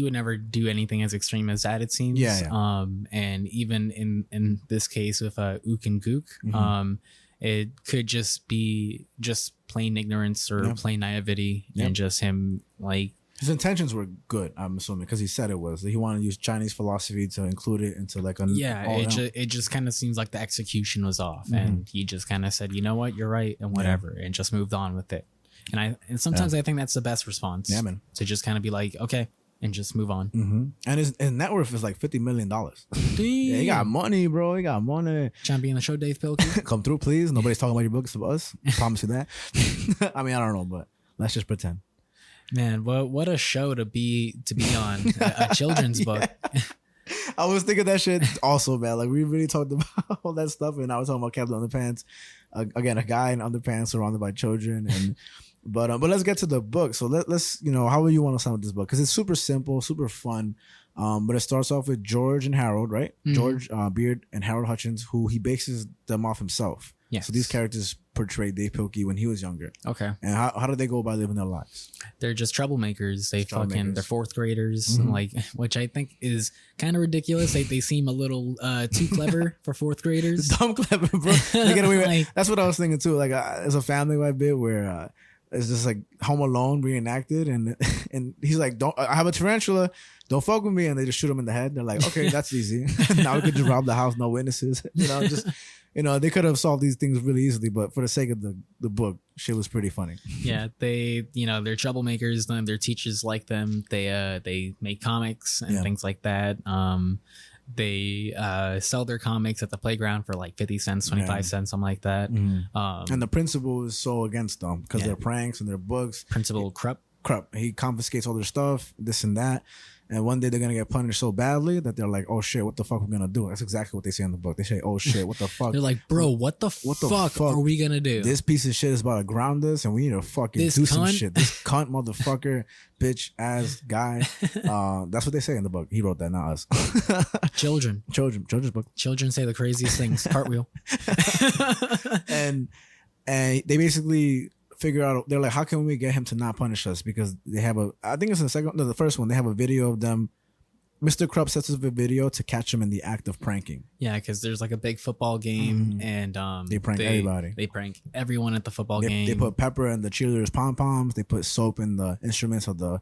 would never do anything as extreme as that, it seems. Yeah. And even in this case with Ook and Gook, it could just be just plain ignorance or plain naivety and just him like. His intentions were good, I'm assuming, because he said it was. He wanted to use Chinese philosophy to include it into like a it just kind of seems like the execution was off, and he just kind of said, you know what, you're right, and whatever, and just moved on with it. And sometimes I think that's the best response. Yeah, man. To just kind of be like, okay, and just move on. And his net worth is like $50 million. Yeah, he got money, bro. He got money. Trying to be on the show, Dave Pilkey. Come through, please. Nobody's talking about your books to us. I promise you that. I mean, I don't know, but let's just pretend. Man, what a show to be on. A children's book. I was thinking that shit also, man. Like, we really talked about all that stuff, and I was talking about Captain Underpants. Again, a guy in underpants surrounded by children, and but let's get to the book. So let's how would you want to sound with this book? Because it's super simple, super fun. But it starts off with George and Harold, right? George Beard and Harold Hutchins, who he bases them off himself. Yes. So these characters portray Dave Pilkey when he was younger. Okay. And how do they go about living their lives? They're just troublemakers. They're fourth graders, like, which I think is kind of ridiculous. They seem a little too clever for fourth graders. Dumb clever, bro. They get away with That's what I was thinking too. Like, it's a Family Guy bit where it's just like Home Alone reenacted, and he's like, I have a tarantula, don't fuck with me, and they just shoot him in the head. They're like, okay, that's easy. Now we could just rob the house, no witnesses. They could have solved these things really easily, but for the sake of the book, shit was pretty funny. Yeah, they're troublemakers. Their teachers like them. They make comics and things like that. They sell their comics at the playground for like 50 cents, 25 cents, something like that. And the principal is so against them because they're pranks and their books. Principal Krupp. He confiscates all their stuff, this and that. And one day they're gonna get punished so badly that they're like, "Oh shit, what the fuck are we gonna do?" That's exactly what they say in the book. They say, "Oh shit, what the fuck?" They're like, "Bro, what the fuck are we gonna do? This piece of shit is about to ground us, and we need to fucking do some shit. This cunt, motherfucker, bitch, ass guy." That's what they say in the book. He wrote that, not us. Children's book. Children say the craziest things. Cartwheel. and they basically figure out, they're like, how can we get him to not punish us? Because they have I think it's in the first one, they have a video of them. Mr. Krupp sets up a video to catch him in the act of pranking. Yeah, because there's like a big football game, and they prank everybody. They prank everyone at the football game. They put pepper in the cheerleaders' pom-poms. They put soap in the instruments of the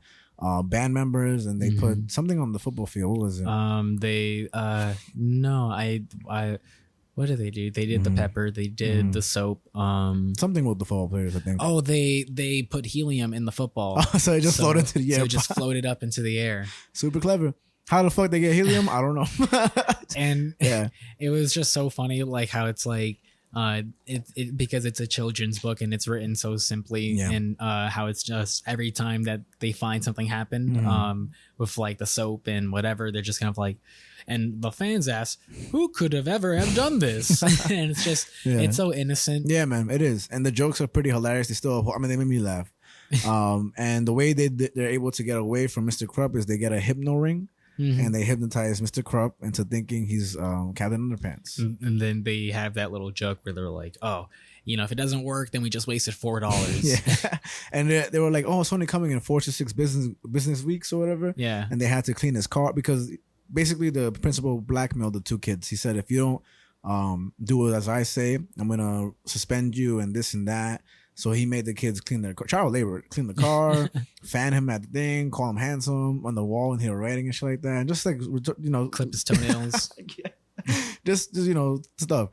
band members, and they put something on the football field. What was it? What did they do? They did the pepper. They did the soap. Something with the football players, I think. Oh, they put helium in the football. So it just floated into the air. So it just floated up into the air. Super clever. How the fuck they get helium? I don't know. And it was just so funny, like how it's like it because it's a children's book and it's written so simply, and how it's just every time that they find something happened with like the soap and whatever, they're just kind of like, and the fans ask, who could have ever have done this? And it's just it's so innocent. Yeah, man, it is. And the jokes are pretty hilarious. They made me laugh. And the way they're able to get away from Mr. Krupp is they get a hypno ring. And they hypnotize Mr. Krupp into thinking he's Captain Underpants. And then they have that little joke where they're like, oh, if it doesn't work, then we just wasted $4. Yeah. And they were like, oh, it's only coming in 4 to 6 business weeks or whatever. Yeah. And they had to clean his car because basically the principal blackmailed the 2 kids. He said, if you don't do it as I say, I'm going to suspend you and this and that. So he made the kids clean their car. Child labor, clean the car, fan him at the thing, call him handsome on the wall and he was writing and shit like that. And just like, clip his toenails. just stuff.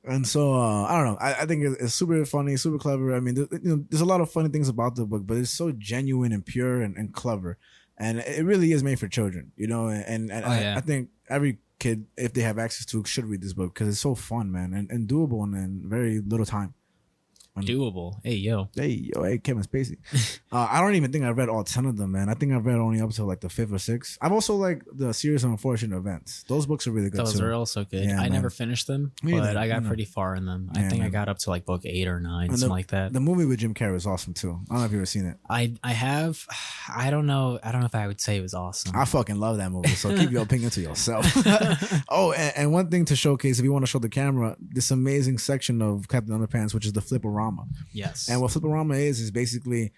And so, I don't know. I think it's super funny, super clever. I mean, there's a lot of funny things about the book, but it's so genuine and pure and clever. And it really is made for children, I think every kid, if they have access to it, should read this book because it's so fun, man, and doable in very little time. Doable. Hey, Kevin Spacey. I don't even think I've read all 10 of them, man. I think I've read only up to like the 5th or 6th. I've also like the series of unfortunate events. Those books are really good. Those are also good. I never finished them, but I got pretty far in them. I think I got up to like book 8 or 9, something like that. The movie with Jim Carrey is awesome too. I don't know if you've ever seen it. I have. I don't know if I would say it was awesome. I fucking love that movie. So keep your opinion to yourself. Oh, and one thing to showcase, if you want to show the camera, this amazing section of Captain Underpants, which is the Flip-O-Rama. Yes. And what Flip-O-Rama is basically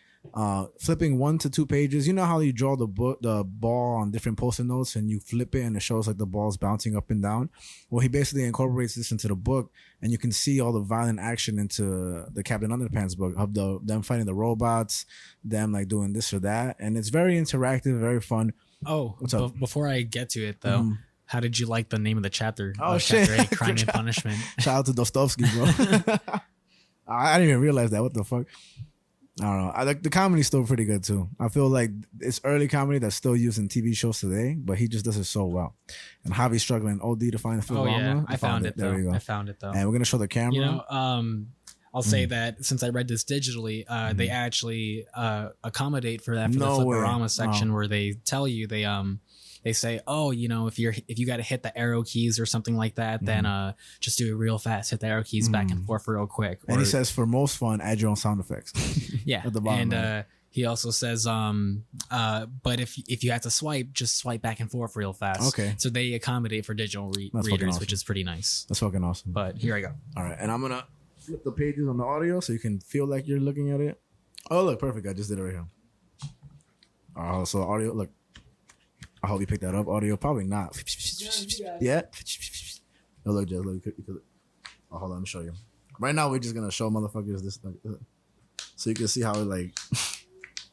flipping 1 to 2 pages. You know how you draw the ball on different post-it notes and you flip it and it shows like the ball's bouncing up and down. Well, he basically incorporates this into the book, and you can see all the violent action into the Captain Underpants book of them fighting the robots, them like doing this or that, and it's very interactive, very fun. Oh, what's up? Before I get to it though, how did you like the name of the chapter? Oh shit! Chapter 8, Crime and Punishment. Shout out to Dostoevsky, bro. I didn't even realize that. What the fuck? I don't know. I like the comedy's still pretty good too. I feel like it's early comedy that's still used in TV shows today, but he just does it so well. And Javi's struggling OD to find the film. Oh yeah, I found it though. There we go. I found it though. And we're gonna show the camera. You know, I'll say that since I read this digitally, they actually accommodate for that for the Fliporama section where they tell you they say, oh, you know, if you got to hit the arrow keys or something like that, then just do it real fast. Hit the arrow keys back and forth real quick. And he says, for most fun, add your own sound effects. Yeah. At the bottom. And he also says, but if you have to swipe, just swipe back and forth real fast. Okay. So they accommodate for digital readers, awesome. which is pretty nice. That's fucking awesome. But here I go. All right, and I'm gonna flip the pages on the audio so you can feel like you're looking at it. Oh, look, perfect. I just did it right here. So audio, look. I hope you picked that up. Audio, probably not. Yeah. Oh, look, Jess, look. Oh, hold on, let me show you. Right now, we're just gonna show motherfuckers this, like, so you can see how it like.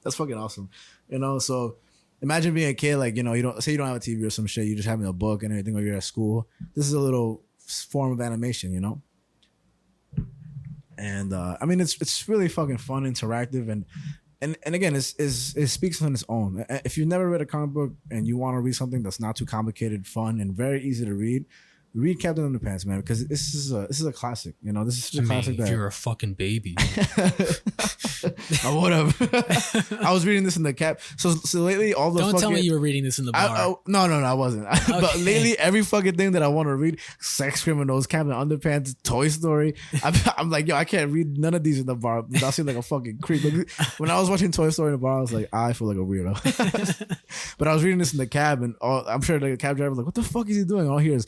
That's fucking awesome, you know. So imagine being a kid, like, you know, you don't have a TV or some shit. You just having a book and everything, or you're at school. This is a little form of animation, you know. And I mean, it's really fucking fun, interactive, and again, it speaks on its own. If you've never read a comic book and you want to read something that's not too complicated, fun, and very easy to read Captain Underpants, man, because this is a classic. You know, this is such a classic. If you're a fucking baby. Oh, whatever. I was reading this in the cap. So lately, all the don't tell me you were reading this in the bar. No, I wasn't. Okay. But lately, every fucking thing that I want to read, Sex Criminals, Captain Underpants, Toy Story, I'm like, yo, I can't read none of these in the bar without seeming like a fucking creep. Like, when I was watching Toy Story in the bar, I was like, I feel like a weirdo. But I was reading this in the cab, and I'm sure the cab driver was like, what the fuck is he doing? All I hear is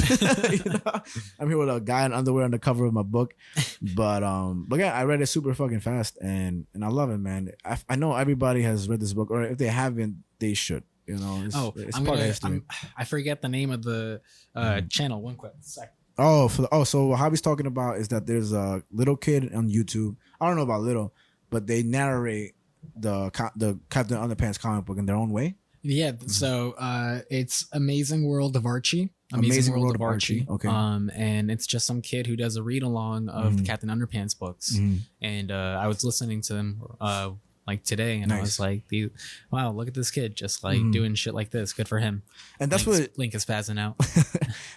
you know? I'm here with a guy in underwear on the cover of my book, but yeah, I read it super fucking fast, and I love it, man. I know everybody has read this book, or if they haven't, they should. You know, it's part of history. I forget the name of the channel. One quick sec. So what Javi's talking about is that there's a little kid on YouTube. I don't know about little, but they narrate the Captain Underpants comic book in their own way. Yeah, so it's Amazing World of Archie. Amazing World of Archie. Okay. And it's just some kid who does a read along of Captain Underpants books. And I was listening to them like today, and I was like, wow, look at this kid just like doing shit like this. Good for him. And that's Link is passing out.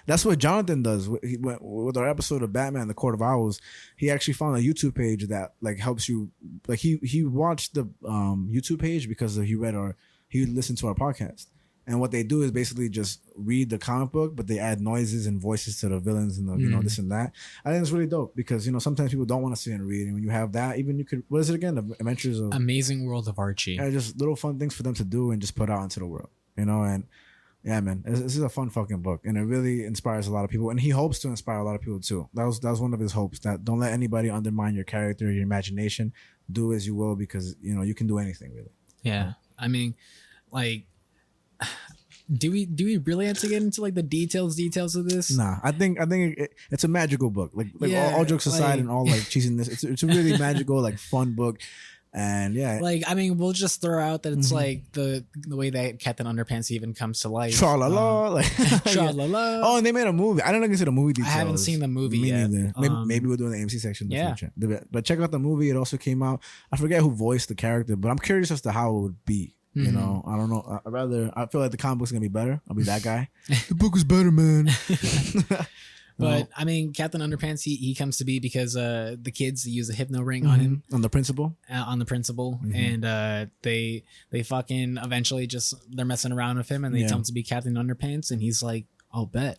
That's what Jonathan does with our episode of Batman: The Court of Owls. He actually found a YouTube page that like helps you. Like he watched the YouTube page because he listened to our podcast. And what they do is basically just read the comic book, but they add noises and voices to the villains and the, you know, this and that. I think it's really dope because, you know, sometimes people don't want to sit and read. And when you have that, even you could, what is it again? The Adventures of Amazing World of Archie. Yeah, just little fun things for them to do and just put out into the world, you know? And yeah, man, this is a fun fucking book. And it really inspires a lot of people. And he hopes to inspire a lot of people too. That was one of his hopes, that don't let anybody undermine your character, your imagination. Do as you will, because, you know, you can do anything really. Yeah. I mean, like, do we really have to get into like the details of this? Nah, I think it's a magical book. Like yeah, all jokes aside, and all like cheesiness, it's a really magical, like fun book. And yeah, like, I mean, we'll just throw out that it's like the way that Captain Underpants even comes to life. Tra-la-la. Tra-la-la. Oh, and they made a movie. I don't know if you said the movie details. I haven't seen the movie yet. Maybe we'll do the A.M.C section in the future. But check out the movie. It also came out. I forget who voiced the character, but I'm curious as to how it would be. You know, I don't know. I feel like the comic book's gonna be better. I'll be that guy. The book is better, man. But I mean, Captain Underpants, he comes to be because the kids use a hypno ring on him, on the principal, and they fucking eventually just they're messing around with him, and they tell him to be Captain Underpants, and he's like, "I'll bet."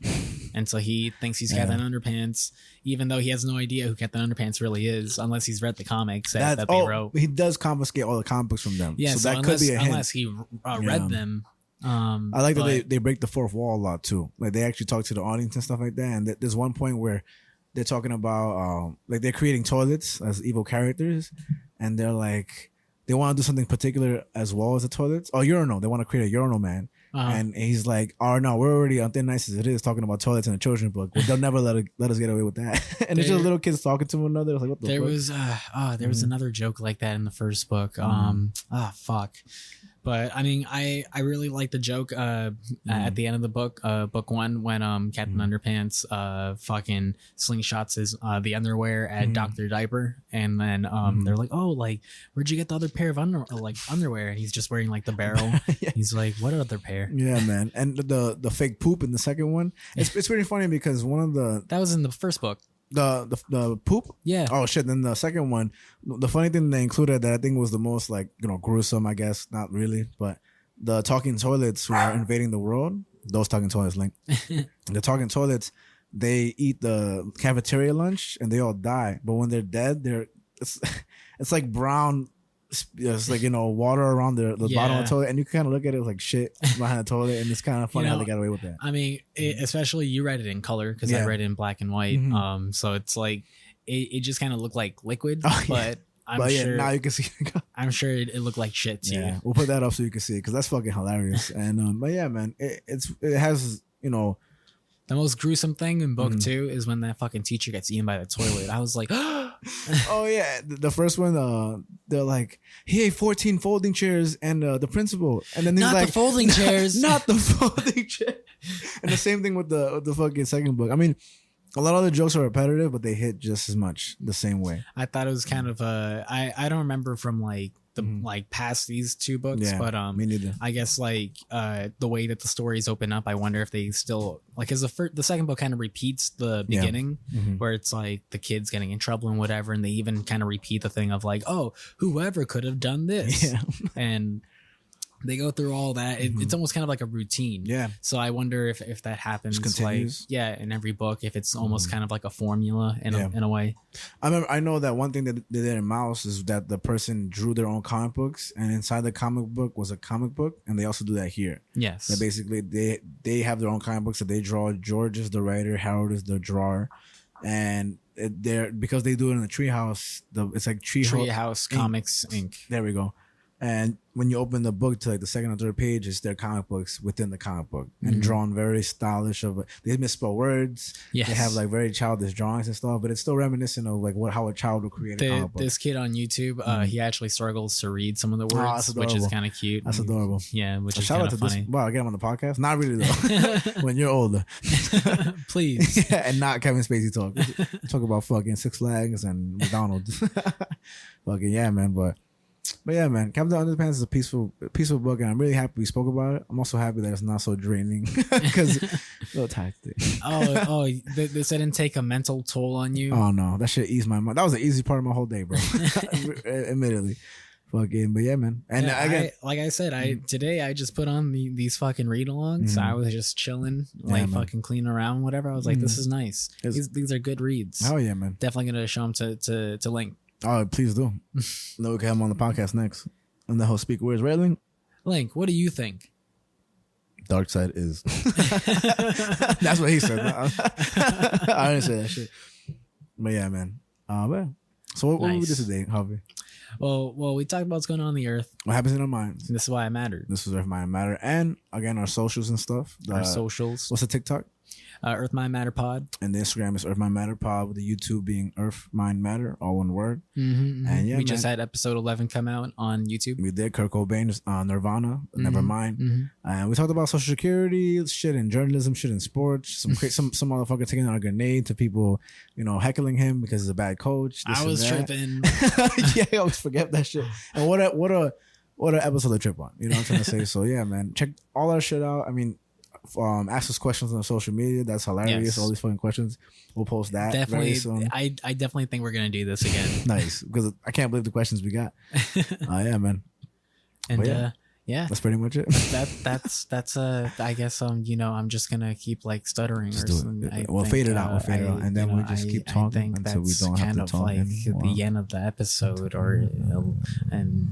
And so he thinks he's Captain Underpants, even though he has no idea who Captain Underpants really is, unless he's read the comics that they wrote. He does confiscate all the comic books from them. Yeah, so that could be a hint. Unless he read them. I like that they break the fourth wall a lot too. Like they actually talk to the audience and stuff like that. And there's one point where they're talking about like they're creating toilets as evil characters, and they're like, they want to do something particular as well as the toilets. Oh, urinal. They want to create a urinal man. And he's like, oh no, we're already on thin ice as it is talking about toilets in a children's book. Well, they'll never let us get away with that. And it's just little kids talking to one another. Like, what the fuck? There was another joke like that in the first book. Fuck. But I mean, I really like the joke at the end of the book, book 1, when Captain Underpants fucking slingshots his the underwear at Dr. Diaper, and then they're like, oh, like, where'd you get the other pair of underwear? And he's just wearing like the barrel. Yeah. He's like, what other pair? Yeah, man. And the fake poop in the second one, it's pretty funny because one of the that was in the first book. The poop? Yeah. Oh shit. Then the second one, the funny thing they included that I think was the most like, gruesome, I guess, not really, but the talking toilets who are invading the world, those talking toilets, Link. The talking toilets, they eat the cafeteria lunch and they all die. But when they're dead, it's like brown. It's like, water around the bottom of the toilet, and you kind of look at it like shit behind the toilet, and it's kind of funny how they got away with that. I mean, especially you read it in color because I read it in black and white. So it's like it just kind of looked like liquid, but I'm sure now you can see. I'm sure it looked like shit too. Yeah, we'll put that up so you can see it because that's fucking hilarious. And but yeah, man, it has the most gruesome thing in book 2 is when that fucking teacher gets eaten by the toilet. I was like, oh yeah, the first one, they're like, he ate 14 folding chairs and the principal, and then he's not like, the folding chairs, not the folding chair. And the same thing with the fucking second book. I mean, a lot of the jokes are repetitive, but they hit just as much the same way. I thought it was kind of I don't remember from like the like past these 2 books, but me neither. I guess like the way that the stories open up, I wonder if they still like, because the second book kind of repeats the beginning where it's like the kids getting in trouble and whatever, and they even kind of repeat the thing of like, oh, whoever could have done this, and they go through all that. It's almost kind of like a routine. Yeah. So I wonder if that happens, like, in every book, if it's almost kind of like a formula in a way. I know that one thing that they did in Mouse is that the person drew their own comic books, and inside the comic book was a comic book, and they also do that here. Yes. That basically they have their own comic books that they draw. George is the writer, Harold is the drawer, and they're because they do it in the Treehouse. It's like Treehouse Comics Inc. There we go. And when you open the book to like the second or third page, it's their comic books within the comic book and drawn very stylish. They misspell words. Yes. They have like very childish drawings and stuff, but it's still reminiscent of like how a child would create a comic book. This kid on YouTube, he actually struggles to read some of the words, which is kind of cute. That's adorable. Yeah, which is kind of funny. Wow, I get him on the podcast? Not really though. When you're older, please. And not Kevin Spacey talk. Talk about fucking Six Flags and McDonald's. Fucking yeah, man, But yeah, man, Captain Underpants is a peaceful book, and I'm really happy we spoke about it. I'm also happy that it's not so draining because it's a little toxic. This didn't take a mental toll on you? Oh no, that shit eased my mind. That was the easy part of my whole day, bro. Admittedly, fucking. But yeah, man. And again, like I said, today I just put on these fucking read-alongs. I was just chilling, fucking cleaning around, whatever. I was like, this is nice. These are good reads. Oh yeah, man. Definitely gonna show them to Link. Oh, please do. No, we can have him on the podcast next. And the whole speak words. Right, Link? Link, what do you think? Dark side is. That's what he said. I didn't say that shit. But yeah, man. So what we do today, Javi? Well, we talked about what's going on the Earth. What happens in our minds. This is why it mattered. This is Earth, Mind, Matter. And again, our socials and stuff. Our socials. What's the TikTok? Earth, Mind, Matter Pod. And the Instagram is Earth, Mind, Matter Pod, with the YouTube being Earth, Mind, Matter, all one word. And yeah, we just had episode 11 come out on YouTube. We did. Kurt Cobain's Nirvana, Nevermind. And we talked about Social Security, shit in journalism, shit in sports. Some motherfucker taking out a grenade to people, heckling him because he's a bad coach. I was tripping. Yeah, I always forget that shit. And what a episode to trip on. You know what I'm trying to say? So yeah, man, check all our shit out. I mean, ask us questions on social media. That's hilarious. Yes. All these fucking questions. We'll post that definitely very soon. I definitely think we're gonna do this again. Nice, because I can't believe the questions we got. Yeah, man. And yeah, that's pretty much it. That's I guess I'm just gonna keep like stuttering or something. We'll fade it out, and then we'll just keep talking until we don't have to talk like anymore. The end of the episode, and